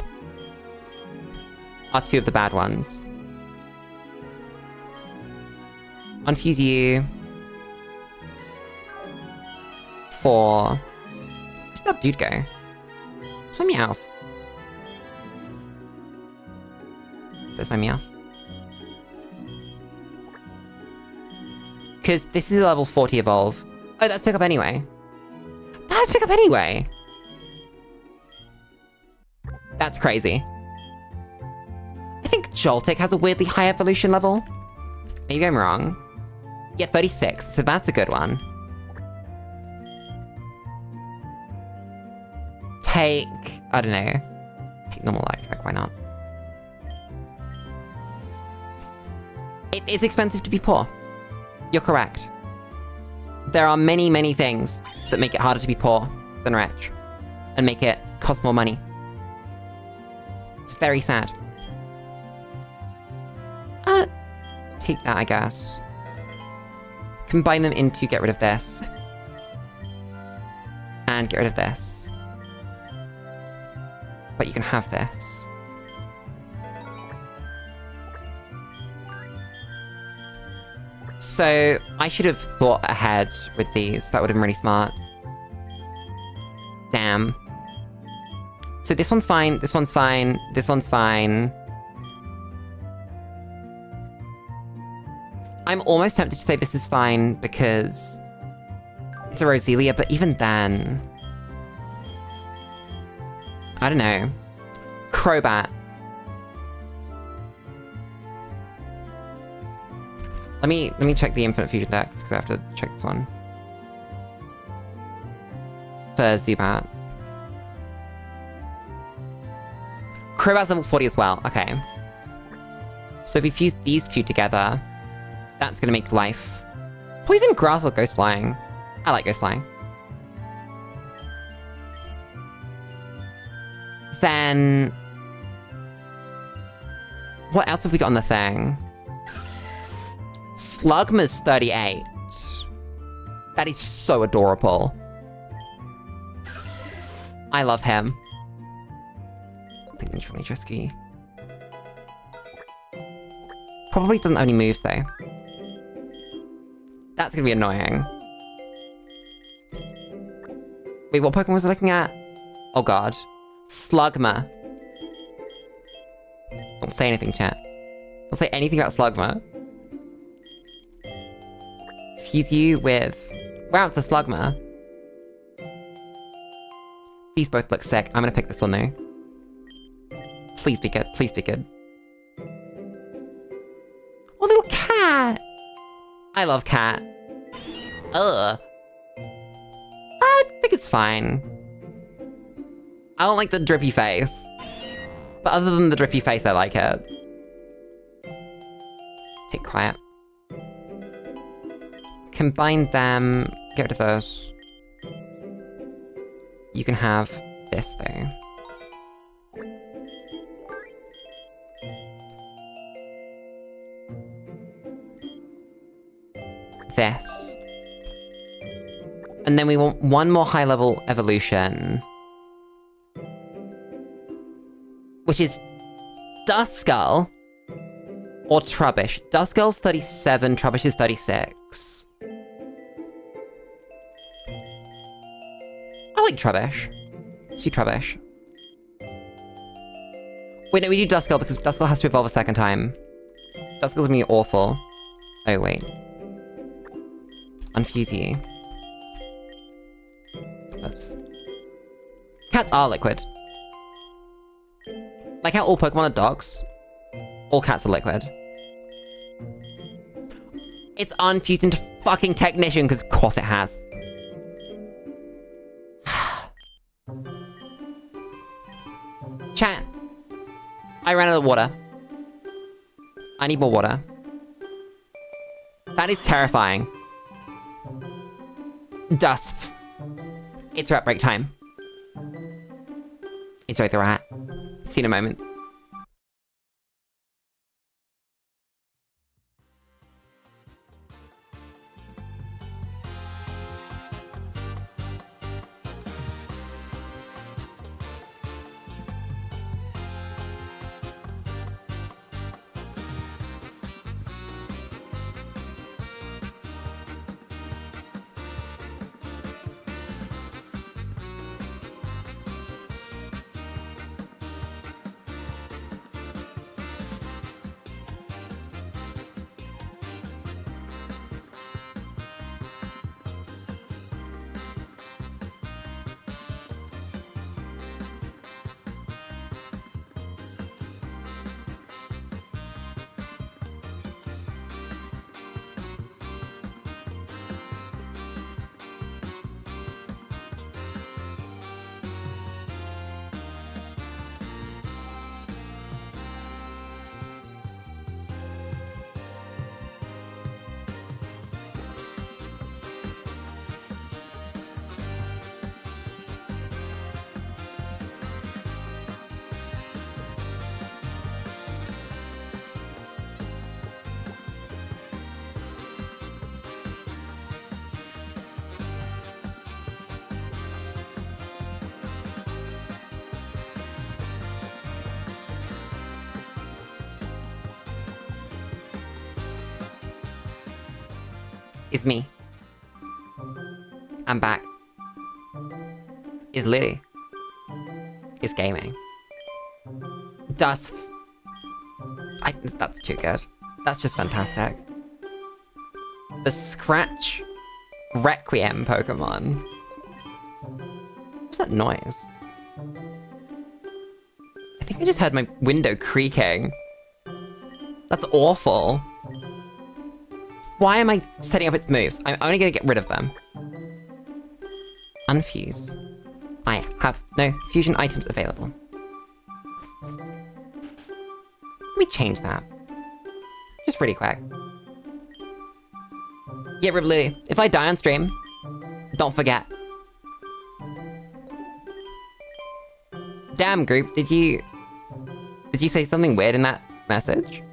are two of the bad ones. Unfuse you. For... Where'd that dude go? Where's my Meowth? There's my Meowth. Because this is a level 40 evolve. Oh, that's pick up anyway. That's pick up anyway! That's crazy. I think Joltik has a weirdly high evolution level. Maybe I'm wrong. Yeah, 36, so that's a good one. Take... I don't know. Take normal electric, why not? It is expensive to be poor. You're correct. There are many, many things that make it harder to be poor than rich. And make it cost more money. It's very sad. Take that, I guess. Combine them into get rid of this. And get rid of this. But you can have this. So, I should have thought ahead with these. That would have been really smart. Damn. So this one's fine, this one's fine, this one's fine. I'm almost tempted to say this is fine because it's a Roselia, but even then... I don't know. Crobat. Let me check the Infinite Fusion Dex, because I have to check this one. For Zubat. Crobat's level 40 as well, okay. So if we fuse these two together, that's gonna make life... Poison Grass or Ghost Flying? I like Ghost Flying. Then... what else have we got on the thing? Slugma's 38. That is so adorable. I love him. I think he's really risky. Probably doesn't have any moves though. That's gonna be annoying. Wait, what Pokemon was I looking at? Oh god. Slugma. Don't say anything, chat. Don't say anything about Slugma. Fuse you with... wow, it's a Slugma. These both look sick. I'm gonna pick this one though. Please be good. Please be good. Oh, little cat! I love cat. Ugh. I think it's fine. I don't like the drippy face. But other than the drippy face, I like it. Hey, quiet. Combine them. Get rid of those. You can have this, though. This. And then we want one more high-level evolution. Which is Duskull or Trubbish. Duskull's 37, Trubbish is 36. I like Trubbish. Let's do Trubbish. Wait, no, we do Duskull because Duskull has to evolve a second time. Duskull's gonna be awful. Oh, wait. Unfuse you. Oops. Cats are liquid. Like how all Pokemon are dogs, all cats are liquid. It's unfused into fucking Technician, because of course it has. Chat. I ran out of water. I need more water. That is terrifying. Dust. It's rat break time. Enjoy the rat. See you in a moment. It's me. I'm back. It's Lulu. It's gaming. Dust. That's too good. That's just fantastic. The Scratch Requiem Pokemon. What's that noise? I think I just heard my window creaking. That's awful. Why am I setting up its moves? I'm only gonna get rid of them. Unfuse. I have no fusion items available. Let me change that. Just really quick. Yeah, Rip Lulu, if I die on stream, don't forget. Damn, group, did you say something weird in that message?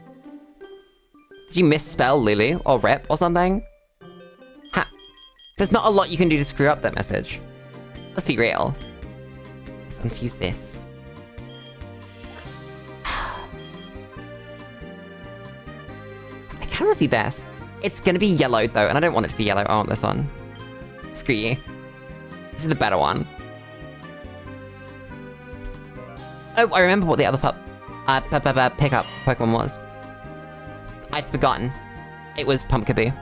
Did you misspell Lulu or Rip or something? Ha! There's not a lot you can do to screw up that message. Let's be real. Let's unfuse this. I can't really see this. It's gonna be yellowed though, and I don't want it to be yellow. I want this one. Screw you. This is the better one. Oh, I remember what the other pickup Pokemon was. I'd forgotten. It was Pumpkaboo.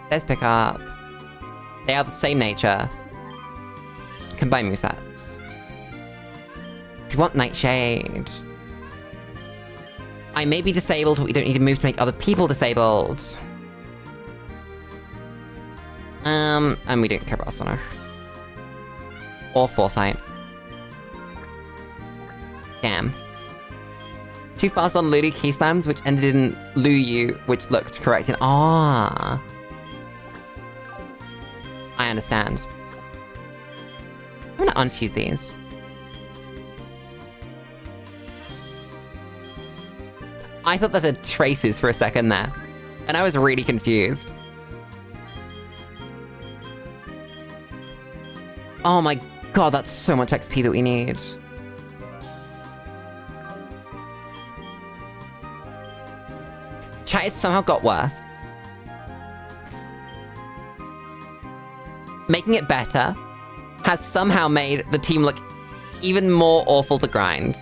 There's Pickup. They are the same nature. Combine movesets. We want Nightshade. I may be disabled, but we don't need to move to make other people disabled. And we don't care about Astonish. Or Foresight. Damn. Too fast on Lulu key slams, which ended in Lulu, which looked correct in... Ah! I understand. I'm gonna unfuse these. I thought that had traces for a second there. And I was really confused. Oh my god, that's so much XP that we need. Chat, it somehow got worse. Making it better has somehow made the team look even more awful to grind.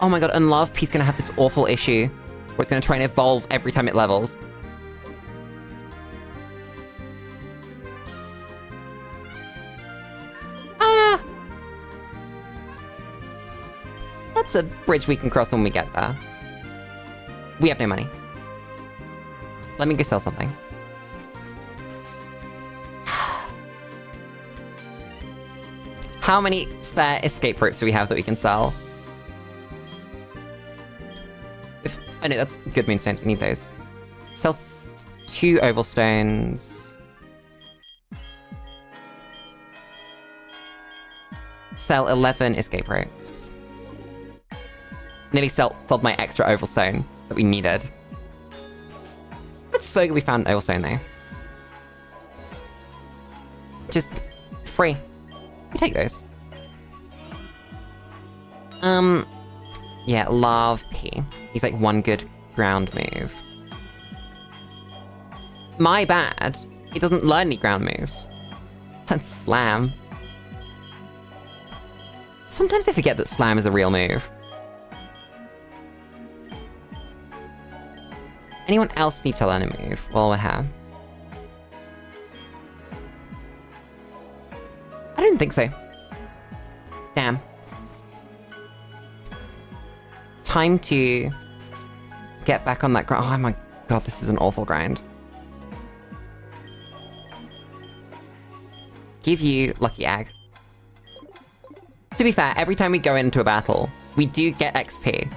Oh my god, and Love P's gonna have this awful issue where it's gonna try and evolve every time it levels. Ah! That's a bridge we can cross when we get there. We have no money. Let me go sell something. How many spare escape ropes do we have that we can sell? I know, that's good moonstones. We need those. Sell 2 oval stones. Sell 11 escape ropes. Nearly sold my extra oval stone that we needed. It's so good we found an oval stone though. Just free. We take those. Yeah, Love P. He's like one good ground move. My bad. He doesn't learn any ground moves. That's Slam. Sometimes I forget that Slam is a real move. Anyone else need to learn a move while we're here? I don't think so. Damn. Time to get back on that grind. Oh my god, this is an awful grind. Give you Lucky Egg. To be fair, every time we go into a battle, we do get XP.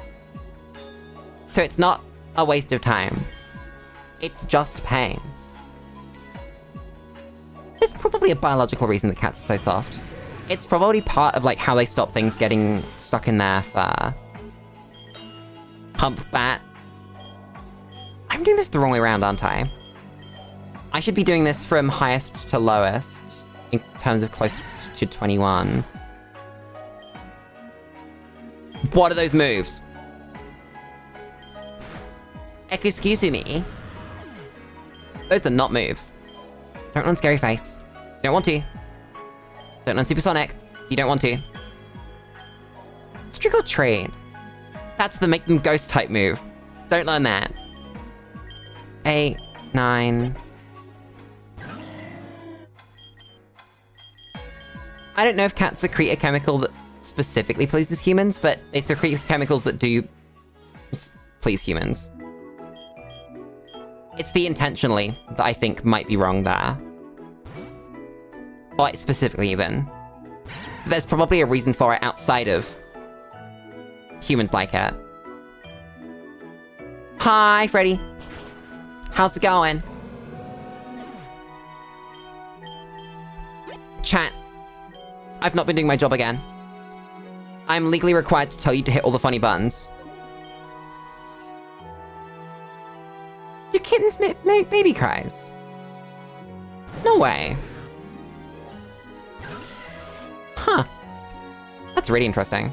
So it's not a waste of time. It's just pain. There's probably a biological reason that cats are so soft. It's probably part of like how they stop things getting stuck in there for... Pump Bat. I'm doing this the wrong way around, aren't I? I should be doing this from highest to lowest, in terms of closest to 21. What are those moves? Excuse me? Those are not moves. Don't run Scary Face. You don't want to. Don't run Supersonic. You don't want to. It's Trick or Treat. That's the make them ghost type move. Don't learn that. 8, 9. I don't know if cats secrete a chemical that specifically pleases humans, but they secrete chemicals that do please humans. It's the intentionally that I think might be wrong there. Or specifically even. There's probably a reason for it outside of humans like it. Hi, Freddy. How's it going? Chat. I've not been doing my job again. I'm legally required to tell you to hit all the funny buttons. Do kittens make baby cries? No way. Huh. That's really interesting.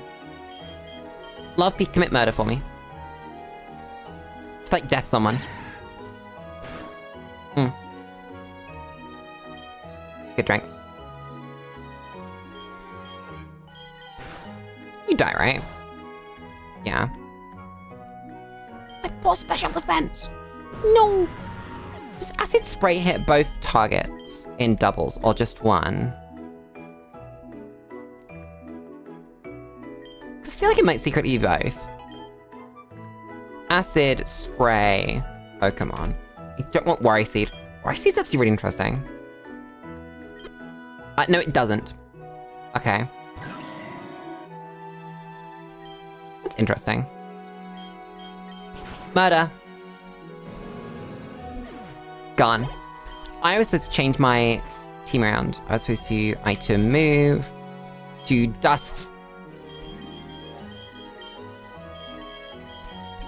Love P, commit murder for me. It's like death someone. Good drink. You die, right? Yeah. My poor special defense! No! Does acid spray hit both targets in doubles, or just one? just feel like it might secretly be both. Acid, spray, Pokemon. I don't want Worry Seed. Worry Seed's actually really interesting. No, it doesn't. Okay. That's interesting. Murder. Gone. I was supposed to change my team around. I was supposed to item move to dust.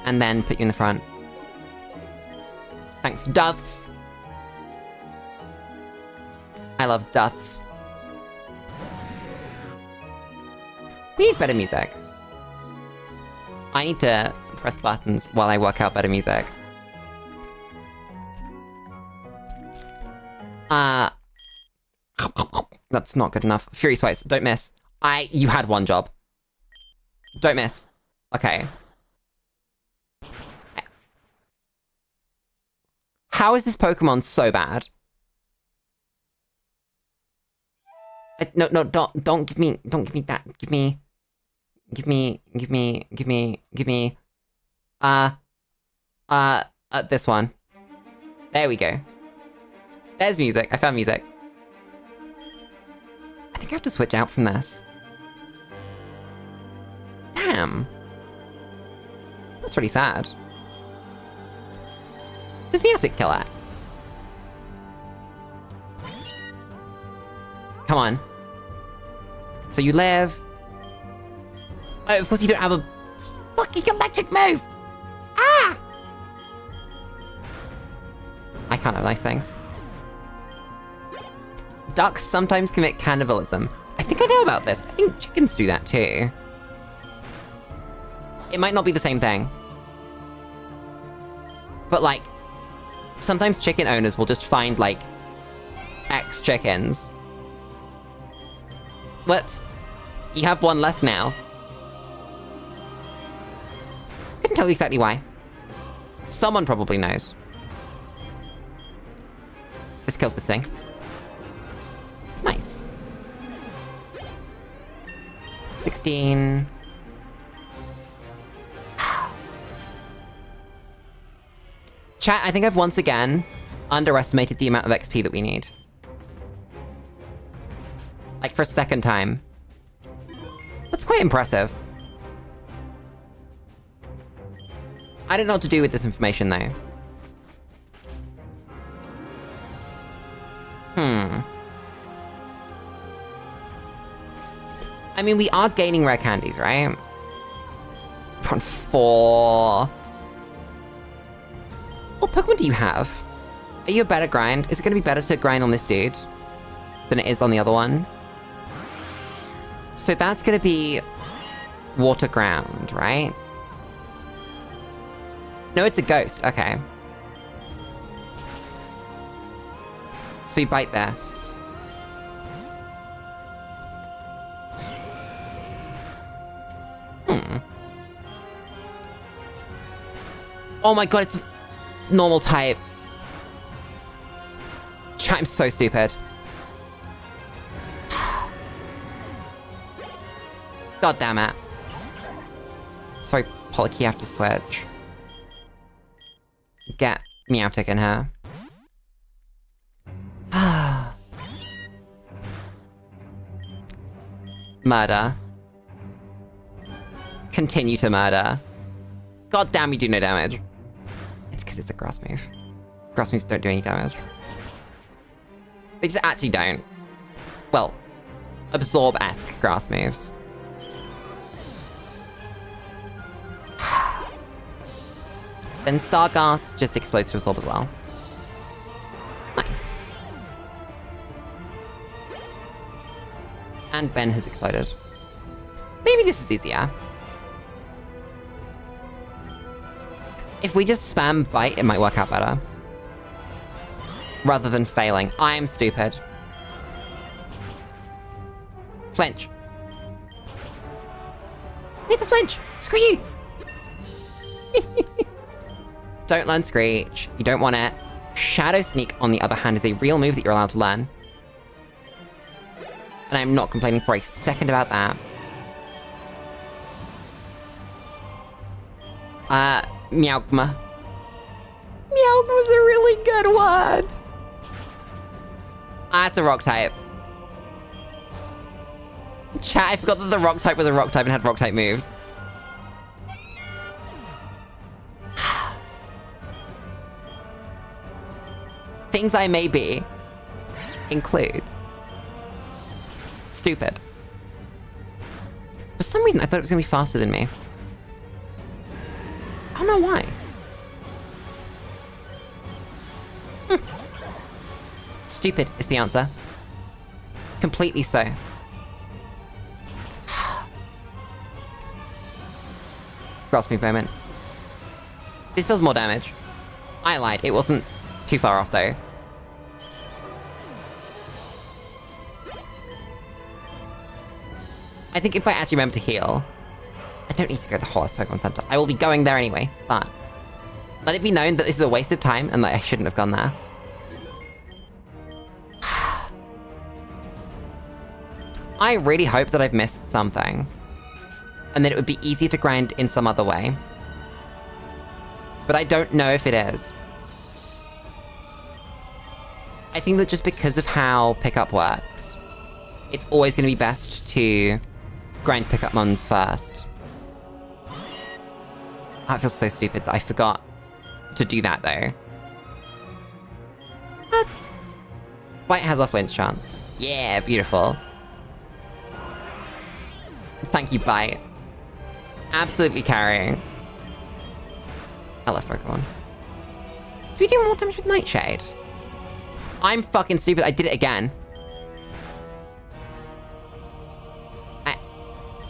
And then put you in the front. Thanks, Duths. I love Duths. We need better music. I need to press buttons while I work out better music. That's not good enough. Fury Swipes, don't miss. You had one job. Don't miss. Okay. How is this Pokemon so bad? No, don't give me that. Give me. This one. There we go. There's music. I found music. I think I have to switch out from this. Damn. That's really sad. Does Meowtic kill that? Come on. So you live. Oh, of course you don't have a fucking electric move! Ah! I can't have nice things. Ducks sometimes commit cannibalism. I think I know about this. I think chickens do that too. It might not be the same thing. But like, sometimes chicken owners will just find like X chickens. Whoops. You have one less now. Couldn't tell you exactly why. Someone probably knows. This kills this thing. Nice. 16. Chat, I think I've once again underestimated the amount of XP that we need. Like, for a second time. That's quite impressive. I don't know what to do with this information, though. I mean, we are gaining rare candies, right? We're on 4. What Pokemon do you have? Are you a better grind? Is it going to be better to grind on this dude than it is on the other one? So that's going to be water ground, right? No, it's a ghost. Okay. So you bite this. Oh my god, it's normal type. I'm so stupid. God damn it. Sorry, Polykey, I have to switch. Get Meowtic in here. Murder. Continue to murder. God damn, you do no damage. It's because it's a grass move. Grass moves don't do any damage. They just actually don't. Well, absorb-esque grass moves. Then Stargast just explodes to absorb as well. Nice. And Ben has exploded. Maybe this is easier. If we just spam bite, it might work out better. Rather than failing. I am stupid. Flinch. Hit the flinch! Screw you! Don't learn Screech. You don't want it. Shadow Sneak, on the other hand, is a real move that you're allowed to learn. And I'm not complaining for a second about that. Meowgma. Meowgma was a really good word. It's a rock type. Chat, I forgot that the rock type was a rock type and had rock type moves. Things I may be include stupid. For some reason, I thought it was gonna be faster than me. I don't know why. Stupid is the answer. Completely so. Grasp me moment. This does more damage. I lied, it wasn't too far off though. I think if I actually remember to heal, I don't need to go to the Horace Pokemon Center. I will be going there anyway, but let it be known that this is a waste of time and that I shouldn't have gone there. I really hope that I've missed something, and that it would be easier to grind in some other way. But I don't know if it is. I think that just because of how pickup works, it's always going to be best to grind pickup mons first. Oh, it feels so stupid that I forgot to do that though. Bite has a flinch chance. Yeah, beautiful. Thank you, Bite. Absolutely carrying. I love Pokemon. Do we do more damage with Nightshade? I'm fucking stupid, I did it again.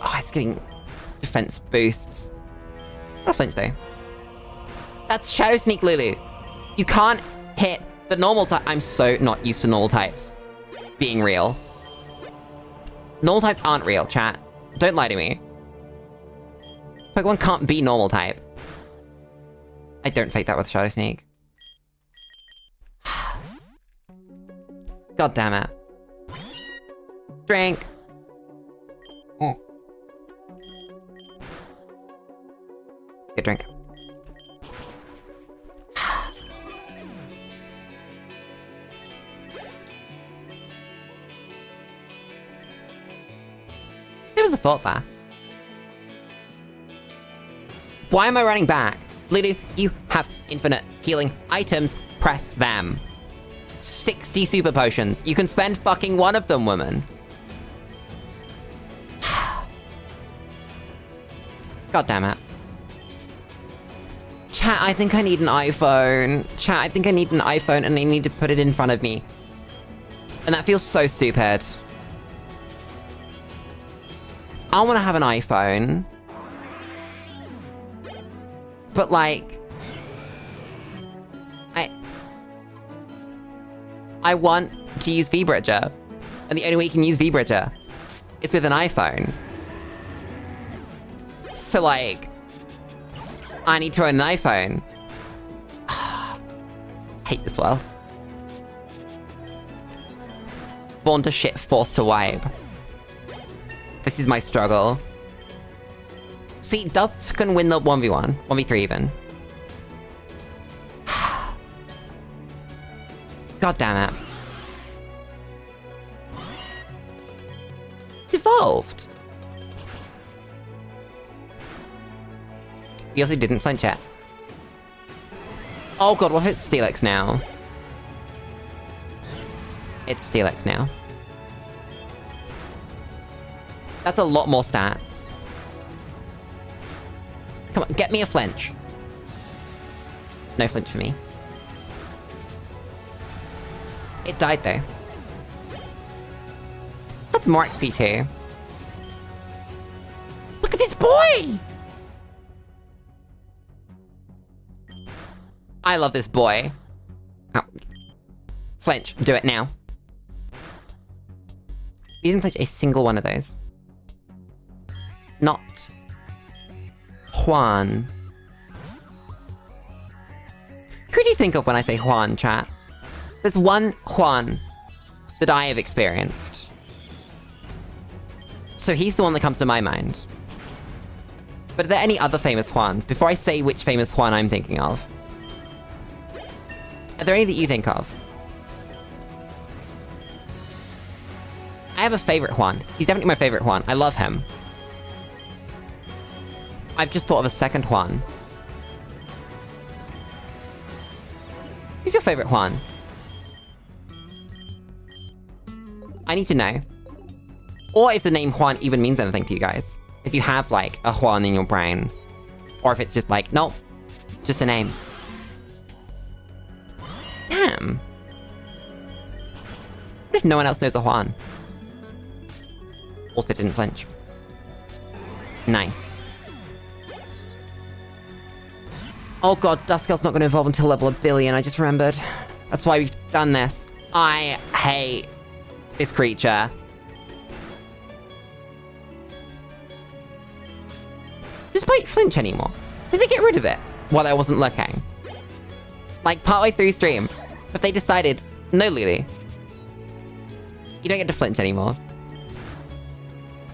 Oh, it's getting defense boosts. Not a flinch though. That's Shadow Sneak, Lulu. You can't hit the normal type. I'm so not used to normal types being real. Normal types aren't real, chat. Don't lie to me. Pokemon can't be normal type. I don't fake that with Shadow Sneak. God damn it. Drink. Good drink. There was a thought there. Why am I running back? Lulu, you have infinite healing items. Press them. 60 super potions. You can spend fucking one of them, woman. God damn it. Chat, I think I need an iPhone. Chat, I think I need an iPhone and I need to put it in front of me. And that feels so stupid. I want to have an iPhone. But like... I want to use VBridger. And the only way you can use VBridger is with an iPhone. So like... I need to own an iPhone. Hate this world. Born to shit, forced to wipe. This is my struggle. See, Dust can win the 1v1. 1v3 even. God damn it. It's evolved. He also didn't flinch yet. Oh god, what if it's Steelix now? It's Steelix now. That's a lot more stats. Come on, get me a flinch. No flinch for me. It died though. That's more XP too. Look at this boy! I love this boy. Oh. Flinch, do it now. You didn't flinch a single one of those. Not Juan. Who do you think of when I say Juan, chat? There's one Juan that I have experienced. So he's the one that comes to my mind. But are there any other famous Juans? Before I say which famous Juan I'm thinking of. Are there any that you think of? I have a favorite Juan. He's definitely my favorite Juan. I love him. I've just thought of a second Juan. Who's your favorite Juan? I need to know. Or if the name Juan even means anything to you guys. If you have, like, a Juan in your brain. Or if it's just like, nope, just a name. Damn. What if no one else knows a Juan? Also didn't flinch. Nice. Oh god, Duskull's not going to evolve until level 1 billion, I just remembered. That's why we've done this. I hate this creature. Does Bite flinch anymore? Did they get rid of it while I wasn't looking? Like, partway through stream, but they decided, no, Lulu. You don't get to flinch anymore.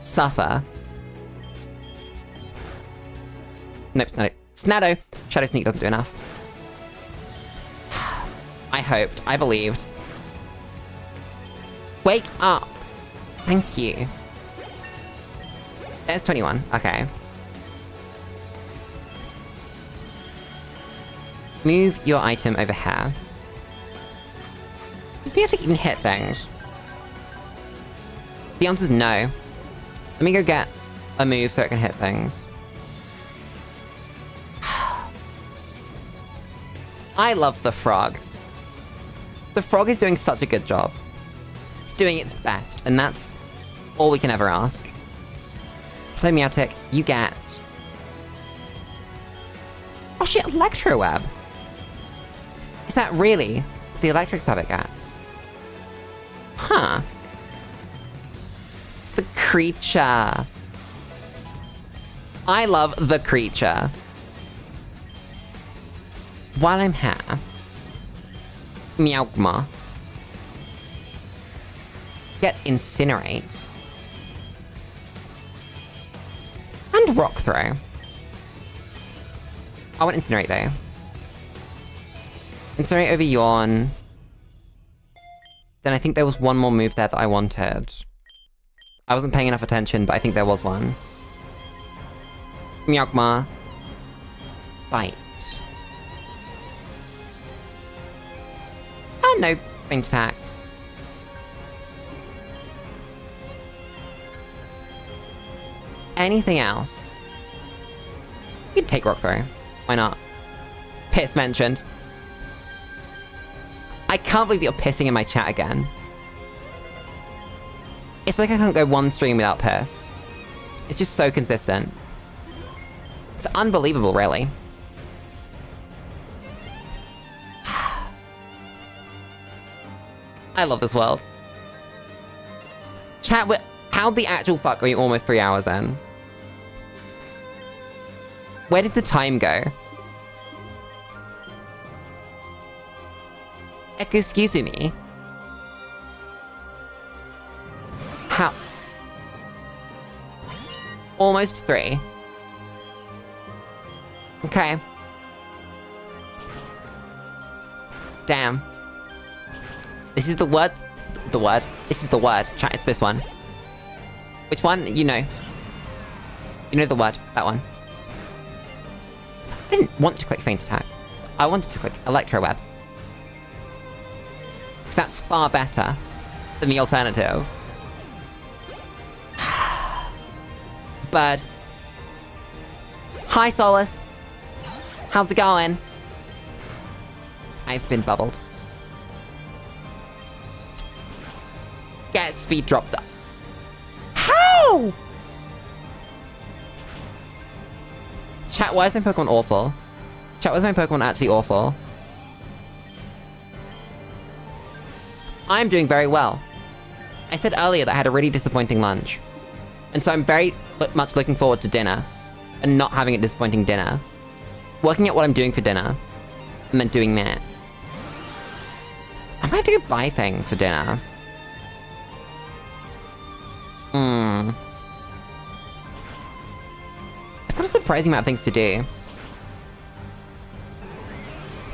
Suffer. Nope, Snado. Snado! Shadow Sneak doesn't do enough. I hoped. I believed. Wake up! Thank you. There's 21. Okay. Move your item over here. Does be able to even hit things? The answer's no. Let me go get a move so it can hit things. I love the frog. The frog is doing such a good job. It's doing its best, and that's all we can ever ask. Play Meowtic, you get... Oh shit, Electro Web! Is that really the electric stab it gets? Huh. It's the creature. I love the creature. While I'm here... Meowgma gets Incinerate. And Rock Throw. I want Incinerate though. Incinerate over Yawn. Then I think there was one more move there that I wanted. I wasn't paying enough attention, but I think there was one. Meowgma. Bite. And no faint attack. Anything else? You can take Rock Throw. Why not? Piss mentioned. I can't believe you're pissing in my chat again. It's like I can't go one stream without piss. It's just so consistent. It's unbelievable, really. I love this world. Chat, how the actual fuck are you almost 3 hours in? Where did the time go? Excuse me. How? Almost 3. Okay. Damn. This is the word. The word. This is the word. Chat, it's this one. Which one? You know. You know the word. That one. I didn't want to click Faint Attack. I wanted to click Electro Web. Because that's far better than the alternative. Bird. Hi, Solus. How's it going? I've been bubbled. Get speed dropped up. How? Chat, why is my Pokemon awful? Chat, why is my Pokemon actually awful? I'm doing very well. I said earlier that I had a really disappointing lunch. And so I'm very much looking forward to dinner. And not having a disappointing dinner. Working out what I'm doing for dinner. And then doing that. I might have to go buy things for dinner. I've got a surprising amount of things to do.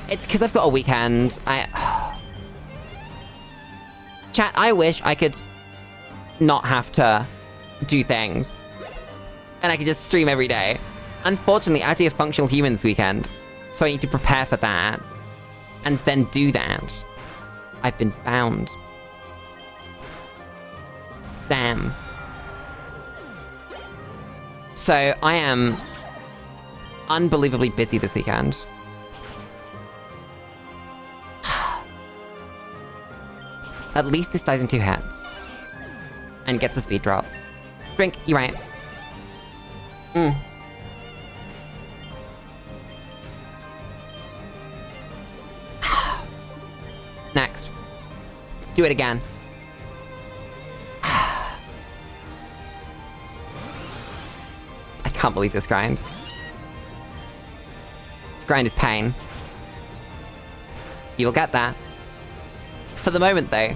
It's because I've got a weekend. Chat, I wish I could not have to do things. And I could just stream every day. Unfortunately, I have to be a functional human this weekend. So I need to prepare for that. And then do that. I've been bound. Damn. So, I am unbelievably busy this weekend. At least this dies in 2 hits. And gets a speed drop. Drink, you're right. Next. Do it again. I can't believe this grind. This grind is pain. You'll get that. For the moment, though,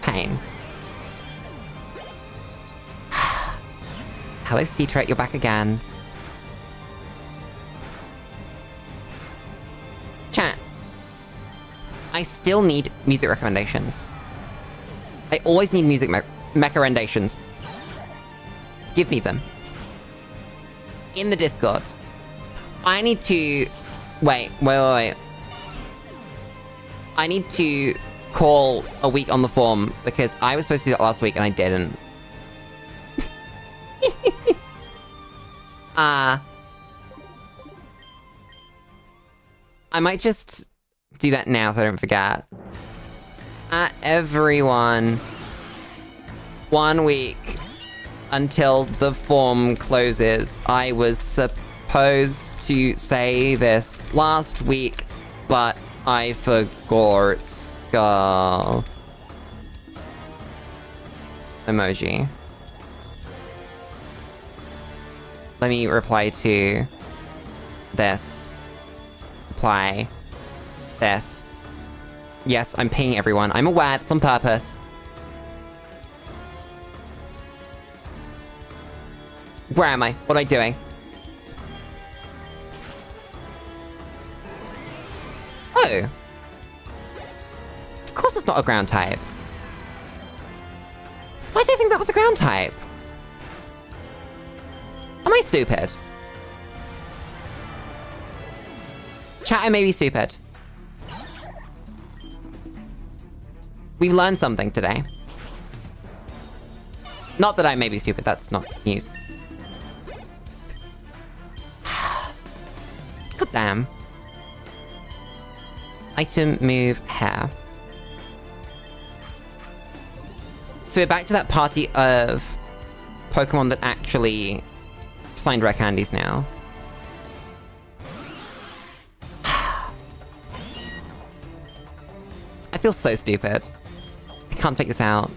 pain. Hello, Steeturret, you're back again. Chat. I still need music recommendations. I always need music recommendations. Give me them. In the Discord. I need to... Wait. I need to call a week on the form, because I was supposed to do that last week and I didn't. I might just do that now so I don't forget. Everyone. 1 week until the form closes. I was supposed to say this last week, but I forgot. Skull. Emoji. Let me reply to this. Reply. This. Yes, I'm pinging everyone. I'm aware, it's on purpose. Where am I? What am I doing? Oh. Of course it's not a ground type. Why do I think that was a ground type? Am I stupid? Chat, I may be stupid. We've learned something today. Not that I may be stupid, that's not news. God damn. Item, move, hair. So we're back to that party of Pokemon that actually find rare candies now. I feel so stupid. I can't take this out.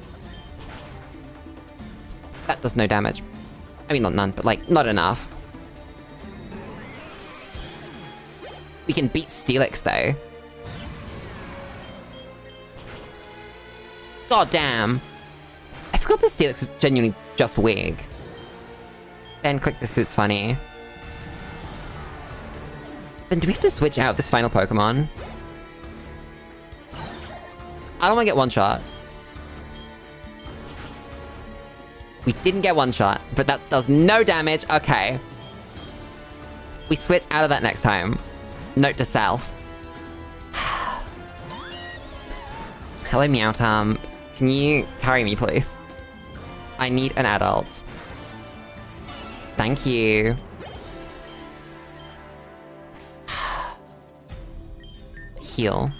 That does no damage. I mean, not none, but like, not enough. We can beat Steelix, though. God damn. I forgot that Steelix was genuinely just wig. Then click this because it's funny. Then do we have to switch out this final Pokemon? I don't want to get one shot. We didn't get one shot, but that does no damage. Okay. We switch out of that next time. Note to self. Hello, Meowth. Can you carry me, please? I need an adult. Thank you. Heal.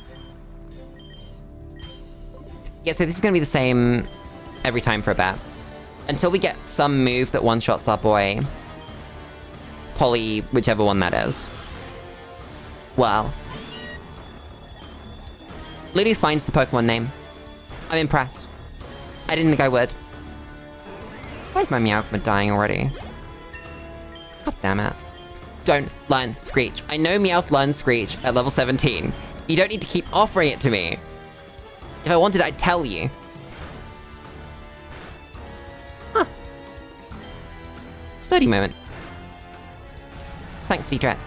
Yeah, so this is gonna be the same every time for a bit. Until we get some move that one-shots our boy. Polly, whichever one that is. Well. Lulu finds the Pokemon name. I'm impressed. I didn't think I would. Why is my Meowth dying already? God damn it. Don't learn Screech. I know Meowth learns Screech at level 17. You don't need to keep offering it to me. If I wanted, I'd tell you. Huh. Sturdy moment. Thanks, Cedric.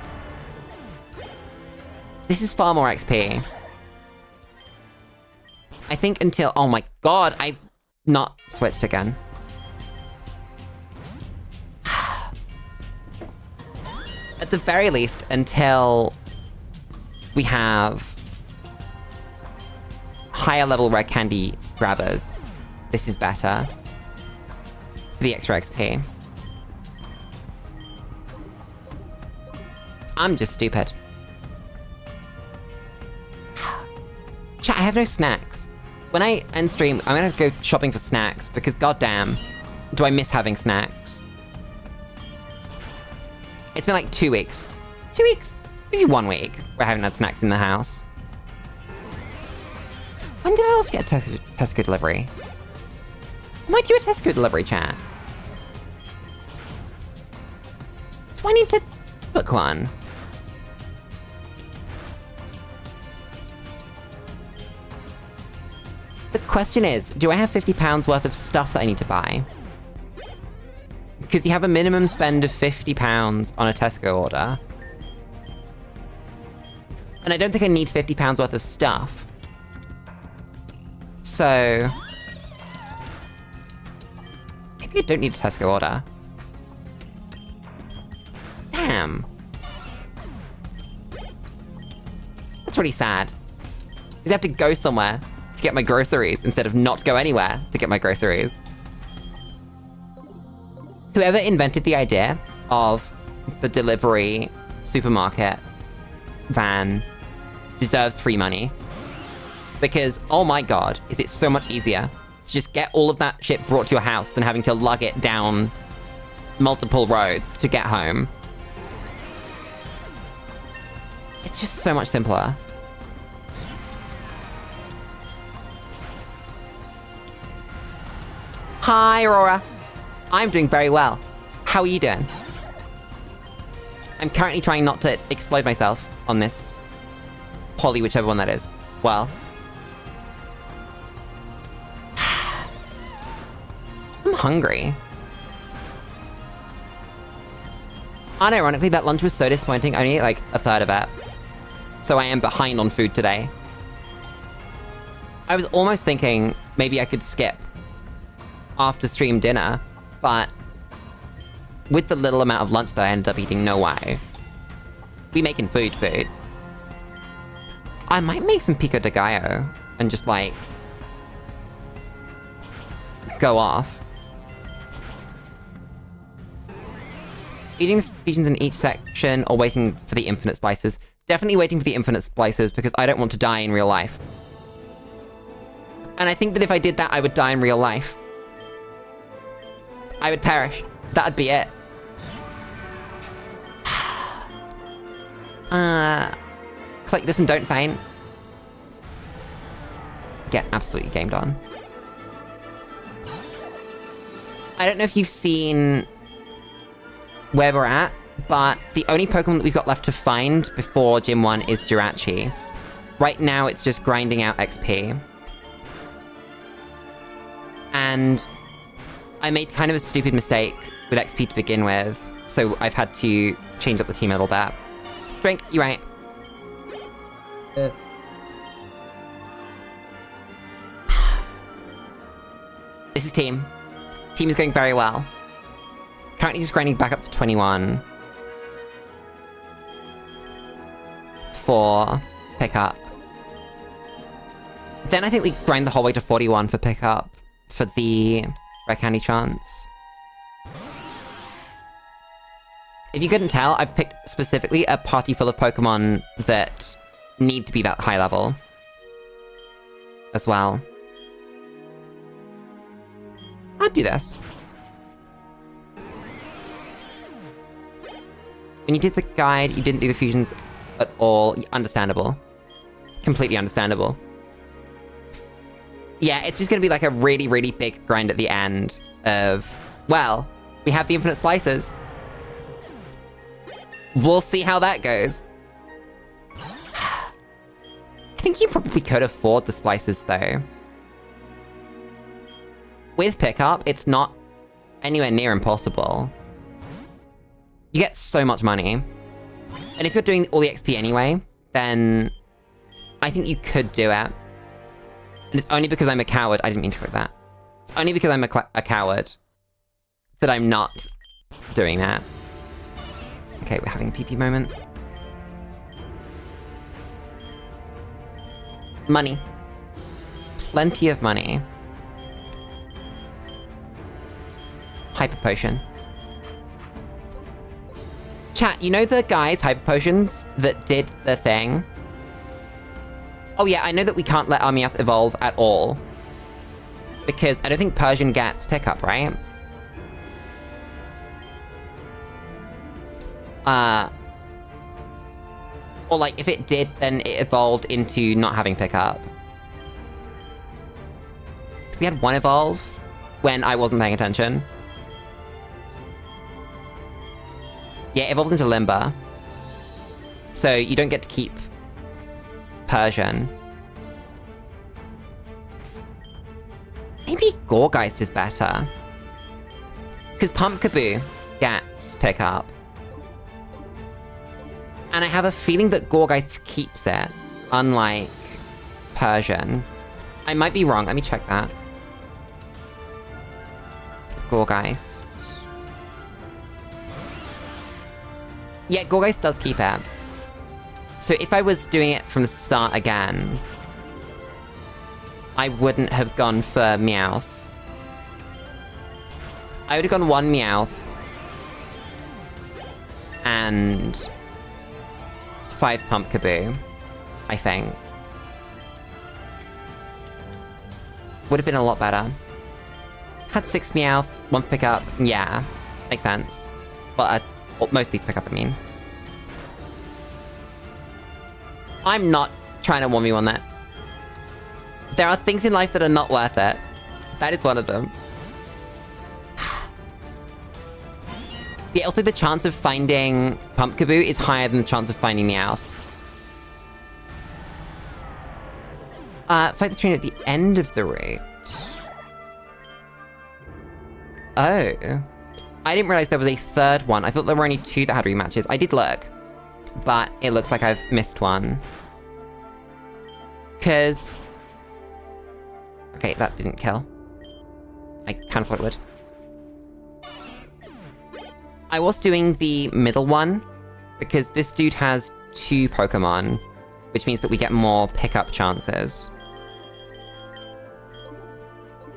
This is far more XP. I think until... Oh my god, I've not switched again. At the very least, until we have higher level rare candy grabbers, this is better for the extra XP. I'm just stupid. Chat, I have no snacks. When I end stream, I'm gonna have to go shopping for snacks because goddamn, do I miss having snacks. It's been like 2 weeks. 2 weeks? Maybe 1 week where I haven't had snacks in the house. When did I also get a Tesco delivery? I might do a Tesco delivery, chat. Do I need to book one? The question is, do I have £50 worth of stuff that I need to buy? Because you have a minimum spend of £50 on a Tesco order. And I don't think I need £50 worth of stuff. So... maybe I don't need a Tesco order. Damn. That's really sad. Because I have to go somewhere to get my groceries instead of not go anywhere to get my groceries. Whoever invented the idea of the delivery supermarket van deserves free money. Because, oh my god, is it so much easier to just get all of that shit brought to your house than having to lug it down multiple roads to get home. It's just so much simpler. Hi, Aurora. I'm doing very well. How are you doing? I'm currently trying not to explode myself on this poly, whichever one that is. Well. I'm hungry. Unironically, that lunch was so disappointing. I only ate like a third of it. So I am behind on food today. I was almost thinking maybe I could skip after stream dinner, but with the little amount of lunch that I ended up eating, no way. We making food. I might make some pico de gallo and just like go off. Eating the fusions in each section or waiting for the infinite splices? Definitely waiting for the infinite splices because I don't want to die in real life. And I think that if I did that, I would die in real life. I would perish. That'd be it. Click this and don't faint. Get absolutely gamed on. I don't know if you've seen where we're at, but the only Pokemon that we've got left to find before Gym 1 is Jirachi. Right now, it's just grinding out XP. And I made kind of a stupid mistake with XP to begin with, so I've had to change up the team a little bit. Drink, you're right. This is team. Team is going very well. Currently just grinding back up to 21 for pickup. Then I think we grind the whole way to 41 for pickup for the rare candy chance. If you couldn't tell, I've picked specifically a party full of Pokemon that need to be that high level as well. I'd do this. When you did the guide, you didn't do the fusions at all. Understandable. Completely understandable. Yeah, it's just gonna be like a really, really big grind at the end of, well, we have the infinite splices. We'll see how that goes. I think you probably could afford the splices though. With pickup, it's not anywhere near impossible. You get so much money. And if you're doing all the XP anyway, then I think you could do it. And it's only because I'm a coward. I didn't mean to click that. It's only because I'm a coward that I'm not doing that. Okay, we're having a pee-pee moment. Money. Plenty of money. Hyper potion. Chat, you know the guys, hyper potions, that did the thing? Oh yeah, I know that we can't let our Meowth evolve at all. Because I don't think Persian gets pickup, right? Or like, if it did, then it evolved into not having pickup. Because we had one evolve when I wasn't paying attention. Yeah, it evolves into Limber. So you don't get to keep Persian. Maybe Gorgeist is better. Because Pumpkaboo gets pickup. And I have a feeling that Gorgeist keeps it, unlike Persian. I might be wrong, let me check that. Gorgeist. Yeah, Gorgeist does keep it. So if I was doing it from the start again, I wouldn't have gone for Meowth. I would have gone one Meowth and 5 Pumpkaboo, I think. Would have been a lot better. Had 6 Meowth, 1 pickup, yeah, makes sense. But mostly pickup, I mean. I'm not trying to 1v1 that. There are things in life that are not worth it. That is one of them. Yeah, also the chance of finding Pumpkaboo is higher than the chance of finding Meowth. Fight the train at the end of the route. Oh. I didn't realize there was a third one. I thought there were only 2 that had rematches. I did look. But it looks like I've missed one. Because... Okay, that didn't kill. I kind of thought it would. I was doing the middle one, because this dude has 2 Pokemon, which means that we get more pickup chances.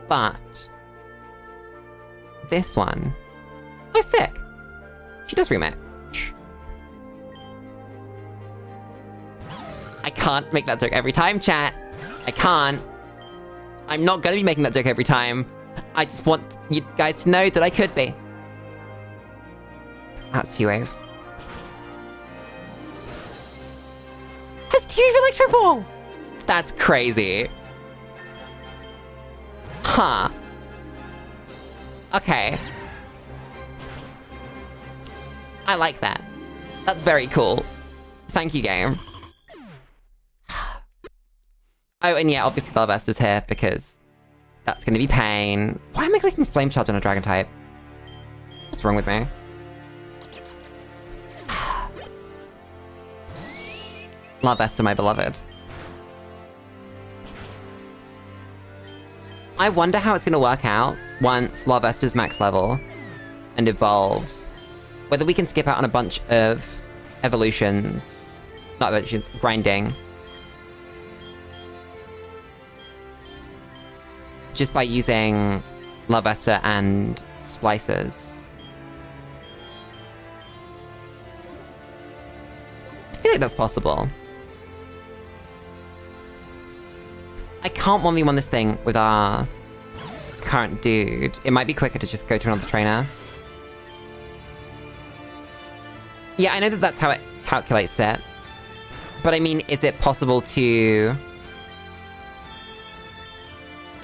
But... this one... oh, sick! She does rematch. I can't make that joke every time, chat. I can't. I'm not gonna be making that joke every time. I just want you guys to know that I could be. That's T-Wave. Has T-Wave Electro Ball? That's crazy. Huh. Okay. I like that. That's very cool. Thank you, game. Oh, and yeah, obviously Larvesta's here, because that's gonna be pain. Why am I clicking Flame Charge on a Dragon type? What's wrong with me? Larvesta, my beloved. I wonder how it's gonna work out once Larvesta's max level and evolves. Whether we can skip out on a bunch of evolutions. Not evolutions, grinding. Just by using Larvesta and Splicers. I feel like that's possible. I can't 1v1 this thing with our current dude. It might be quicker to just go to another trainer. Yeah, I know that that's how it calculates it. But I mean, is it possible to...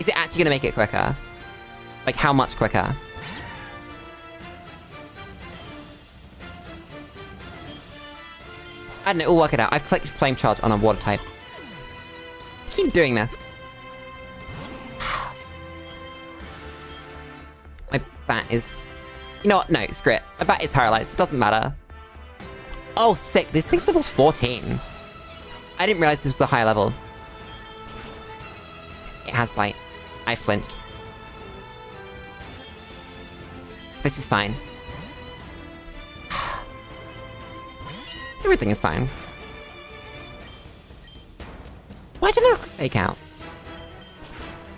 is it actually gonna make it quicker? Like, how much quicker? I don't know, we'll work it out. I've collected Flame Charge on a water type. Keep doing this. My bat is... you know what? No, screw it. My bat is paralyzed, but doesn't matter. Oh, sick. This thing's level 14. I didn't realize this was a high level. It has bite. I flinched. This is fine. Everything is fine. Why didn't I fake out?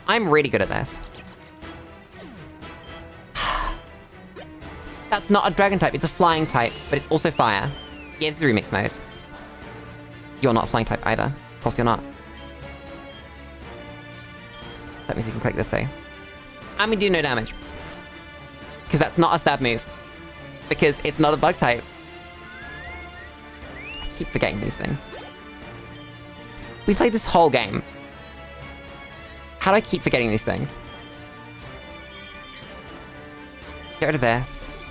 I'm really good at this. That's not a dragon type, it's a flying type, but it's also fire. Yeah, this is remix mode. You're not a flying type either. Of course you're not. That means we can click this, say. And we do no damage. Because that's not a stab move. Because it's not a bug type. I keep forgetting these things. We played this whole game. How do I keep forgetting these things? Get rid of this.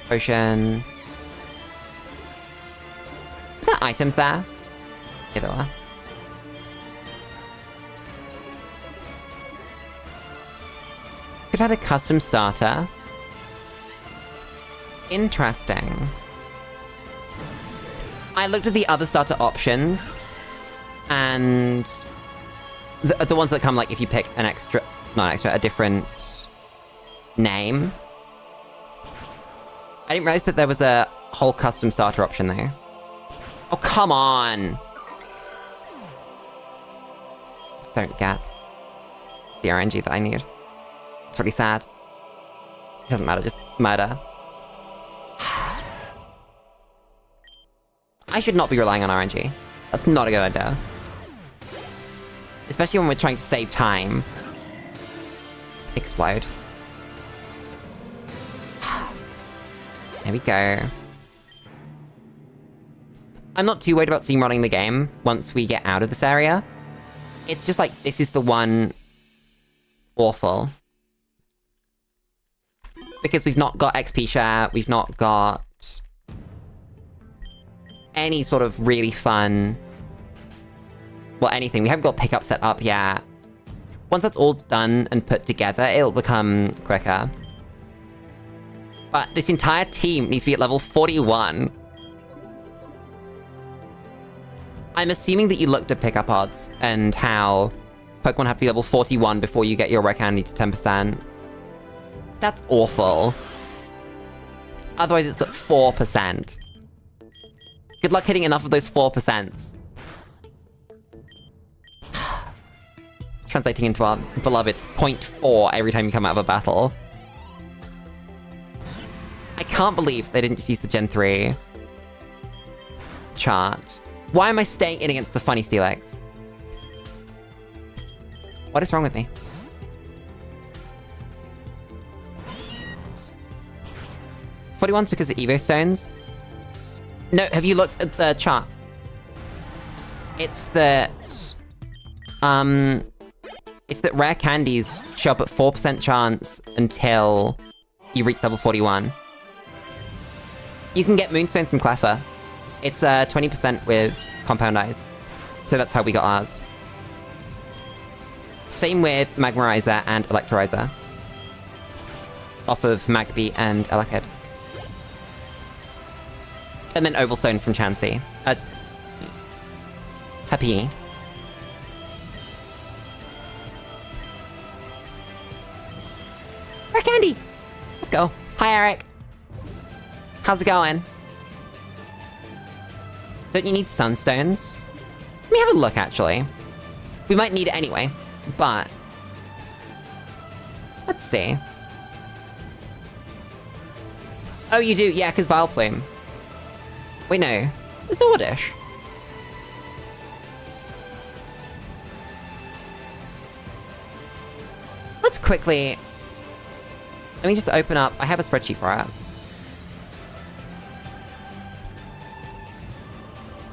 Potion. Are there items there? Yeah, there are. Could have had a custom starter. Interesting. I looked at the other starter options, and the ones that come, like, if you pick an extra... not extra, a different name. I didn't realize that there was a whole custom starter option there. Oh, come on! Don't get the RNG that I need. It's really sad. It doesn't matter, just murder. I should not be relying on RNG. That's not a good idea. Especially when we're trying to save time. Explode. There we go. I'm not too worried about seeing running the game once we get out of this area. It's just like, this is the one awful. Because we've not got XP share, we've not got any sort of really fun... well, anything. We haven't got pickup set up yet. Once that's all done and put together, it'll become quicker. But this entire team needs to be at level 41. I'm assuming that you looked at pickup odds and how Pokemon have to be level 41 before you get your rare candy to 10%. That's awful. Otherwise it's at 4%. Good luck hitting enough of those 4%. Translating into our beloved 0.4 every time you come out of a battle. I can't believe they didn't just use the Gen 3 chart. Why am I staying in against the funny Steelix? What is wrong with me? $41's because of Evo Stones? No, have you looked at the chart? It's that... it's that rare candies show up at 4% chance until you reach level 41. You can get Moonstones from Cleffa. It's 20% with Compound Eyes. So that's how we got ours. Same with Magmarizer and Electorizer. Off of Magby and Elekid. And then Ovalstone from Chansey. Happy. Rare candy! Let's go. Hi, Eric. How's it going? Don't you need Sunstones? Let me have a look, actually. We might need it anyway, but... let's see. Oh, you do? Yeah, because Vileplume. Wait, no. It's Oddish. Let's quickly... let me just open up... I have a spreadsheet for it.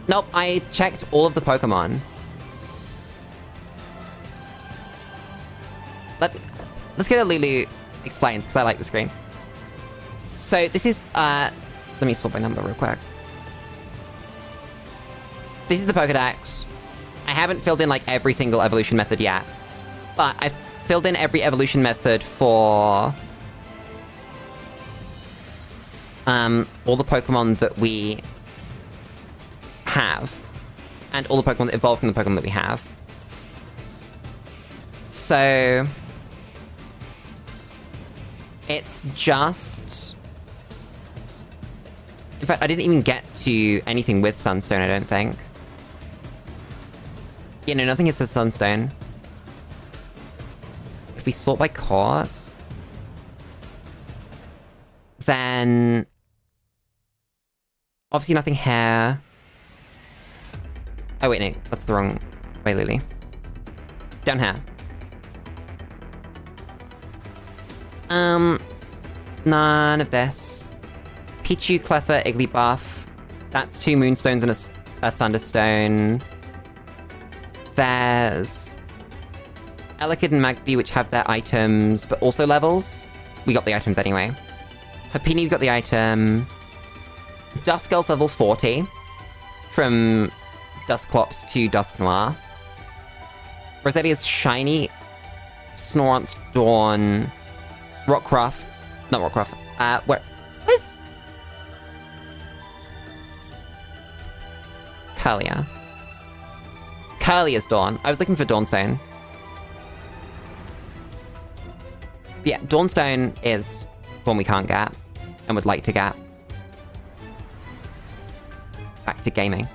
Nope, I checked all of the Pokemon. Let's go to Lulu Explains, because I like the screen. So, this is, let me sort by number real quick. This is the Pokedex. I haven't filled in, like, every single evolution method yet. But I've filled in every evolution method for... all the Pokemon that we have. And all the Pokemon that evolve from the Pokemon that we have. So... it's just... in fact, I didn't even get to anything with Sunstone, I don't think. Yeah, no, nothing hits a Sunstone. If we sort by court... then... obviously nothing here. Oh wait, no, that's the wrong way, Lily. Down here. None of this. Pichu, Cleffa, Igglybuff. That's 2 Moonstones and a Thunderstone. There's... Elekid and Magby, which have their items, but also levels. We got the items anyway. Happiny, we got the item. Duskull's level 40. From Dusclops to Dusknoir. Roselia's shiny. Snorunt's Dawn. Rockruff. Not Rockruff. Where's... Curlia. Curlia's Dawn. I was looking for Dawnstone. Yeah, Dawnstone is one we can't get. And would like to get. Back to gaming.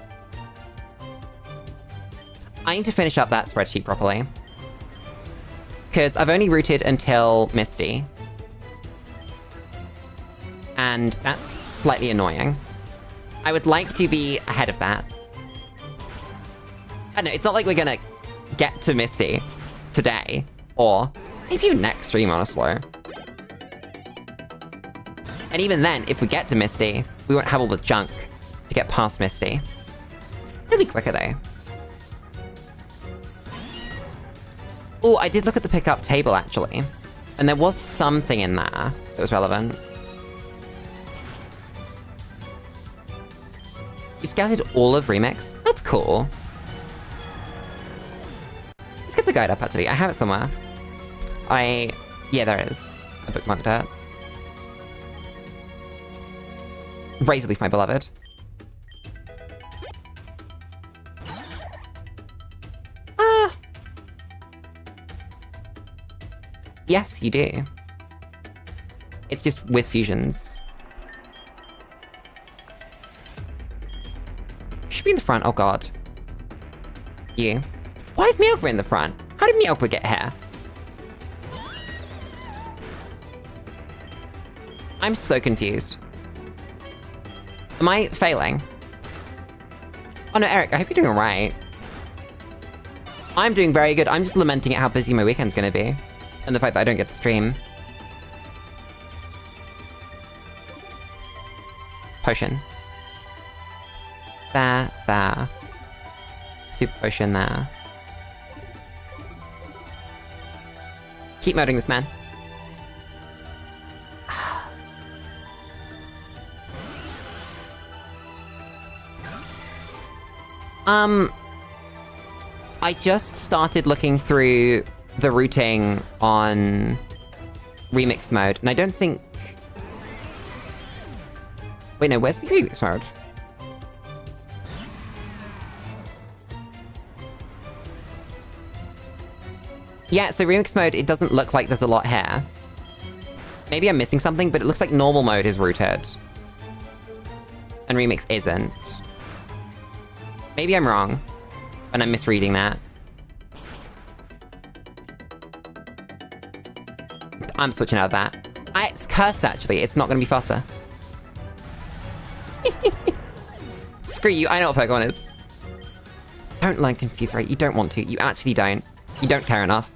I need to finish up that spreadsheet properly. Because I've only routed until Misty. And that's slightly annoying. I would like to be ahead of that. I don't know, it's not like we're gonna get to Misty today. Or maybe even next stream, honestly. And even then, if we get to Misty, we won't have all the junk to get past Misty. It'll be quicker though. Oh, I did look at the pickup table actually. And there was something in there that was relevant. You've scouted all of Remix? That's cool. Let's get the guide up actually. I have it somewhere. Yeah, there is. I bookmarked it. Razorleaf, my beloved. Yes, you do. It's just with fusions. Should be in the front, oh god. You. Why is Meowgba in the front? How did Meowgba get here? I'm so confused. Am I failing? Oh no, Eric, I hope you're doing alright. I'm doing very good. I'm just lamenting at how busy my weekend's gonna be. And the fact that I don't get to stream. Potion. There. Super potion there. Keep moding this man. I just started looking through the routing on remix mode, and I don't think... Wait, no, where's remix mode? Yeah, so remix mode, it doesn't look like there's a lot here. Maybe I'm missing something, but it looks like normal mode is routed. And remix isn't. Maybe I'm wrong, and I'm misreading that. I'm switching out of that. It's cursed, actually. It's not going to be faster. Screw you. I know what Pokemon is. Don't learn Confuse, right? You don't want to. You actually don't. You don't care enough.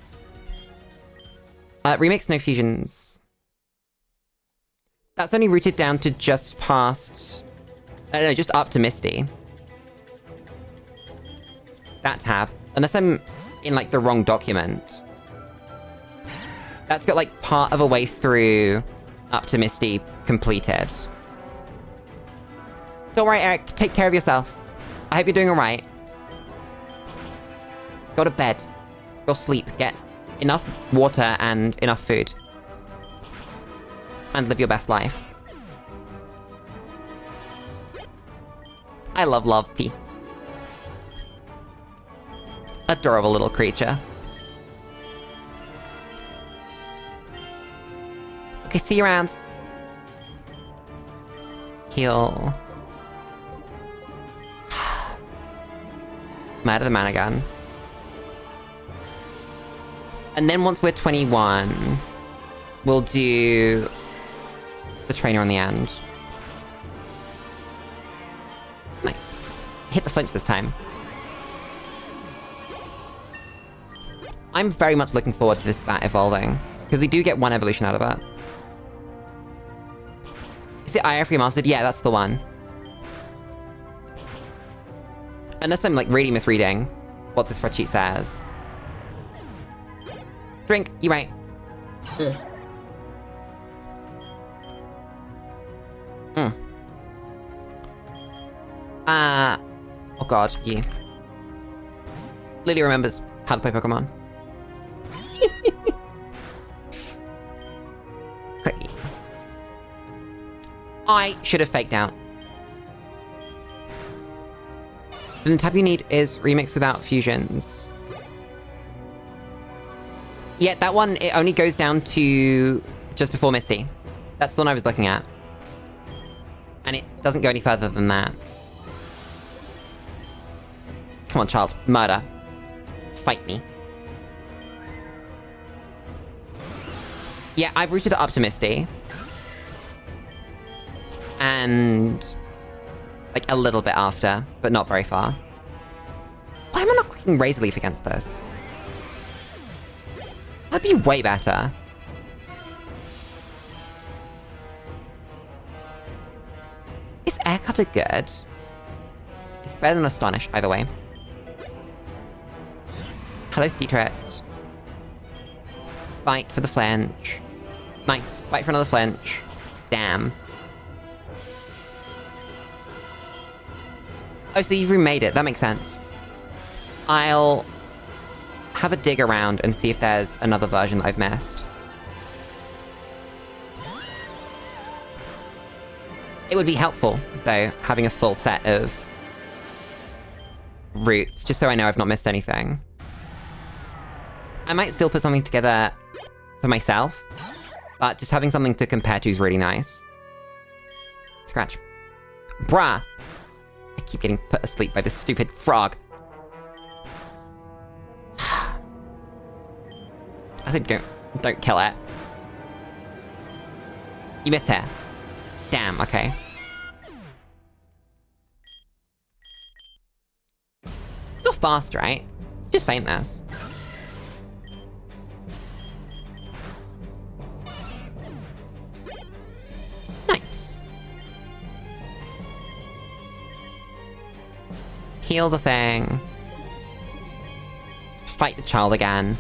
Remix, no fusions. That's only routed down to just past... no, just up to Misty. That tab. Unless I'm in, like, the wrong document. That's got, like, part of a way through up to Misty completed. Don't worry, Eric. Take care of yourself. I hope you're doing alright. Go to bed. Go sleep. Get enough water and enough food. And live your best life. I love P. Adorable little creature. Okay, see you around. Heal. Murder the man again. And then once we're 21, we'll do the trainer on the end. Nice. Hit the flinch this time. I'm very much looking forward to this bat evolving, because we do get one evolution out of it. Is it IF remastered? Yeah, that's the one. Unless I'm, like, really misreading what the spreadsheet says. Drink, you're right. Oh god, you. Lily remembers how to play Pokemon. I should have faked out. Then the tab you need is Remix without fusions. Yeah, that one, it only goes down to just before Misty. That's the one I was looking at. And it doesn't go any further than that. Come on, child. Murder. Fight me. Yeah, I've routed it up to Misty. And... like, a little bit after, but not very far. Why am I not clicking Razor Leaf against this? That'd be way better. Is Air Cutter good? It's better than Astonish, either way. Hello, Steetret. Fight for the flinch. Nice. Fight for another flinch. Damn. Oh, so you've remade it. That makes sense. I'll have a dig around and see if there's another version that I've missed. It would be helpful, though, having a full set of routes, just so I know I've not missed anything. I might still put something together for myself, but just having something to compare to is really nice. Scratch. Bruh! I keep getting put asleep by this stupid frog. I said don't kill it. You missed her. Damn, okay. You're fast, right? Just feint this. Nice. Heal the thing. Fight the child again.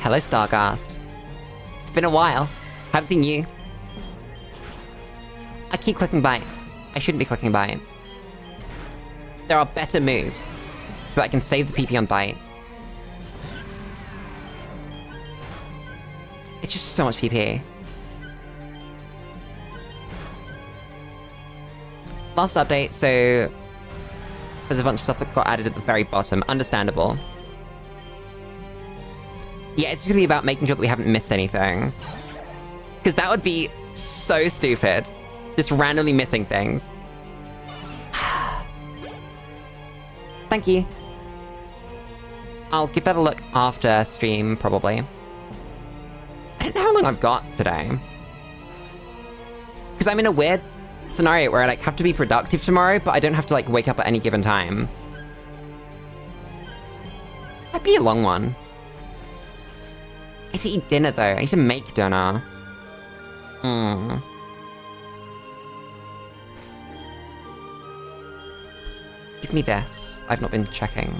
Hello, Stargast. It's been a while. Haven't seen you. I keep clicking bite. I shouldn't be clicking bite. There are better moves, so that I can save the PP on bite. It's just so much PP. Last update, so... there's a bunch of stuff that got added at the very bottom. Understandable. Yeah, it's just gonna be about making sure that we haven't missed anything. Because that would be so stupid. Just randomly missing things. Thank you. I'll give that a look after stream, probably. I don't know how long I've got today. Because I'm in a weird scenario where I like have to be productive tomorrow, but I don't have to like wake up at any given time. That'd be a long one. I need to eat dinner, though. I need to make dinner. Give me this. I've not been checking.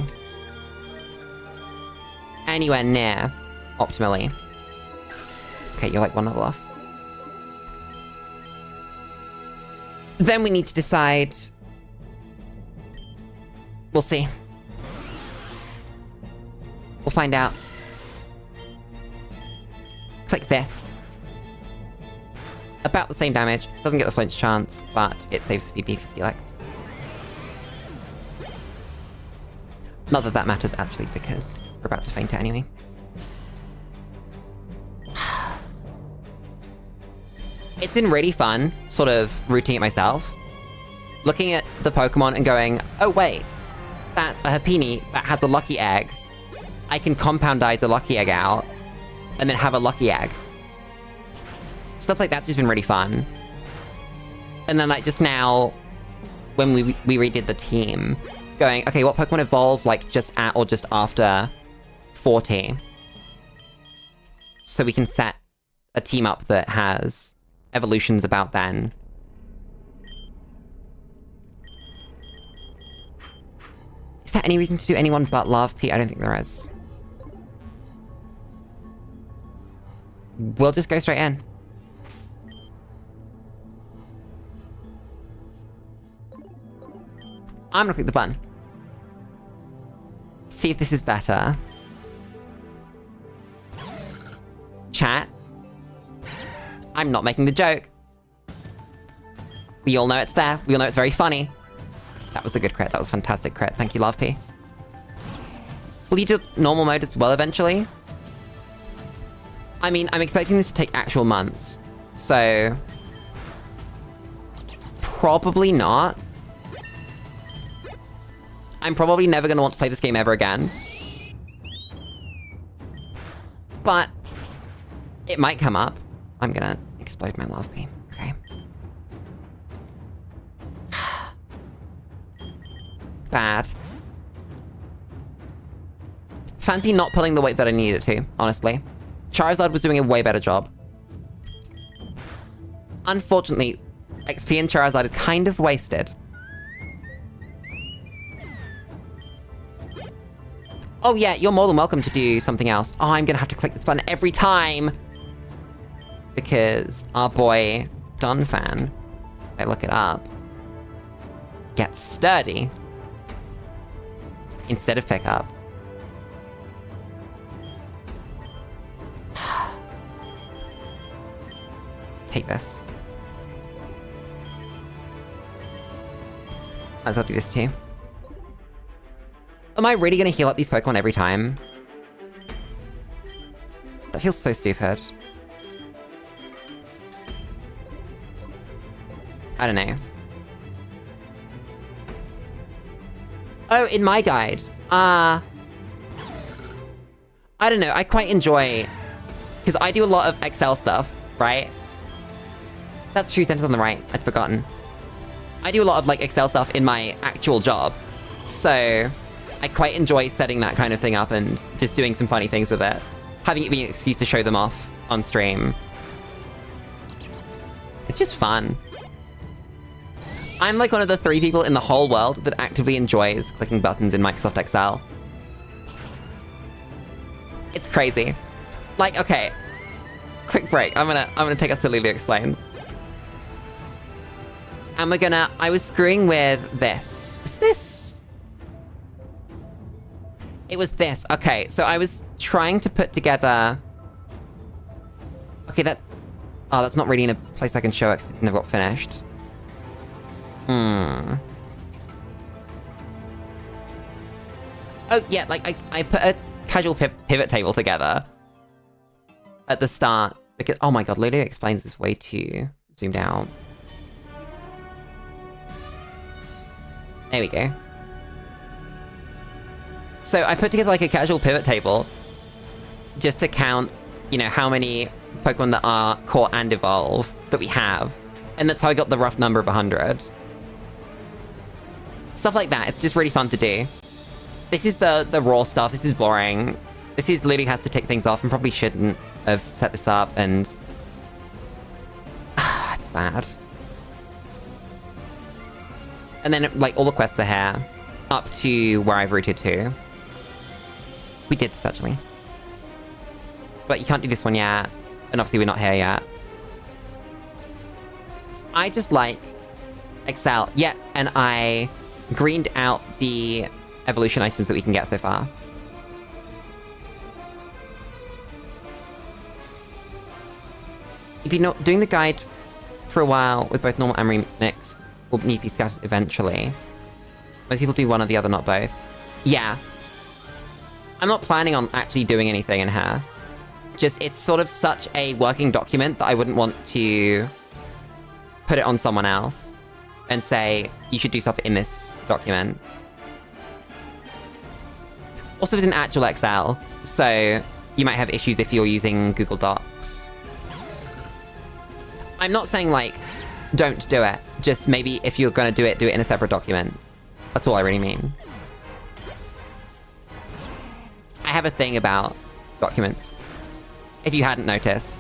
Anywhere near optimally. Okay, you're like one level off. Then we need to decide... we'll see. We'll find out. Click this. About the same damage. Doesn't get the flinch chance, but it saves the PP for Steelix. Not that that matters, actually, because we're about to faint it anyway. It's been really fun, sort of rooting it myself. Looking at the Pokemon and going, oh wait, that's a Happiny that has a Lucky Egg. I can compoundize a Lucky Egg out, and then have a Lucky Egg. Stuff like that's just been really fun. And then like just now, when we redid the team, going, okay, what Pokemon evolve like just at or just after 40? So we can set a team up that has evolutions about then. Is there any reason to do anyone but love, Pete? I don't think there is. We'll just go straight in. I'm gonna click the button. See if this is better. Chat. I'm not making the joke. We all know it's there. We all know it's very funny. That was a good crit. That was a fantastic crit. Thank you, Love P. Will you do normal mode as well eventually? I mean, I'm expecting this to take actual months. So... probably not. I'm probably never going to want to play this game ever again. But... it might come up. I'm gonna explode my Love P. Okay. Bad. Phanpy not pulling the weight that I needed to, honestly. Charizard was doing a way better job. Unfortunately, XP in Charizard is kind of wasted. Oh yeah, you're more than welcome to do something else. Oh, I'm gonna have to click this button every time! Because our boy, Dunfan, if I look it up, gets sturdy instead of pickup. Take this. Might as well do this too. Am I really gonna heal up these Pokemon every time? That feels so stupid. I don't know. Oh, in my guide. I don't know, I quite enjoy... because I do a lot of Excel stuff, right? That's true, centers on the right. I'd forgotten. I do a lot of, like, Excel stuff in my actual job. So, I quite enjoy setting that kind of thing up and just doing some funny things with it. Having it be an excuse to show them off on stream. It's just fun. I'm like one of the 3 people in the whole world that actively enjoys clicking buttons in Microsoft Excel. It's crazy. Like, okay. Quick break. I'm gonna take us to Lulu Explains. And I was screwing with this. Was this? It was this. Okay, so I was trying to put together... okay, oh, that's not really in a place I can show it because it never got finished. Oh, yeah, like, I put a casual pivot table together at the start, because, oh my god, Lulu Explains this way too zoomed out. There we go. So I put together, like, a casual pivot table just to count, you know, how many Pokemon that are core and evolve that we have. And that's how I got the rough number of 100. Stuff like that, it's just really fun to do. This is the raw stuff, this is boring. This is Lulu has to take things off and probably shouldn't have set this up, and... it's bad. And then, like, all the quests are here, up to where I've routed to. We did this, actually. But you can't do this one yet, and obviously we're not here yet. I just like Excel. Yeah, and I greened out the evolution items that we can get so far. If you're not doing the guide for a while with both normal and remix, will need to be scattered eventually. Most people do one or the other, not both. Yeah, I'm not planning on actually doing anything in here. Just, it's sort of such a working document that I wouldn't want to put it on someone else and say, you should do stuff in this document. Also, it's in actual Excel, so you might have issues if you're using Google Docs. I'm not saying, like, don't do it. Just maybe if you're gonna do it in a separate document. That's all I really mean. I have a thing about documents, if you hadn't noticed.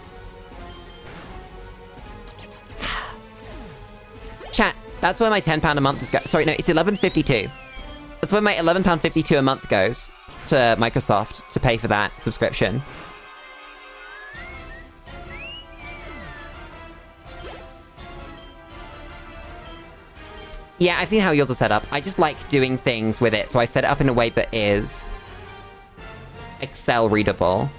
Chat, that's where my £10 a month is going. Sorry, no, it's $11.52. That's where my £11.52 a month goes to Microsoft to pay for that subscription. Yeah, I've seen how yours are set up. I just like doing things with it, so I set it up in a way that is Excel readable.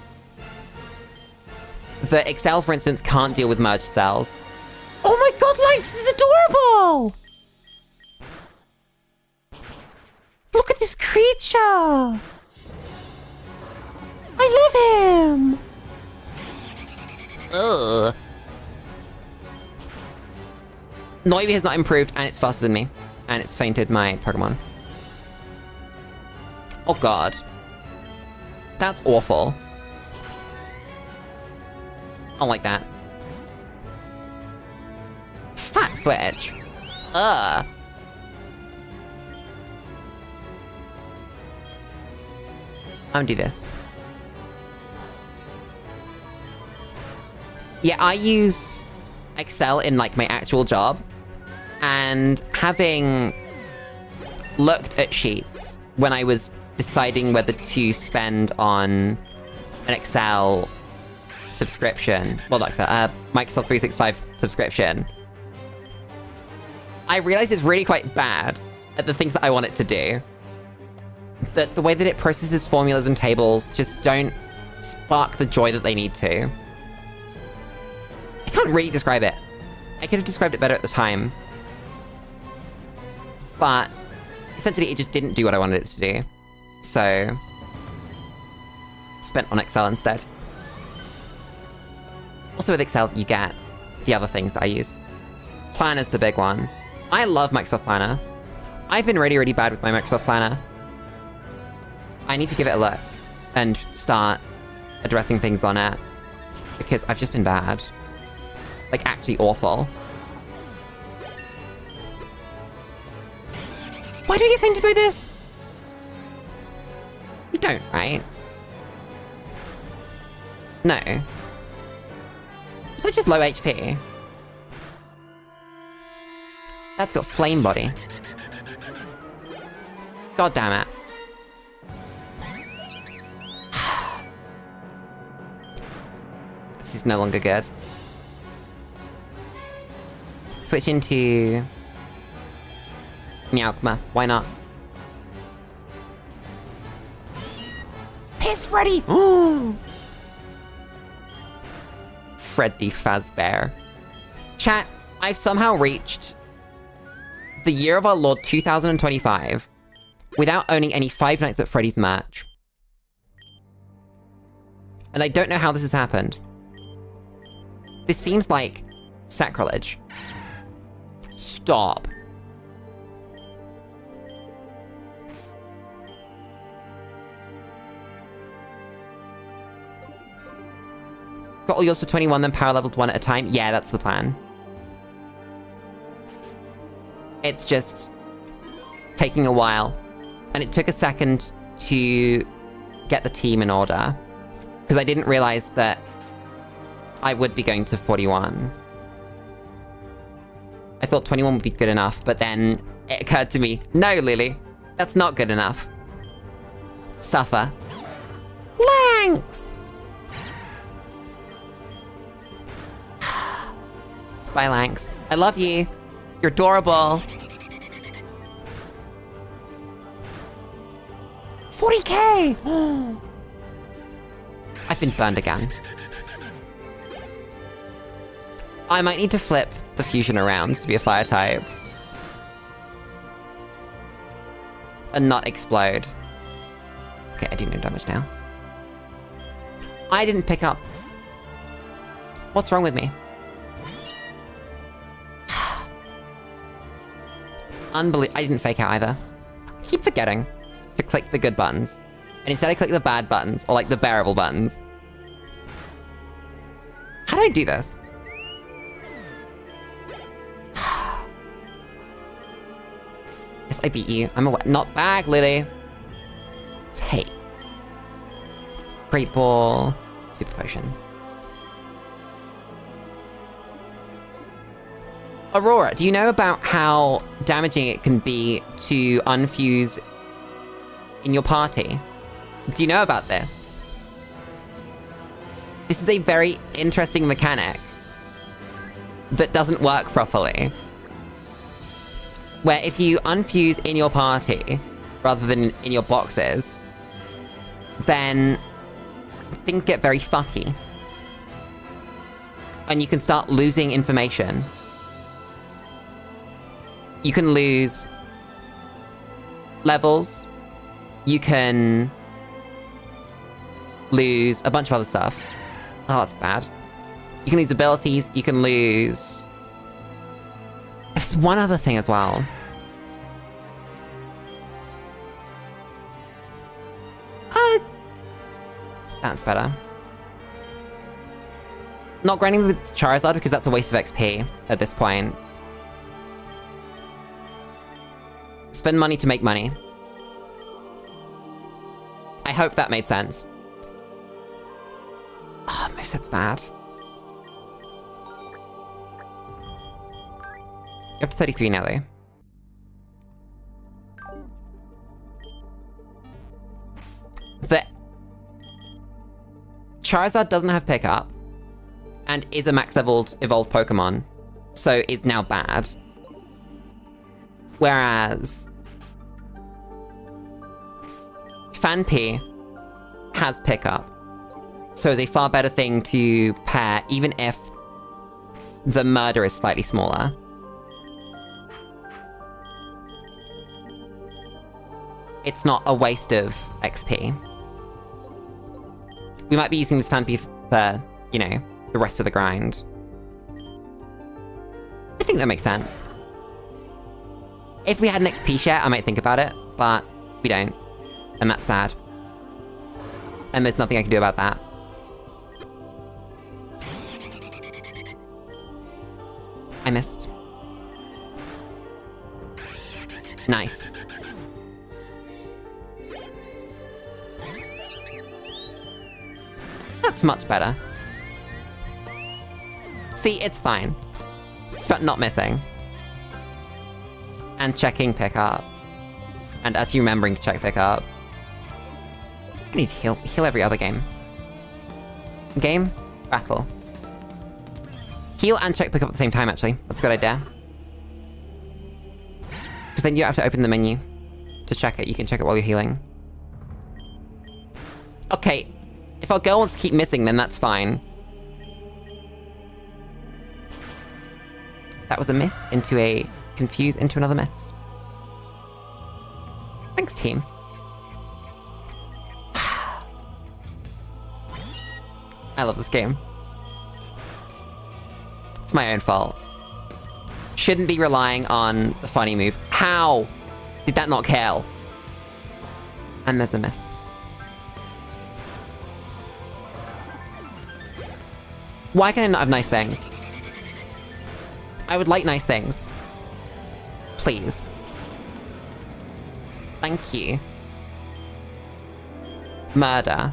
The Excel, for instance, can't deal with merged cells. Oh my god, Lynx is adorable! Look at this creature! I love him! Ugh. Noibi has not improved, and it's faster than me. And it's fainted my Pokemon. Oh god. That's awful. I don't like that. Fat switch. Ugh. I'm gonna do this. Yeah, I use Excel in, like, my actual job. And having looked at sheets when I was deciding whether to spend on an Excel subscription, well, not Excel, Microsoft 365 subscription, I realized it's really quite bad at the things that I want it to do. That the way that it processes formulas and tables just don't spark the joy that they need to. I can't really describe it. I could have described it better at the time. But essentially it just didn't do what I wanted it to do. So spent on Excel instead. Also with Excel, you get the other things that I use. Planner's the big one. I love Microsoft Planner. I've been really, really bad with my Microsoft Planner. I need to give it a look and start addressing things on it. Because I've just been bad. Like, actually awful. Why do you get fainted by this? You don't, right? No. Is that just low HP? That's got flame body. God damn it. This is no longer good. Switch into Meowkma. Why not? Piss Freddy! Freddy Fazbear. Chat, I've somehow reached the year of our Lord 2025 without owning any Five Nights at Freddy's merch. And I don't know how this has happened. This seems like sacrilege. Stop. Got all yours to 21, then power leveled one at a time? Yeah, that's the plan. It's just taking a while. And it took a second to get the team in order. Because I didn't realize that I would be going to 41. I thought 21 would be good enough, but then it occurred to me, no, Lily, that's not good enough. Suffer. Lanks! Bye, Lanks. I love you. You're adorable. 40k! I've been burned again. I might need to flip the fusion around to be a fire type. And not explode. Okay, I do no damage now. I didn't pick up. What's wrong with me? Unbelievable. I didn't fake out either. I keep forgetting to click the good buttons. And instead I click the bad buttons, or like the bearable buttons. How do I do this? Yes, I beat you. I'm aware. Not back, Lily. Take. Great ball. Super potion. Aurora, do you know about how damaging it can be to unfuse in your party? Do you know about this? This is a very interesting mechanic that doesn't work properly. Where if you unfuse in your party, rather than in your boxes, then things get very fucky. And you can start losing information. You can lose levels. You can lose a bunch of other stuff. Oh, that's bad. You can lose abilities. You can lose... There's one other thing as well. That's better. Not grinding with Charizard because that's a waste of XP at this point. Spend money to make money. I hope that made sense. Oh, moveset's bad. You're up to 33 now, though. The Charizard doesn't have pickup, and is a max evolved Pokemon, so is now bad. Whereas Phanpy has pickup, so is a far better thing to pair, even if the murder is slightly smaller. It's not a waste of XP. We might be using this Phanpy for, you know, the rest of the grind. I think that makes sense. If we had an XP share, I might think about it, but we don't. And that's sad. And there's nothing I can do about that. I missed. Nice. That's much better. See, it's fine. It's about not missing. And checking pickup. And actually remembering to check pickup. I need to heal every other game. Game? Battle. Heal and check pickup at the same time, actually. That's a good idea. Because then you have to open the menu to check it. You can check it while you're healing. Okay. If our girl wants to keep missing, then that's fine. That was a miss into a... confuse into another miss. Thanks, team. I love this game. It's my own fault. Shouldn't be relying on the funny move. How did that not kill? And there's a miss. Why can I not have nice things? I would like nice things. Please. Thank you. Murder.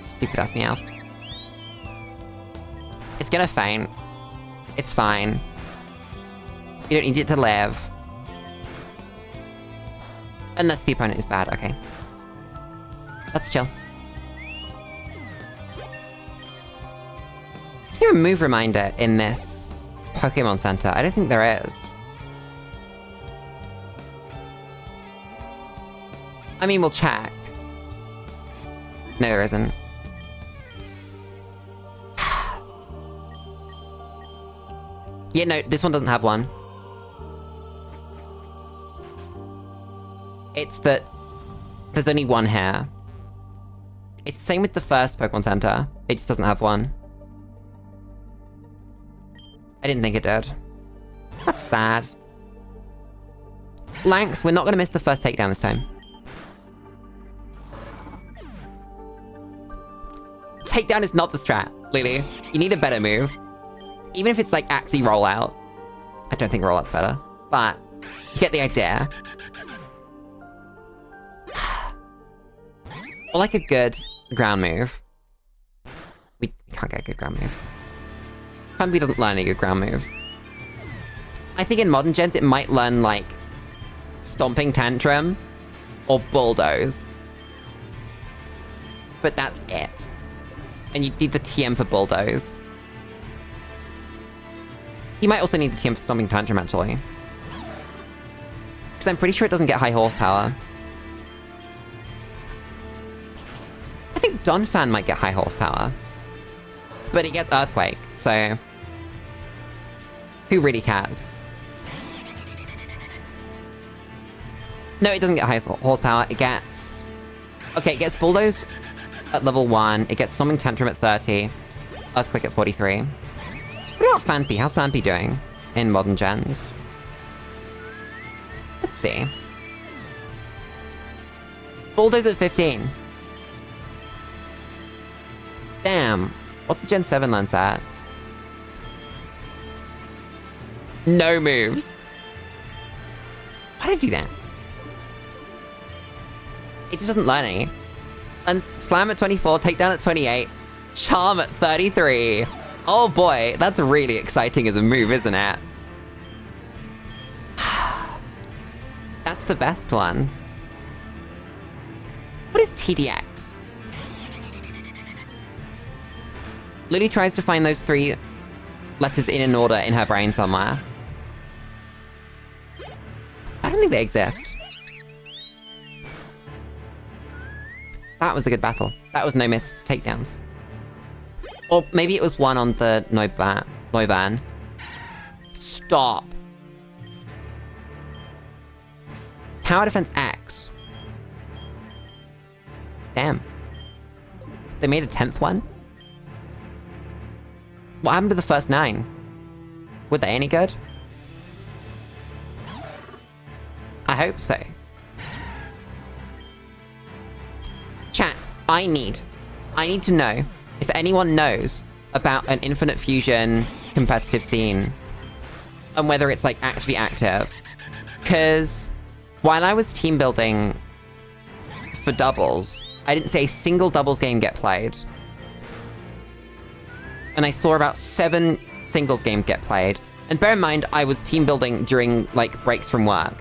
Stupid ass Meowth. It's gonna faint. It's fine. You don't need it to live. Unless the opponent is bad, okay. Let's chill. Is there a move reminder in this Pokemon Center? I don't think there is. I mean, we'll check. No, there isn't. Yeah, no, this one doesn't have one. It's that there's only one hair. It's the same with the first Pokemon Center. It just doesn't have one. I didn't think it did. That's sad. Lanx, we're not gonna miss the first takedown this time. Takedown is not the strat, Lulu. You need a better move. Even if it's like actually rollout. I don't think rollout's better, but you get the idea. Or like a good ground move. We can't get a good ground move. Funby doesn't learn any good ground moves. I think in modern gens it might learn like Stomping Tantrum or Bulldoze. But that's it. And you need the TM for Bulldoze. You might also need the TM for Stomping Tantrum, actually. Because I'm pretty sure it doesn't get high horsepower. I think Donphan might get high horsepower. But it gets Earthquake, so... who really cares? No, it doesn't get high horsepower. It gets... okay, it gets Bulldoze at level 1. It gets Stomping Tantrum at 30. Earthquake at 43. What about Phanpy? How's Phanpy doing in modern gens? Let's see. Bulldoze at 15. Damn. What's the Gen 7 lens at? No moves. Why did I do that? It just doesn't learn any. And Slam at 24, Takedown at 28, Charm at 33. Oh boy, that's really exciting as a move, isn't it? That's the best one. What is TDX? Lulu tries to find those 3 letters in an order in her brain somewhere. I don't think they exist. That was a good battle. That was no missed takedowns. Or maybe it was one on the Noivern. Stop. Tower Defense X. Damn. They made a 10th one? What happened to the first 9? Were they any good? I hope so. Chat, I need to know if anyone knows about an Infinite Fusion competitive scene and whether it's like actually active. Because while I was team building for doubles, I didn't see a single doubles game get played. And I saw about 7 singles games get played. And bear in mind, I was team building during like breaks from work.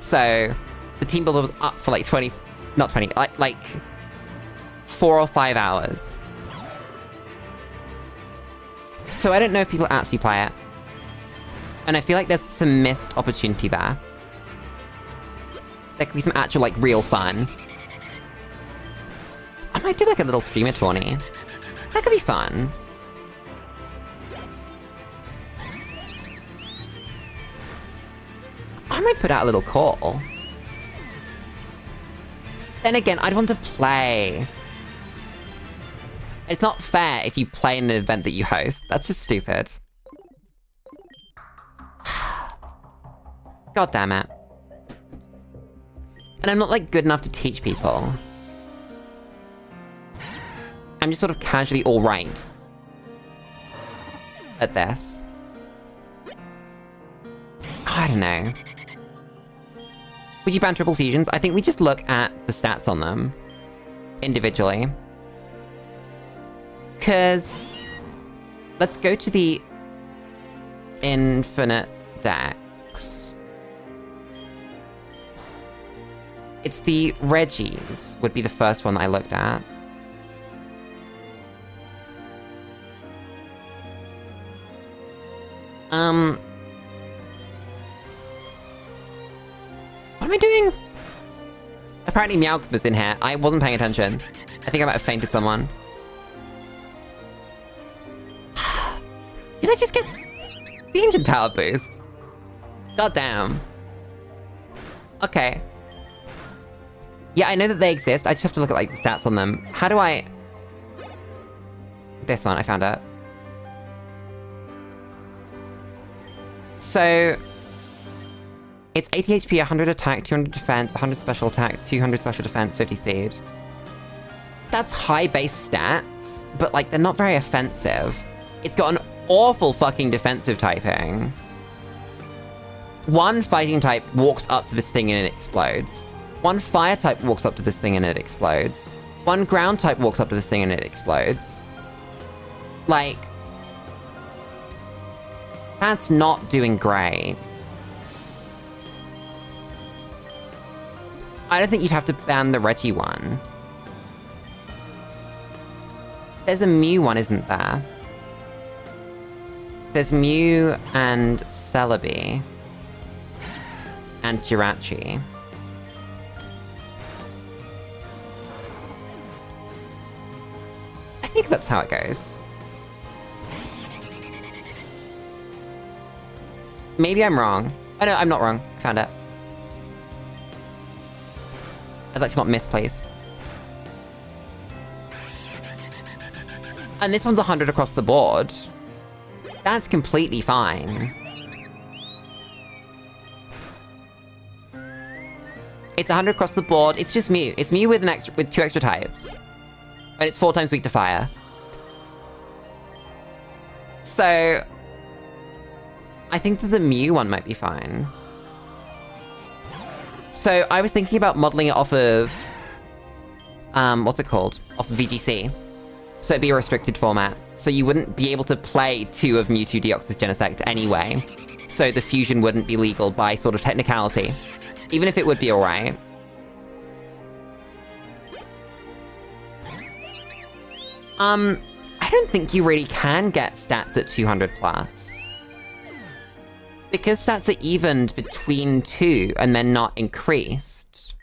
So the team builder was up for like 4 or 5 hours. So I don't know if people actually play it. And I feel like there's some missed opportunity there. There could be some actual, like, real fun. I might do, like, a little streamer tourney. That could be fun. I might put out a little call. Then again, I'd want to play. It's not fair if you play in the event that you host. That's just stupid. God damn it. And I'm not, like, good enough to teach people. I'm just sort of casually alright at this. I don't know. Would you ban triple fusions? I think we just look at the stats on them individually. Because let's go to the Infinite Dex. It's the Reggies would be the first one I looked at. What am I doing? Apparently Meowth was in here. I wasn't paying attention. I think I might have fainted someone. Did I just get the engine power boost? God damn. Okay. Yeah, I know that they exist. I just have to look at, like, the stats on them. How do I... This one, I found it. So... It's 80 HP, 100 attack, 200 defense, 100 special attack, 200 special defense, 50 speed. That's high base stats, but, like, they're not very offensive. It's got an awful fucking defensive typing. One fighting type walks up to this thing and it explodes. One fire type walks up to this thing and it explodes. One ground type walks up to this thing and it explodes. Like... That's not doing great. I don't think you'd have to ban the Reggie one. There's a Mew one, isn't there? There's Mew and Celebi. And Jirachi. I think that's how it goes. Maybe I'm wrong. Oh no, I'm not wrong. I found it. I'd like to not miss, please. And this one's 100 across the board. That's completely fine. It's 100 across the board. It's just Mew. It's Mew with with 2 extra types. And it's 4 times weak to fire. So... I think that the Mew one might be fine. So, I was thinking about modeling it off of... what's it called? Off of VGC. So it'd be a restricted format. So you wouldn't be able to play 2 of Mewtwo Deoxys Genesect anyway. So the fusion wouldn't be legal by sort of technicality. Even if it would be alright. I don't think you really can get stats at 200 plus. Because stats are evened between 2 and then not increased.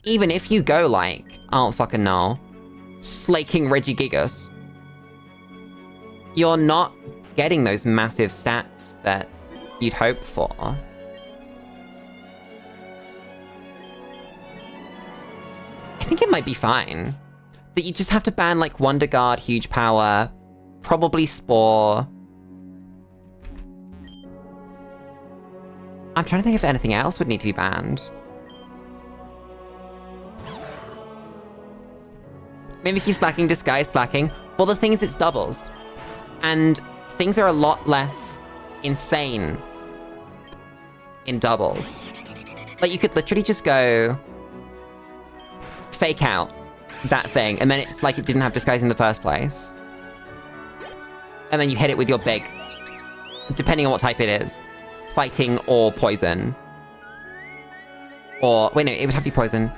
Even if you go like, I don't fucking know, slaking Regigigas, you're not getting those massive stats that you'd hope for. I think it might be fine. That you just have to ban like Wonder Guard, Huge Power, probably Spore. I'm trying to think if anything else would need to be banned. Mimikyu slacking, Disguise slacking. Well, the thing is, it's doubles. And things are a lot less insane in doubles. Like, you could literally just go... fake out that thing, and then it's like it didn't have Disguise in the first place. And then you hit it with your big... depending on what type it is. Fighting or poison. Or... wait, no, it would have to be poison.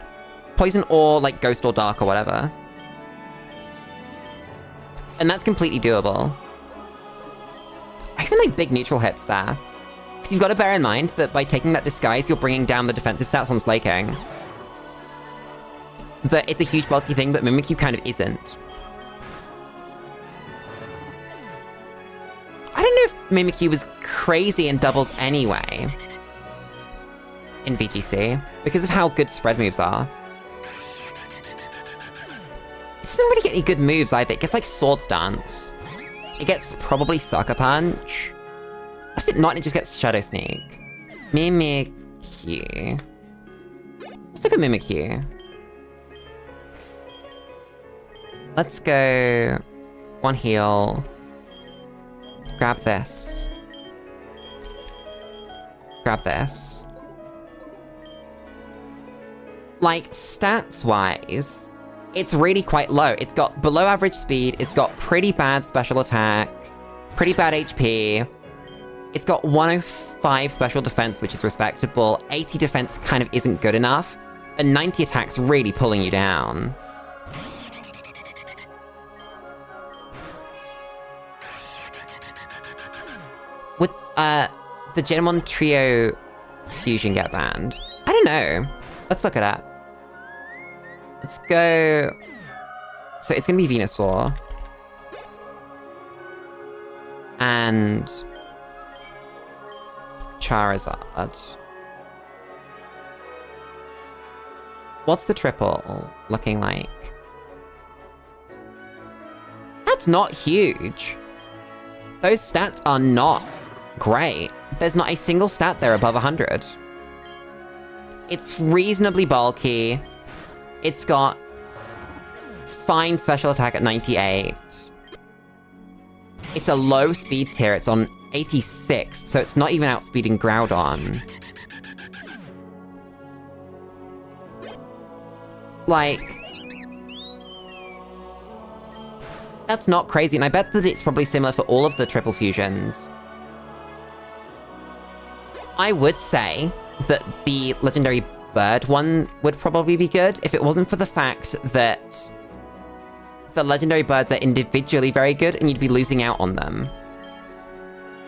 Poison or, like, ghost or dark or whatever. And that's completely doable. I even like big neutral hits there. Because you've got to bear in mind that by taking that Disguise, you're bringing down the defensive stats on slaking. That it's a huge bulky thing, but Mimikyu kind of isn't. I don't know if Mimikyu was crazy in doubles anyway. In VGC. Because of how good spread moves are. It doesn't really get any good moves either. It gets like Swords Dance. It gets probably Sucker Punch. Or is it not? It just gets Shadow Sneak. Mimikyu. Let's look at Mimikyu. Let's go... one heal. Grab this. Grab this. Like, stats-wise, it's really quite low. It's got below average speed, it's got pretty bad special attack, pretty bad HP, it's got 105 special defense, which is respectable, 80 defense kind of isn't good enough, and 90 attack's really pulling you down. Would, the Genmon Trio fusion get banned? I don't know. Let's look it up. Let's go... so it's gonna be Venusaur. And... Charizard. What's the triple looking like? That's not huge. Those stats are not great. There's not a single stat there above 100. It's reasonably bulky. It's got fine special attack at 98. It's a low speed tier. It's on 86, so it's not even outspeeding Groudon. Like, that's not crazy, and I bet that it's probably similar for all of the triple fusions. I would say that the legendary bird one would probably be good if it wasn't for the fact that the legendary birds are individually very good and you'd be losing out on them.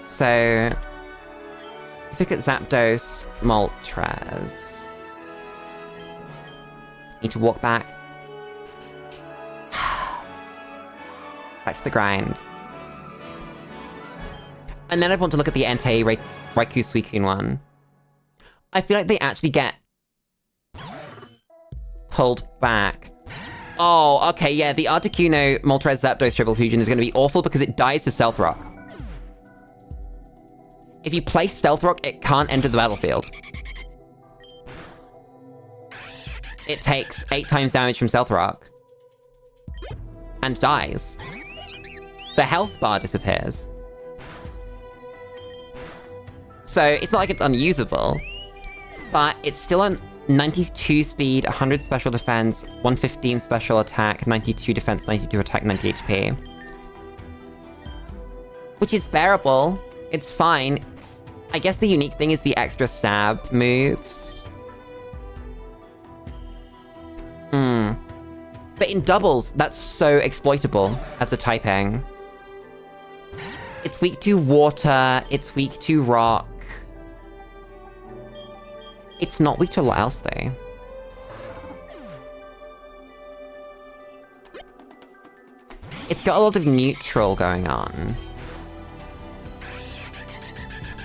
So, look at Zapdos, Moltres. Need to walk back. Back to the grind. And then I want to look at the Entei Raikou Suicune one. I feel like they actually get pulled back. Oh, okay, yeah, the Articuno Moltres Zapdos Triple Fusion is going to be awful because it dies to Stealth Rock. If you place Stealth Rock, it can't enter the battlefield. It takes 8 times damage from Stealth Rock. And dies. The health bar disappears. So, it's not like it's unusable. But it's still on 92 speed, 100 special defense, 115 special attack, 92 defense, 92 attack, 90 HP. Which is bearable. It's fine. I guess the unique thing is the extra stab moves. But in doubles, that's so exploitable as a typing. It's weak to water, it's weak to rock. It's not weak to a lot else, though. It's got a lot of neutral going on.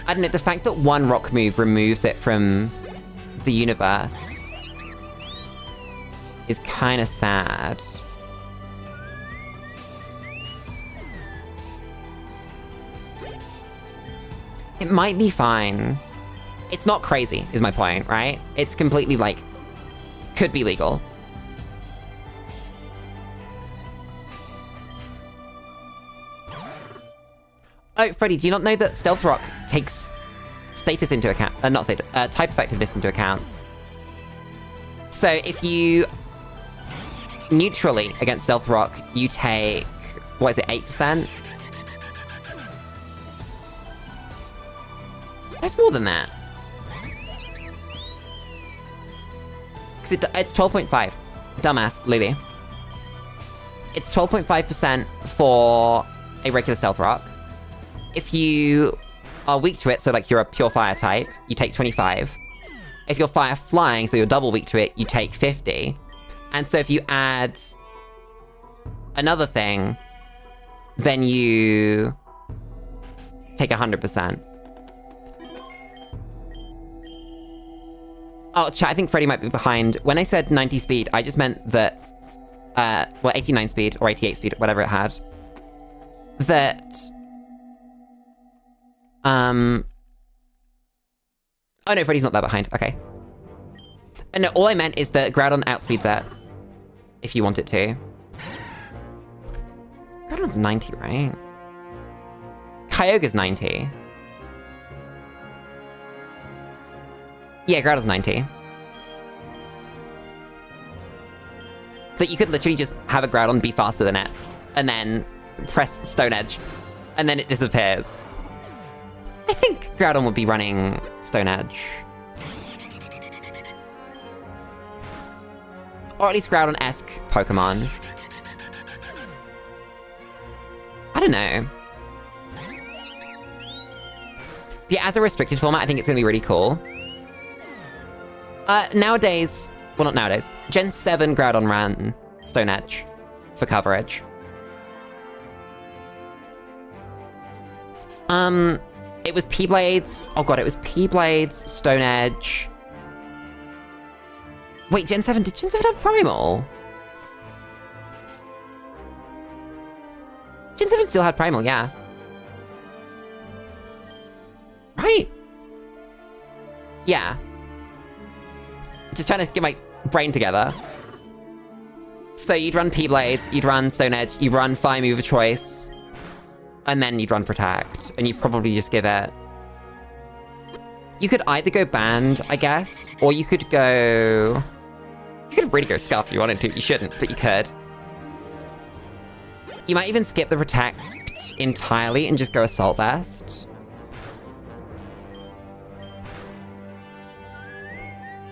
I don't know, the fact that one rock move removes it from the universe is kind of sad. It might be fine. It's not crazy, is my point, right? It's completely, like, could be legal. Oh, Freddy, do you not know that Stealth Rock takes status into account? Not status, type effectiveness into account. So if you neutrally against Stealth Rock, you take, what is it, 8%? That's more than that. Because it's 12.5. Dumbass, Lulu. It's 12.5% for a regular Stealth Rock. If you are weak to it, so like you're a pure fire type, you take 25. If you're fire flying, so you're double weak to it, you take 50. And so if you add another thing, then you take 100%. Oh, chat, I think Freddy might be behind. When I said 90 speed, I just meant that, well, 89 speed, or 88 speed, whatever it had. That, oh no, Freddy's not that behind, okay. And no, all I meant is that Groudon outspeeds that. If you want it to. Groudon's 90, right? Kyogre's 90. Yeah, Groudon's 90. That you could literally just have a Groudon be faster than it, and then press Stone Edge, and then it disappears. I think Groudon would be running Stone Edge. Or at least Groudon-esque Pokemon. I don't know. Yeah, as a restricted format, I think it's gonna be really cool. Nowadays... Well, not nowadays. Gen 7 Groudon ran Stone Edge for coverage. It was P-Blades. Oh god, it was P-Blades, Stone Edge. Wait, Gen 7, did Gen 7 have Primal? Gen 7 still had Primal, yeah. Right? Yeah. Just trying to get my brain together. So you'd run P-Blades, you'd run Stone Edge, you'd run Fire Move of Choice, and then you'd run Protect, and you'd probably just give it... You could either go Band, I guess, or you could go... You could really go Scuff if you wanted to. You shouldn't, but you could. You might even skip the Protect entirely and just go Assault Vest.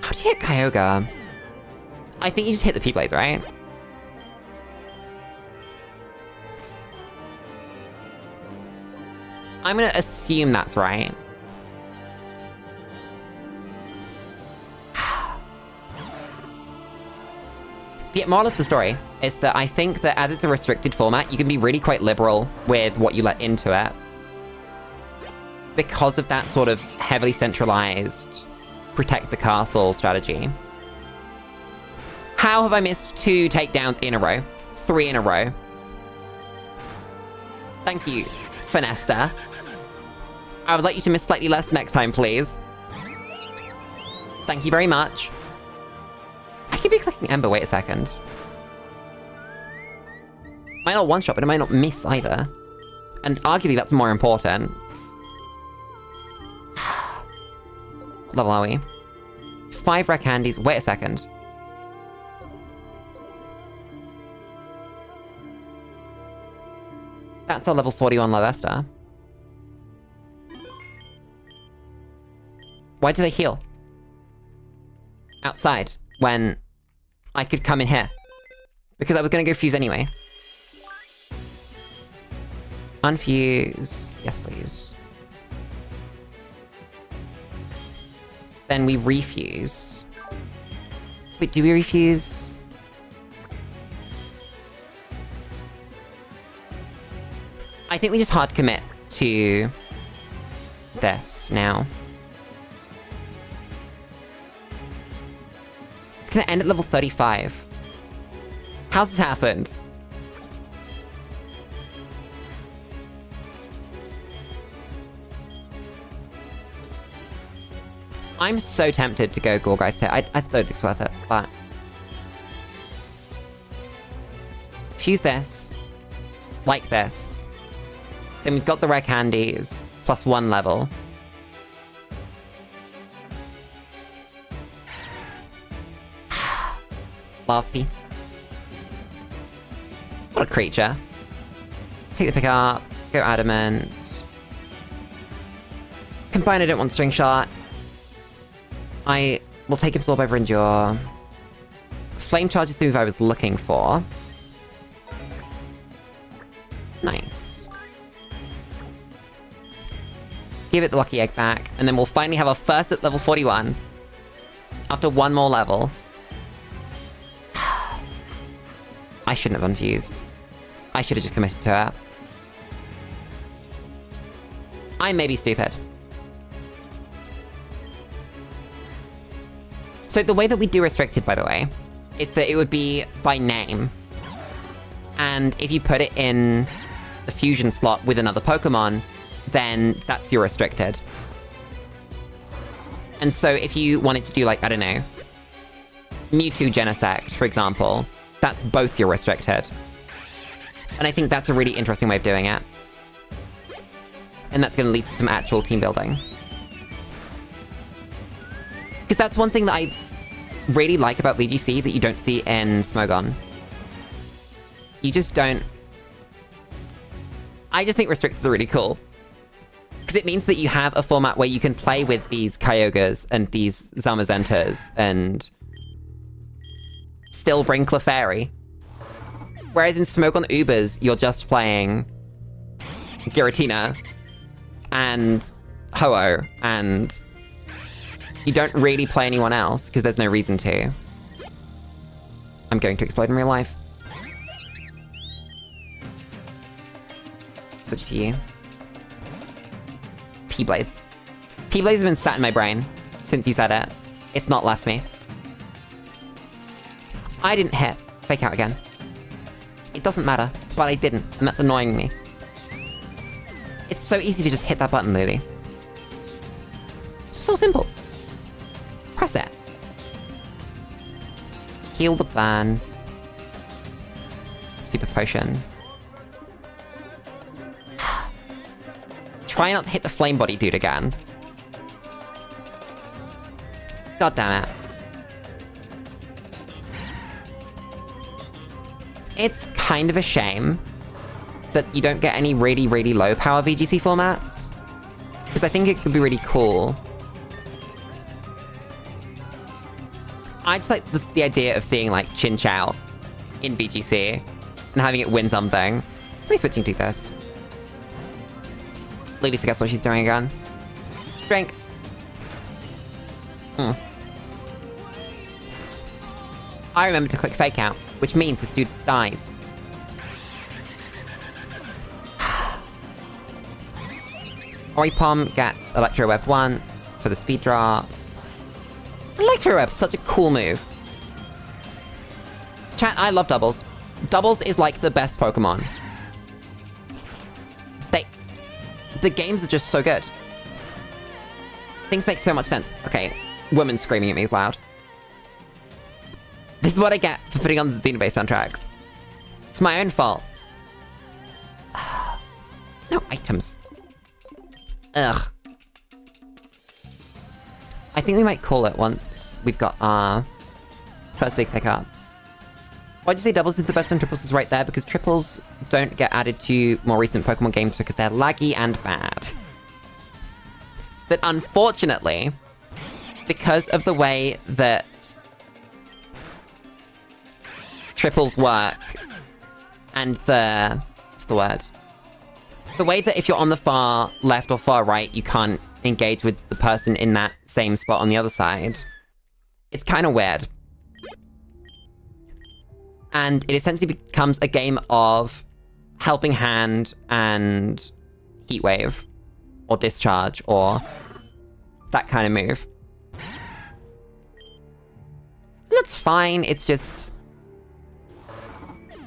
How do you hit Kyogre? I think you just hit the P-Blades, right? I'm gonna assume that's right. The moral of the story is that I think that as it's a restricted format, you can be really quite liberal with what you let into it. Because of that sort of heavily centralized protect the castle strategy. How have I missed 2 takedowns in a row? 3 in a row. Thank you, Finesta. I would like you to miss slightly less next time, please. Thank you very much. I could be clicking Ember, wait a second. Might not one-shot, but it might not miss either. And arguably that's more important. Level are we? 5 rare candies, wait a second. That's a level 41 Lavesta. Why did I heal? Outside, when I could come in here. Because I was gonna go fuse anyway. Unfuse. Yes, please. Then we refuse. Wait, do we refuse? I think we just hard commit to this now. It's gonna end at level 35. How's this happened? I'm so tempted to go Gorgeist here. I don't think it's worth it, but... Fuse this. Like this. Then we've got the rare candies. Plus 1 level. Larvae. What a creature. Take the pick up. Go Adamant. Combine, I don't want String Shot. I will take Absorb over Endure. Flame Charge is the move I was looking for. Nice. Give it the Lucky Egg back, and then we'll finally have our first at level 41. After 1 more level. I shouldn't have unfused. I should have just committed to it. I may be stupid. So the way that we do Restricted, by the way, is that it would be by name. And if you put it in the fusion slot with another Pokemon, then that's your Restricted. And so if you wanted to do, like, I don't know, Mewtwo Genesect, for example, that's both your Restricted. And I think that's a really interesting way of doing it. And that's going to lead to some actual team building. Because that's one thing that I really like about VGC that you don't see in Smogon. You just don't... I just think Restricteds are really cool. Because it means that you have a format where you can play with these Kyogres and these Zamazentas and still bring Clefairy. Whereas in Smogon Ubers, you're just playing Giratina and Ho-Oh and... You don't really play anyone else, because there's no reason to. I'm going to explode in real life. Switch to you. P-Blades. P-Blades have been sat in my brain since you said it. It's not left me. I didn't hit fake out again. It doesn't matter, but I didn't, and that's annoying me. It's so easy to just hit that button, Lulu. So simple. Press it. Heal the burn. Super potion. Try not to hit the flame body dude again. God damn it. It's kind of a shame that you don't get any really, really low power VGC formats. Because I think it could be really cool. I just like the idea of seeing, like, Chin Chow in VGC and having it win something. Let me switching to this. Lily forgets what she's doing again. Drink. I remember to click fake out, which means this dude dies. Oripom gets Electro Web once for the speed drop. Electro Web's such a cool move. Chat, I love doubles. Doubles is like the best Pokemon. The games are just so good. Things make so much sense. Okay, women screaming at me is loud. This is what I get for putting on the Xenoblade soundtracks. It's my own fault. No items. Ugh. I think we might call it once we've got our first big pickups. Why'd you say doubles is the best and triples is right there? Because triples don't get added to more recent Pokemon games because they're laggy and bad. But unfortunately, because of the way that triples work, and what's the word? The way that if you're on the far left or far right, you can't engage with the person in that same spot on the other side. It's kind of weird. And it essentially becomes a game of Helping Hand and Heat Wave, or Discharge, or that kind of move. And that's fine, it's just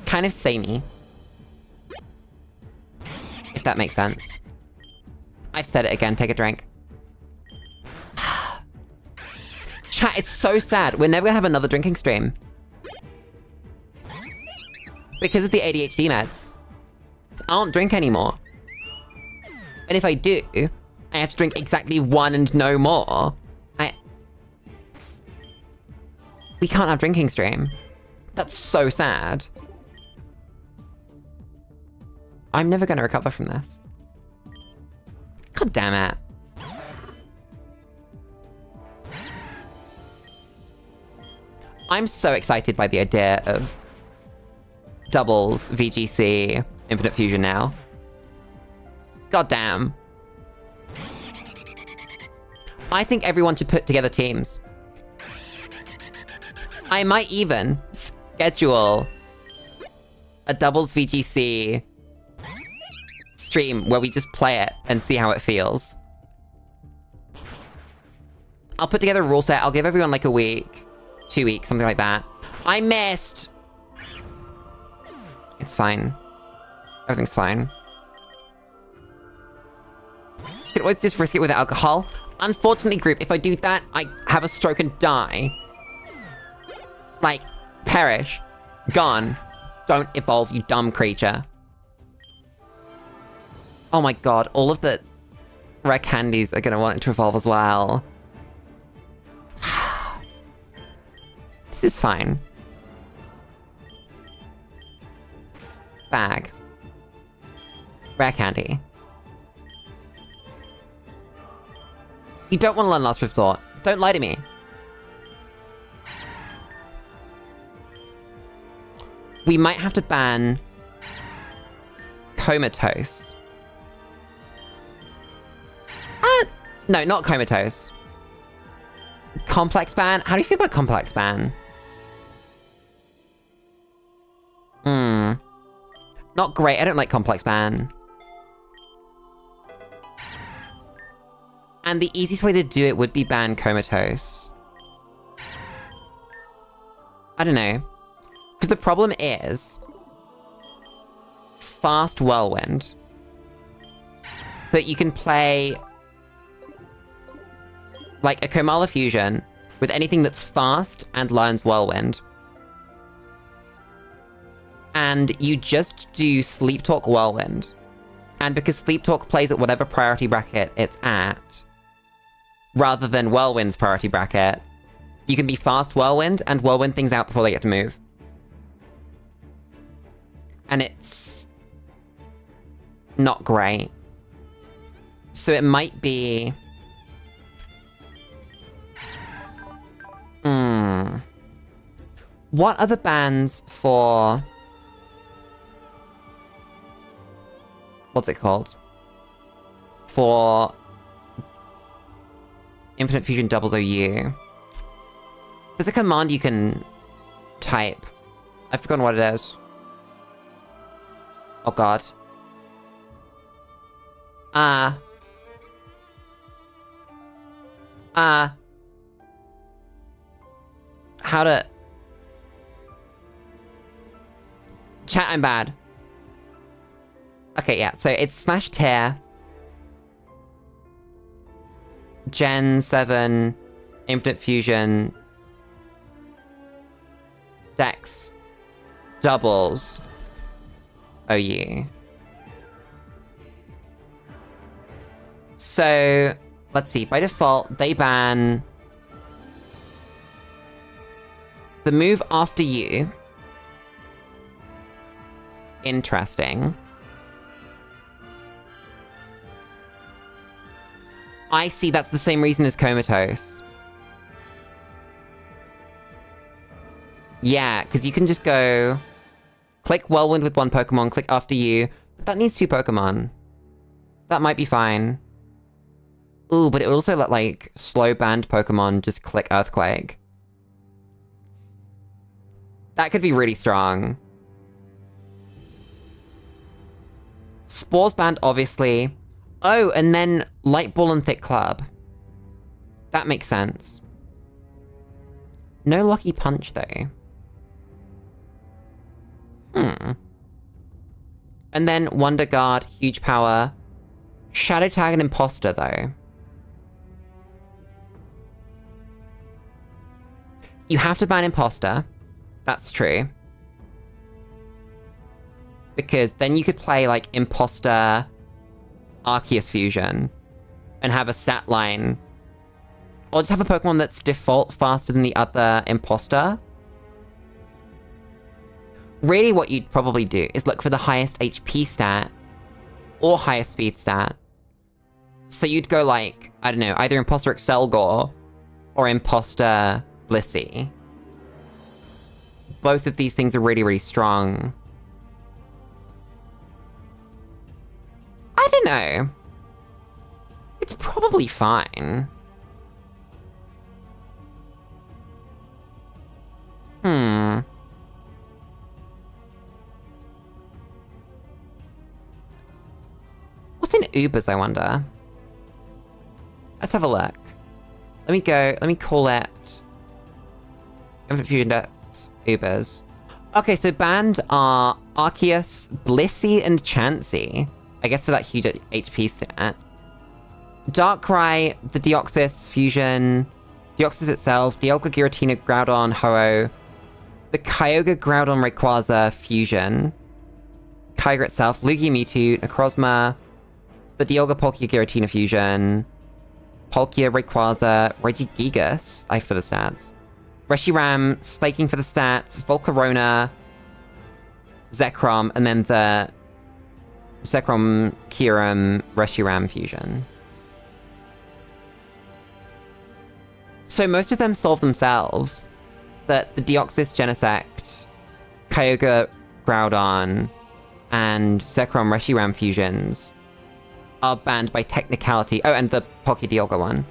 kind of samey. If that makes sense. I've said it again, take a drink. Chat, it's so sad. We're never gonna have another drinking stream. Because of the ADHD meds. I don't drink anymore. And if I do, I have to drink exactly one and no more. We can't have drinking stream. That's so sad. I'm never gonna recover from this. God damn it. I'm so excited by the idea of doubles, VGC, Infinite Fusion now. God damn. I think everyone should put together teams. I might even schedule a doubles VGC stream where we just play it and see how it feels. I'll put together a rule set. I'll give everyone like a week, 2 weeks, something like that. I missed! It's fine. Everything's fine. You can always just risk it with alcohol. Unfortunately, group, if I do that, I have a stroke and die. Like, perish. Gone. Don't evolve, you dumb creature. Oh my god, all of the rare candies are gonna want it to evolve as well. This is fine. Bag. Rare candy. You don't want to learn Last Resort. Don't lie to me. We might have to ban Comatose. No, not Comatose. Complex ban? How do you feel about Complex ban? Not great. I don't like Complex ban. And the easiest way to do it would be ban Comatose. I don't know. Because the problem is fast whirlwind. That you can play like a Komala fusion with anything that's fast and learns whirlwind. And you just do Sleep Talk whirlwind. And because Sleep Talk plays at whatever priority bracket it's at, rather than whirlwind's priority bracket, you can be fast whirlwind and whirlwind things out before they get to move. And it's not great. So it might be... What other bans for... What's it called? For... Infinite Fusion doubles OU. There's a command you can type. I've forgotten what it is. Oh god. How to... Chat, I'm bad. Okay, yeah, so it's / tear. Gen 7, Infinite Fusion, Dex, doubles, OU. So, let's see, by default, they ban the move after you. Interesting. I see, that's the same reason as Comatose. Yeah, because you can just go... Click Whirlwind with one Pokemon, click after you. But that needs 2 Pokemon. That might be fine. Ooh, but it would also let, like, slow banned Pokemon just click Earthquake. That could be really strong. Spores banned, obviously. Oh, and then Light Ball and Thick Club. That makes sense. No Lucky Punch, though. And then Wonder Guard, Huge Power. Shadow Tag and Imposter, though. You have to ban Imposter. That's true. Because then you could play, like, Imposter... Arceus Fusion, and have a stat line, or just have a Pokemon that's default faster than the other Imposter. Really what you'd probably do is look for the highest HP stat, or highest speed stat. So you'd go like, I don't know, either Imposter Excelgor, or Imposter Blissey. Both of these things are really, really strong. I don't know. It's probably fine. What's in Ubers, I wonder? Let's have a look. Let me call it... Infinite Fusion Dex Ubers. Okay, so banned are Arceus, Blissey, and Chansey. I guess for that huge HP stat. Darkrai, the Deoxys Fusion, Deoxys itself, Dialga, Giratina, Groudon, Ho-Oh, the Kyogre, Groudon, Rayquaza Fusion, Kyogre itself, Lugia, Mewtwo, Necrozma, the Dialga, Palkia, Giratina Fusion, Palkia, Rayquaza, Regigigas, for the stats, Reshiram, Slaking for the stats, Volcarona, Zekrom, and then the Zekrom, Kyurem, Reshiram Fusion. So most of them solve themselves. That the Deoxys, Genesect, Kyogre, Groudon, and Zekrom, Reshiram fusions are banned by technicality. Oh, and the Palkia Dialga one.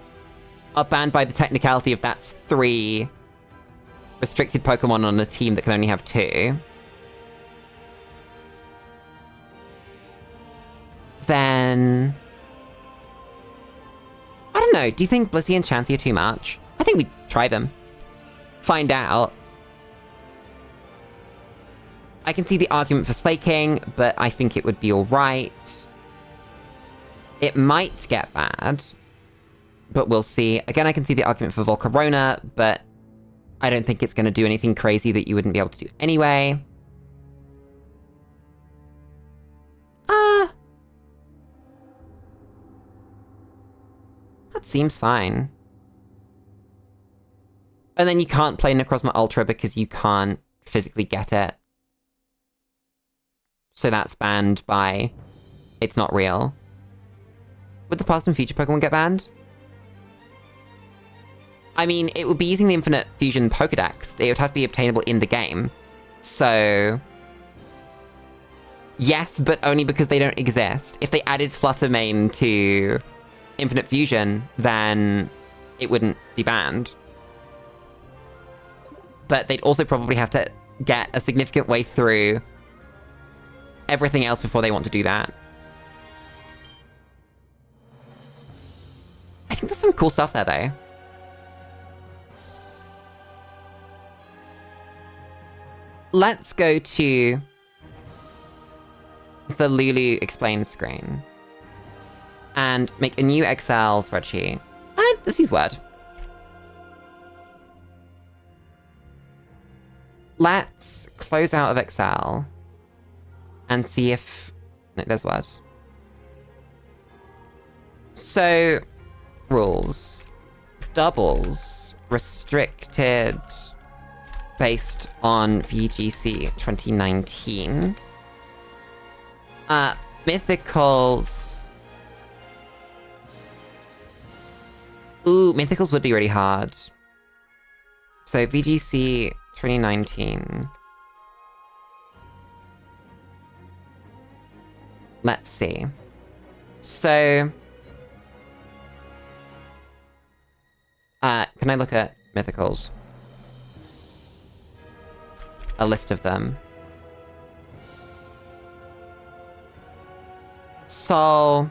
Are banned by the technicality of that's 3 restricted Pokemon on a team that can only have 2. Then... I don't know, do you think Blissey and Chansey are too much? I think we'd try them. Find out. I can see the argument for slaking, but I think it would be alright. It might get bad, but we'll see. Again, I can see the argument for Volcarona, but I don't think it's going to do anything crazy that you wouldn't be able to do anyway. That seems fine. And then you can't play Necrozma Ultra because you can't physically get it. So that's banned by... It's not real. Would the past and future Pokemon get banned? I mean, it would be using the Infinite Fusion Pokedex. It would have to be obtainable in the game. So... Yes, but only because they don't exist. If they added Fluttermane to Infinite Fusion, then it wouldn't be banned. But they'd also probably have to get a significant way through everything else before they want to do that. I think there's some cool stuff there, though. Let's go to the Lulu Explain screen and make a new Excel spreadsheet. And let's use Word. Let's close out of Excel and see if... No, there's Word. So, rules. Doubles. Restricted. Based on VGC 2019. Mythicals. Ooh, Mythicals would be really hard. So, VGC 2019. Let's see. So... can I look at Mythicals? A list of them. So...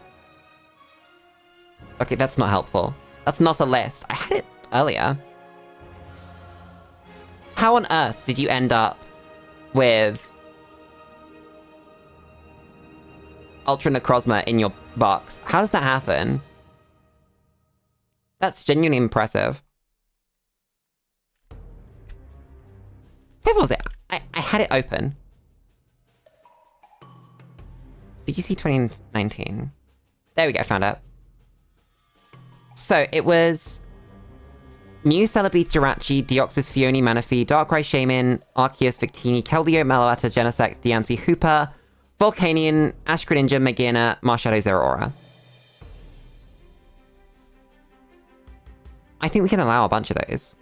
Okay, that's not helpful. That's not a list. I had it earlier. How on earth did you end up with Ultra Necrozma in your box? How does that happen? That's genuinely impressive. Where was it? I had it open. Did you see 2019? There we go, found it. So, it was... Mew, Celebi, Jirachi, Deoxys, Phione, Manaphy, Darkrai, Shaman, Arceus, Victini, Keldeo, Meloetta, Genesect, Diancie, Hooper, Volcanion, Ash Greninja, Magearna, Marshadow, Zeraora. I think we can allow a bunch of those.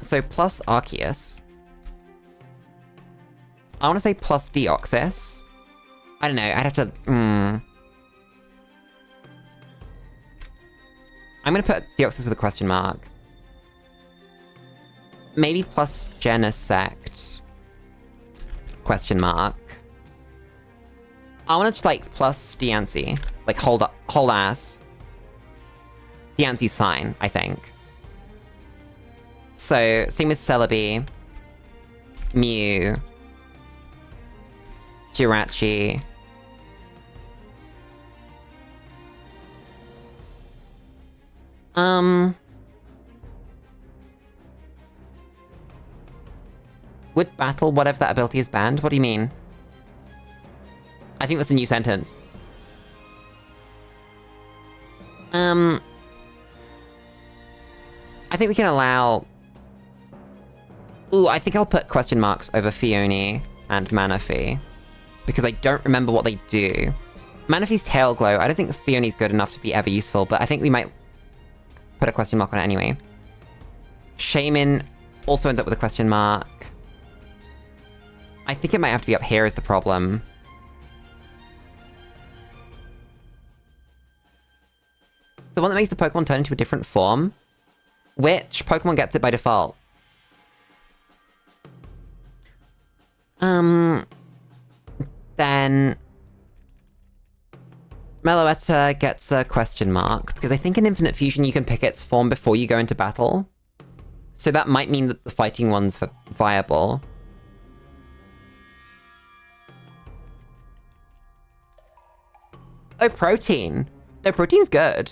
So plus Arceus. I want to say plus Deoxys. I don't know, I'd have to... I'm gonna put Deoxys with a question mark. Maybe plus Genesect. Question mark. I want to like plus Diancie. Like hold ass. Diancie's fine, I think. So, same with Celebi. Mew. Jirachi. Would battle whatever that ability is banned? What do you mean? I think that's a new sentence. I think we can allow... Ooh, I think I'll put question marks over Phione and Manaphy. Because I don't remember what they do. Manaphy's Tail Glow, I don't think Fione's good enough to be ever useful, but I think we might put a question mark on it anyway. Shaman also ends up with a question mark. I think it might have to be up here is the problem. The one that makes the Pokemon turn into a different form? Which Pokemon gets it by default? Then... Meloetta gets a question mark, because I think in Infinite Fusion you can pick its form before you go into battle. So that might mean that the fighting one's viable. Oh, protein. No, protein's good.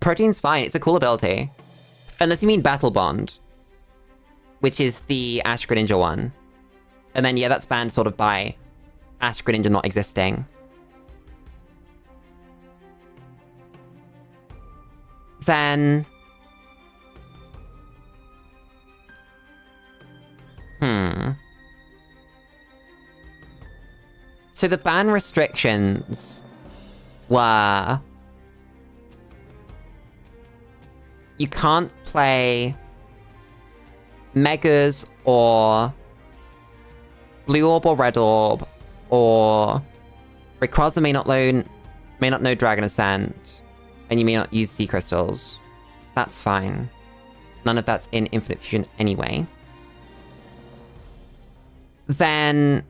Protein's fine. It's a cool ability. Unless you mean Battle Bond, which is the Ash Greninja one. And then, yeah, that's banned sort of by Ash Greninja not existing. Then... So the ban restrictions were... You can't play Megas or Blue Orb or Red Orb or Rayquaza may not know Dragon Ascent, and you may not use Sea Crystals. That's fine. None of that's in Infinite Fusion anyway. Then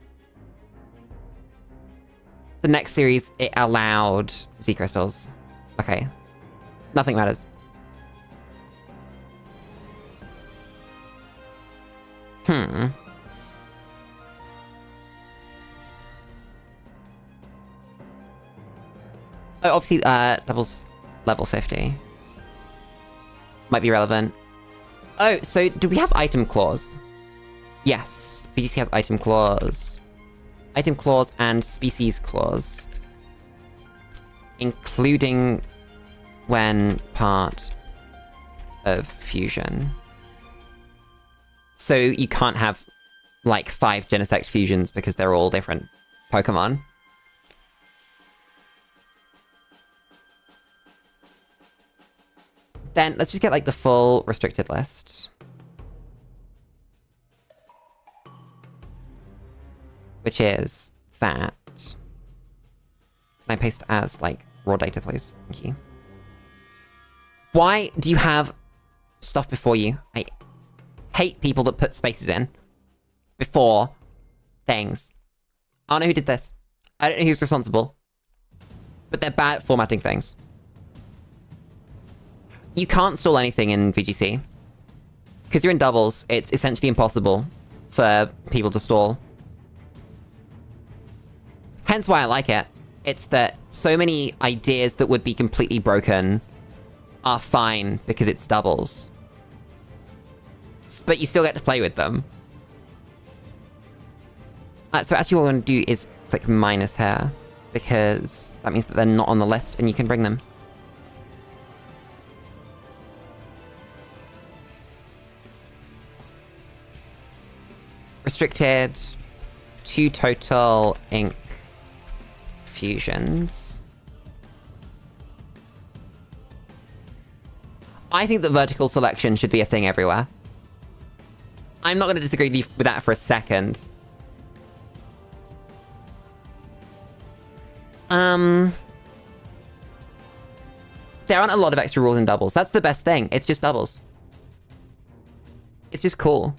the next series, it allowed Sea Crystals. Okay. Nothing matters. Oh, obviously, doubles level 50. Might be relevant. Oh, so do we have item clause? Yes, VGC has item clause. Item clause and species clause. Including when part of fusion. So you can't have, like, 5 Genesect fusions because they're all different Pokemon. Then let's just get, like, the full restricted list. Which is that. Can I paste as, like, raw data, please? Thank you. Why do you have stuff before you? I hate people that put spaces in before things. I don't know who did this. I don't know who's responsible. But they're bad at formatting things. You can't stall anything in VGC. Because you're in doubles, it's essentially impossible for people to stall. Hence why I like it. It's that so many ideas that would be completely broken are fine because it's doubles. But you still get to play with them. So actually what we're going to do is click minus here, because that means that they're not on the list and you can bring them. Restricted 2 total ink fusions. I think that vertical selection should be a thing everywhere. I'm not going to disagree with that for a second. There aren't a lot of extra rules in doubles. That's the best thing. It's just doubles. It's just cool.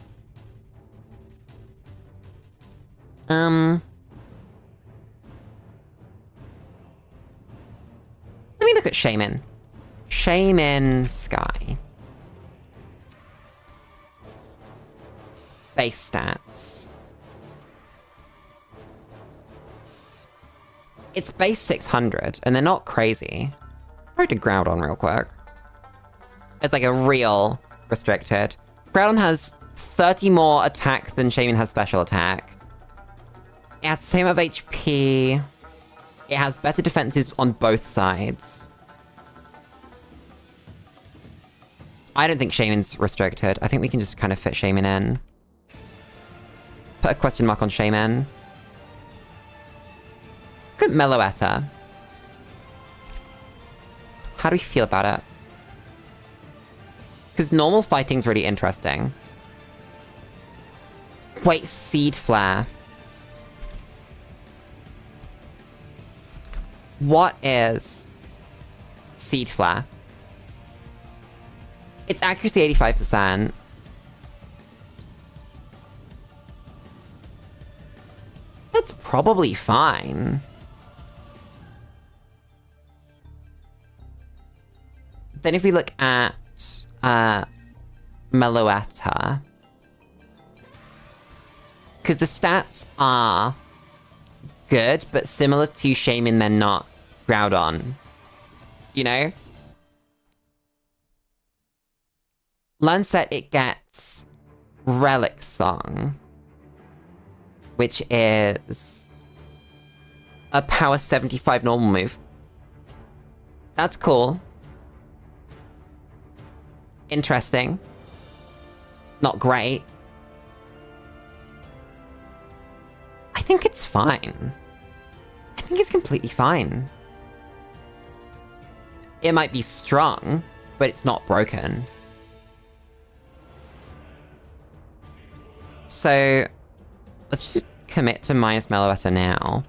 Let me look at Shaman. Shaman Sky. Base stats. It's base 600, and they're not crazy. I wrote a Groudon real quick. It's like a real restricted. Groudon has 30 more attack than Shaman has special attack. It has the same amount of HP. It has better defenses on both sides. I don't think Shaman's restricted. I think we can just kind of fit Shaman in. Put a question mark on Shaman. Look at Meloetta. How do we feel about it? Because normal fighting's really interesting. Wait, Seed Flare. What is Seed Flare? Its accuracy 85%. That's probably fine. Then if we look at Meloetta. Because the stats are good, but similar to Shaman, they're not Groudon. You know? Lancet, it gets Relic Song, which is a power 75 normal move. That's cool. Interesting. Not great. I think it's fine. I think it's completely fine. It might be strong, but it's not broken. So, let's just commit to minus Meloetta now.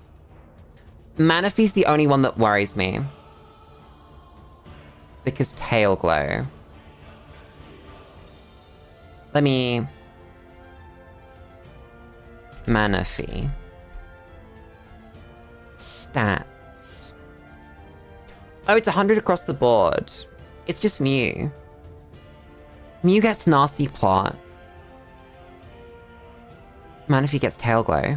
Manaphy's the only one that worries me. Because Tail Glow. Let me... Manaphy. Stats. Oh, it's 100 across the board. It's just Mew. Mew gets Nasty Plot. Manaphy gets Tail Glow.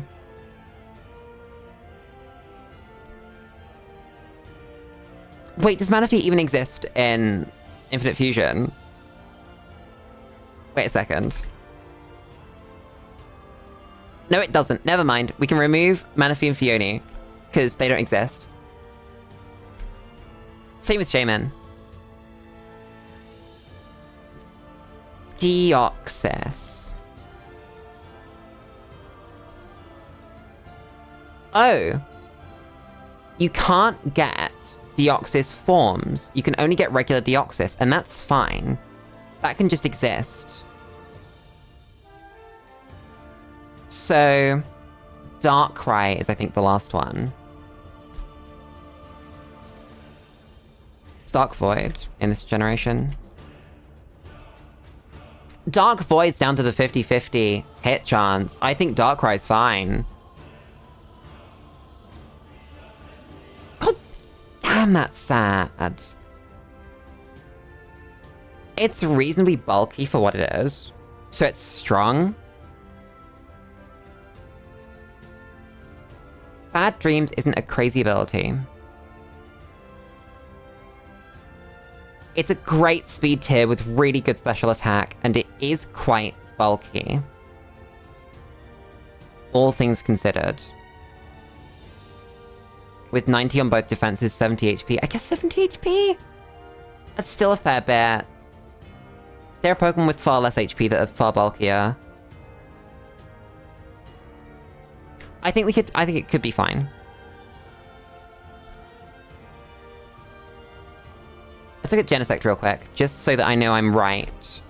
Wait, does Manaphy even exist in Infinite Fusion? Wait a second. No, it doesn't. Never mind. We can remove Manaphy and Phione, because they don't exist. Same with Shaman. Deoxys. Oh. You can't get Deoxys forms. You can only get regular Deoxys, and that's fine. That can just exist. So, Darkrai is, I think, the last one. It's Dark Void in this generation. Dark Void's down to the 50-50 hit chance. I think Darkrai's fine. God damn, that's sad. It's reasonably bulky for what it is. So it's strong. Bad Dreams isn't a crazy ability. It's a great speed tier with really good special attack, and it is quite bulky. All things considered. With 90 on both defenses, 70 HP. I guess 70 HP? That's still a fair bit. There are Pokemon with far less HP that are far bulkier. I think it could be fine. Let's look at Genesect real quick, just so that I know I'm right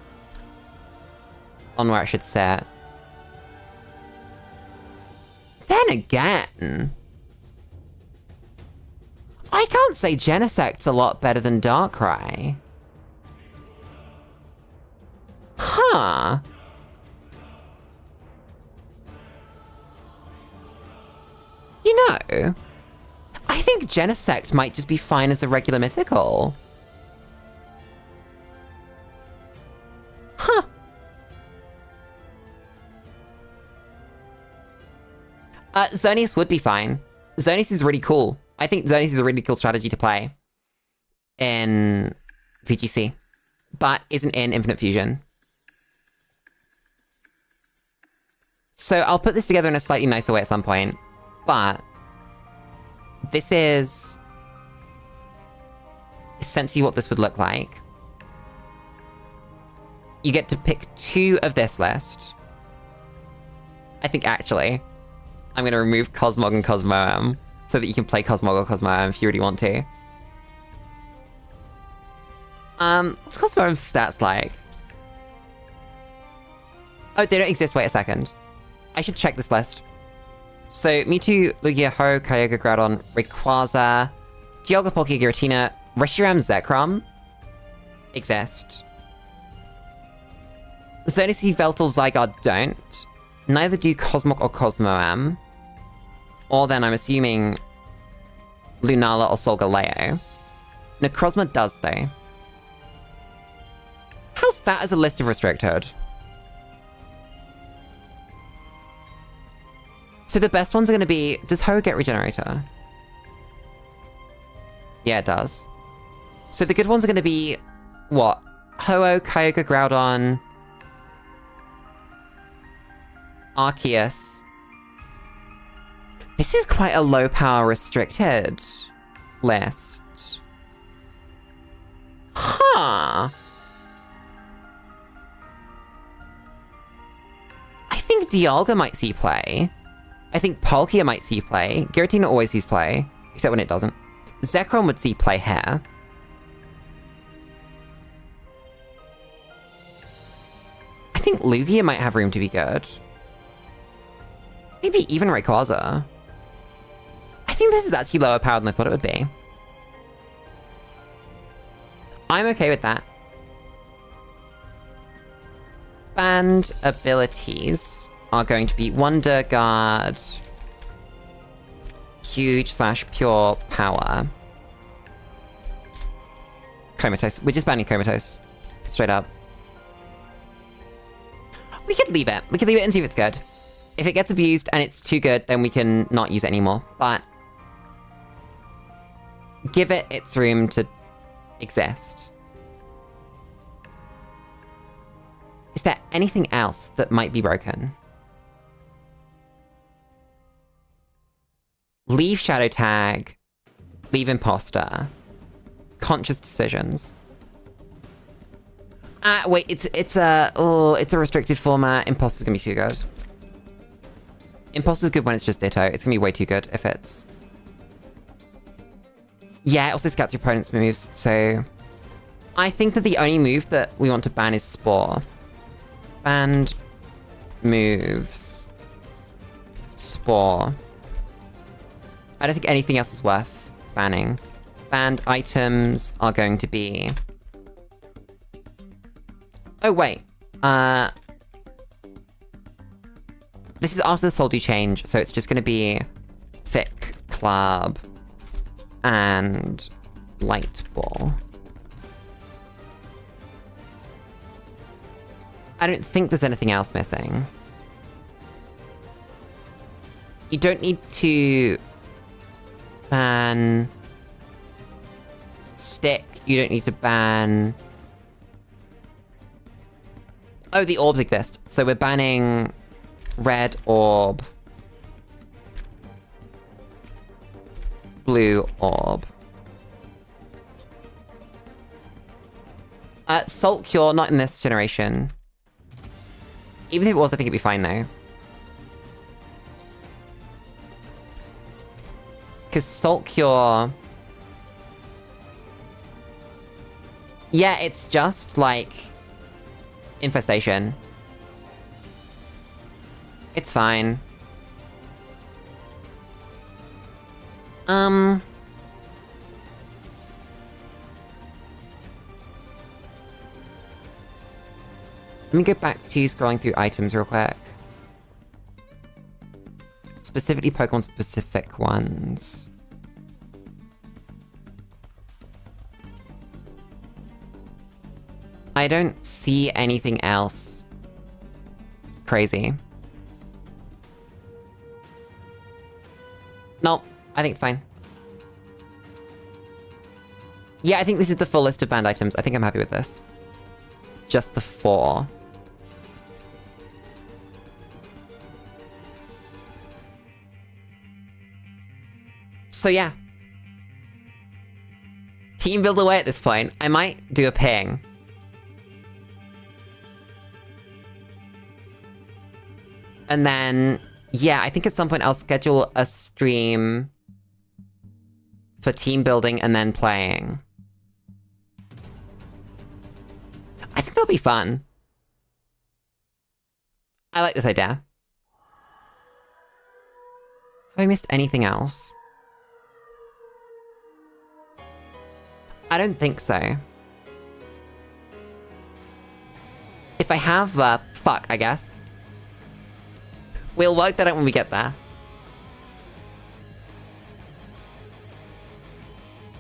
on where I should set. Then again, I can't say Genesect's a lot better than Darkrai. Huh. You know, I think Genesect might just be fine as a regular mythical. Huh. Xerneas would be fine. Xerneas is really cool. I think Xerneas is a really cool strategy to play in VGC, but isn't in Infinite Fusion. So I'll put this together in a slightly nicer way at some point. But this is essentially what this would look like. You get to pick 2 of this list. I think actually, I'm going to remove Cosmog and Cosmoem so that you can play Cosmog or Cosmoem if you really want to. What's Cosmoem's stats like? Oh, they don't exist. Wait a second. I should check this list. So, Mewtwo, Lugia-Ho, Kyogre, Groudon, Rayquaza, Dialga, Palkia, Giratina, Reshiram, Zekrom exist. Xerneas, Veltal, Zygarde don't. Neither do Cosmog or Cosmoem. Or then I'm assuming Lunala or Solgaleo. Necrozma does, though. How's that as a list of restricted? So the best ones are going to be... Does Ho get Regenerator? Yeah, it does. So the good ones are going to be... What? Ho-Oh, Kyogre, Groudon... Arceus. This is quite a low power restricted list. Huh. I think Dialga might see play. I think Palkia might see play. Giratina always sees play, except when it doesn't. Zekrom would see play here. I think Lugia might have room to be good. Maybe even Rayquaza. I think this is actually lower powered than I thought it would be. I'm okay with that. Banned abilities are going to be Wonder Guard, Huge/Pure Power, Comatose. We're just banning Comatose. Straight up. We could leave it. We could leave it and see if it's good. If it gets abused and it's too good, then we can not use it anymore. But give it its room to exist. Is there anything else that might be broken? Leave Shadow Tag. Leave Imposter. Conscious Decisions. Wait, it's a restricted format. Imposter's gonna be too good. Imposter's good when it's just Ditto. It's gonna be way too good if it's... Yeah, it also scouts your opponent's moves, so... I think that the only move that we want to ban is Spore. Banned moves. Spore. I don't think anything else is worth banning. Banned items are going to be... Oh, wait. This is after the Soldi change, so it's just going to be Thick Club and Light Ball. I don't think there's anything else missing. You don't need to ban Stick. You don't need to ban... Oh, the orbs exist. So we're banning Red Orb. Blue Orb. Salt Cure, not in this generation. Even if it was, I think it'd be fine though. Because Salt Cure... Yeah, it's just like... Infestation. It's fine. Let me go back to scrolling through items real quick. Specifically Pokemon-specific ones. I don't see anything else crazy. No, I think it's fine. Yeah, I think this is the full list of banned items. I think I'm happy with this. Just the 4. So yeah. Team build away at this point. I might do a ping. And then, yeah, I think at some point I'll schedule a stream for team building and then playing. I think that'll be fun. I like this idea. Have I missed anything else? I don't think so. If I have, fuck, I guess. We'll work that out when we get there.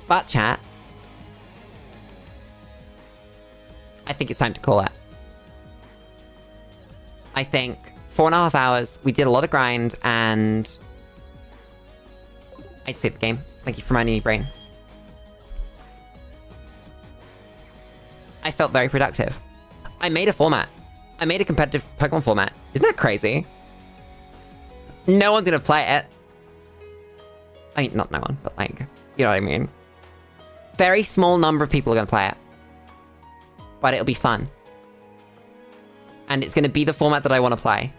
But chat, I think it's time to call it. I think 4.5 hours, we did a lot of grind, and I'd save the game. Thank you for reminding me, brain. I felt very productive. I made a format. I made a competitive Pokemon format. Isn't that crazy? No one's gonna play it. I mean, not no one, but like, you know what I mean? Very small number of people are gonna play it. But it'll be fun. And it's gonna be the format that I want to play.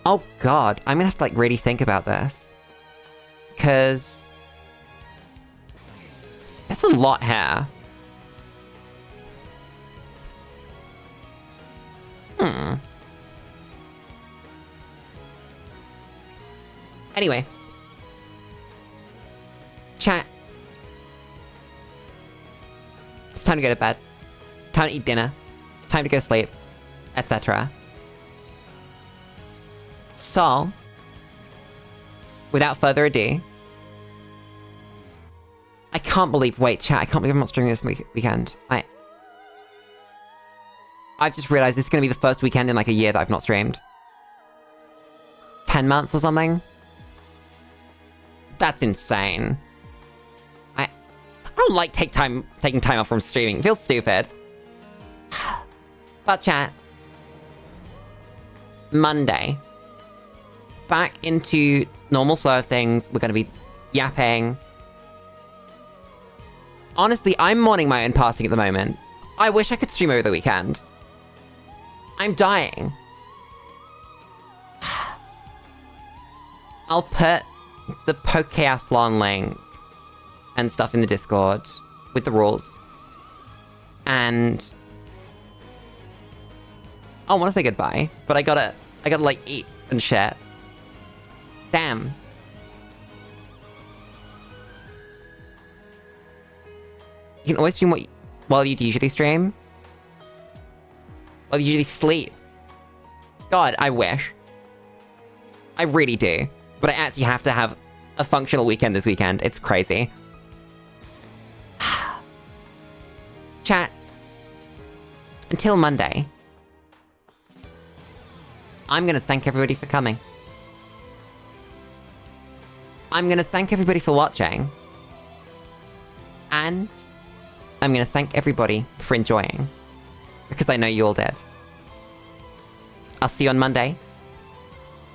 Oh god, I'm gonna have to like really think about this. Because that's a lot here. Anyway. Chat. It's time to go to bed. Time to eat dinner. Time to go sleep. Etc. So, without further ado, I can't believe, wait, chat, I can't believe I'm not streaming this weekend. I've just realized this is going to be the first weekend in like a year that I've not streamed. 10 months or something? That's insane. I don't like taking time off from streaming. It feels stupid. But chat. Monday. Back into normal flow of things. We're going to be yapping. Honestly, I'm mourning my own passing at the moment. I wish I could stream over the weekend. I'm dying. I'll put the Pokeathlon link and stuff in the Discord with the rules. And I want to say goodbye, but I gotta like eat and shit. Damn. You can always stream while you'd usually stream. While you usually sleep. God, I wish. I really do. But I actually have to have a functional weekend this weekend. It's crazy. Chat. Until Monday. I'm gonna thank everybody for coming. I'm gonna thank everybody for watching. And I'm gonna thank everybody for enjoying. Because I know you all did. I'll see you on Monday.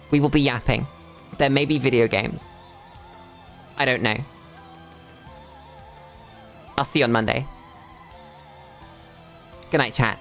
We will be yapping. There may be video games. I don't know. I'll see you on Monday. Good night, chat.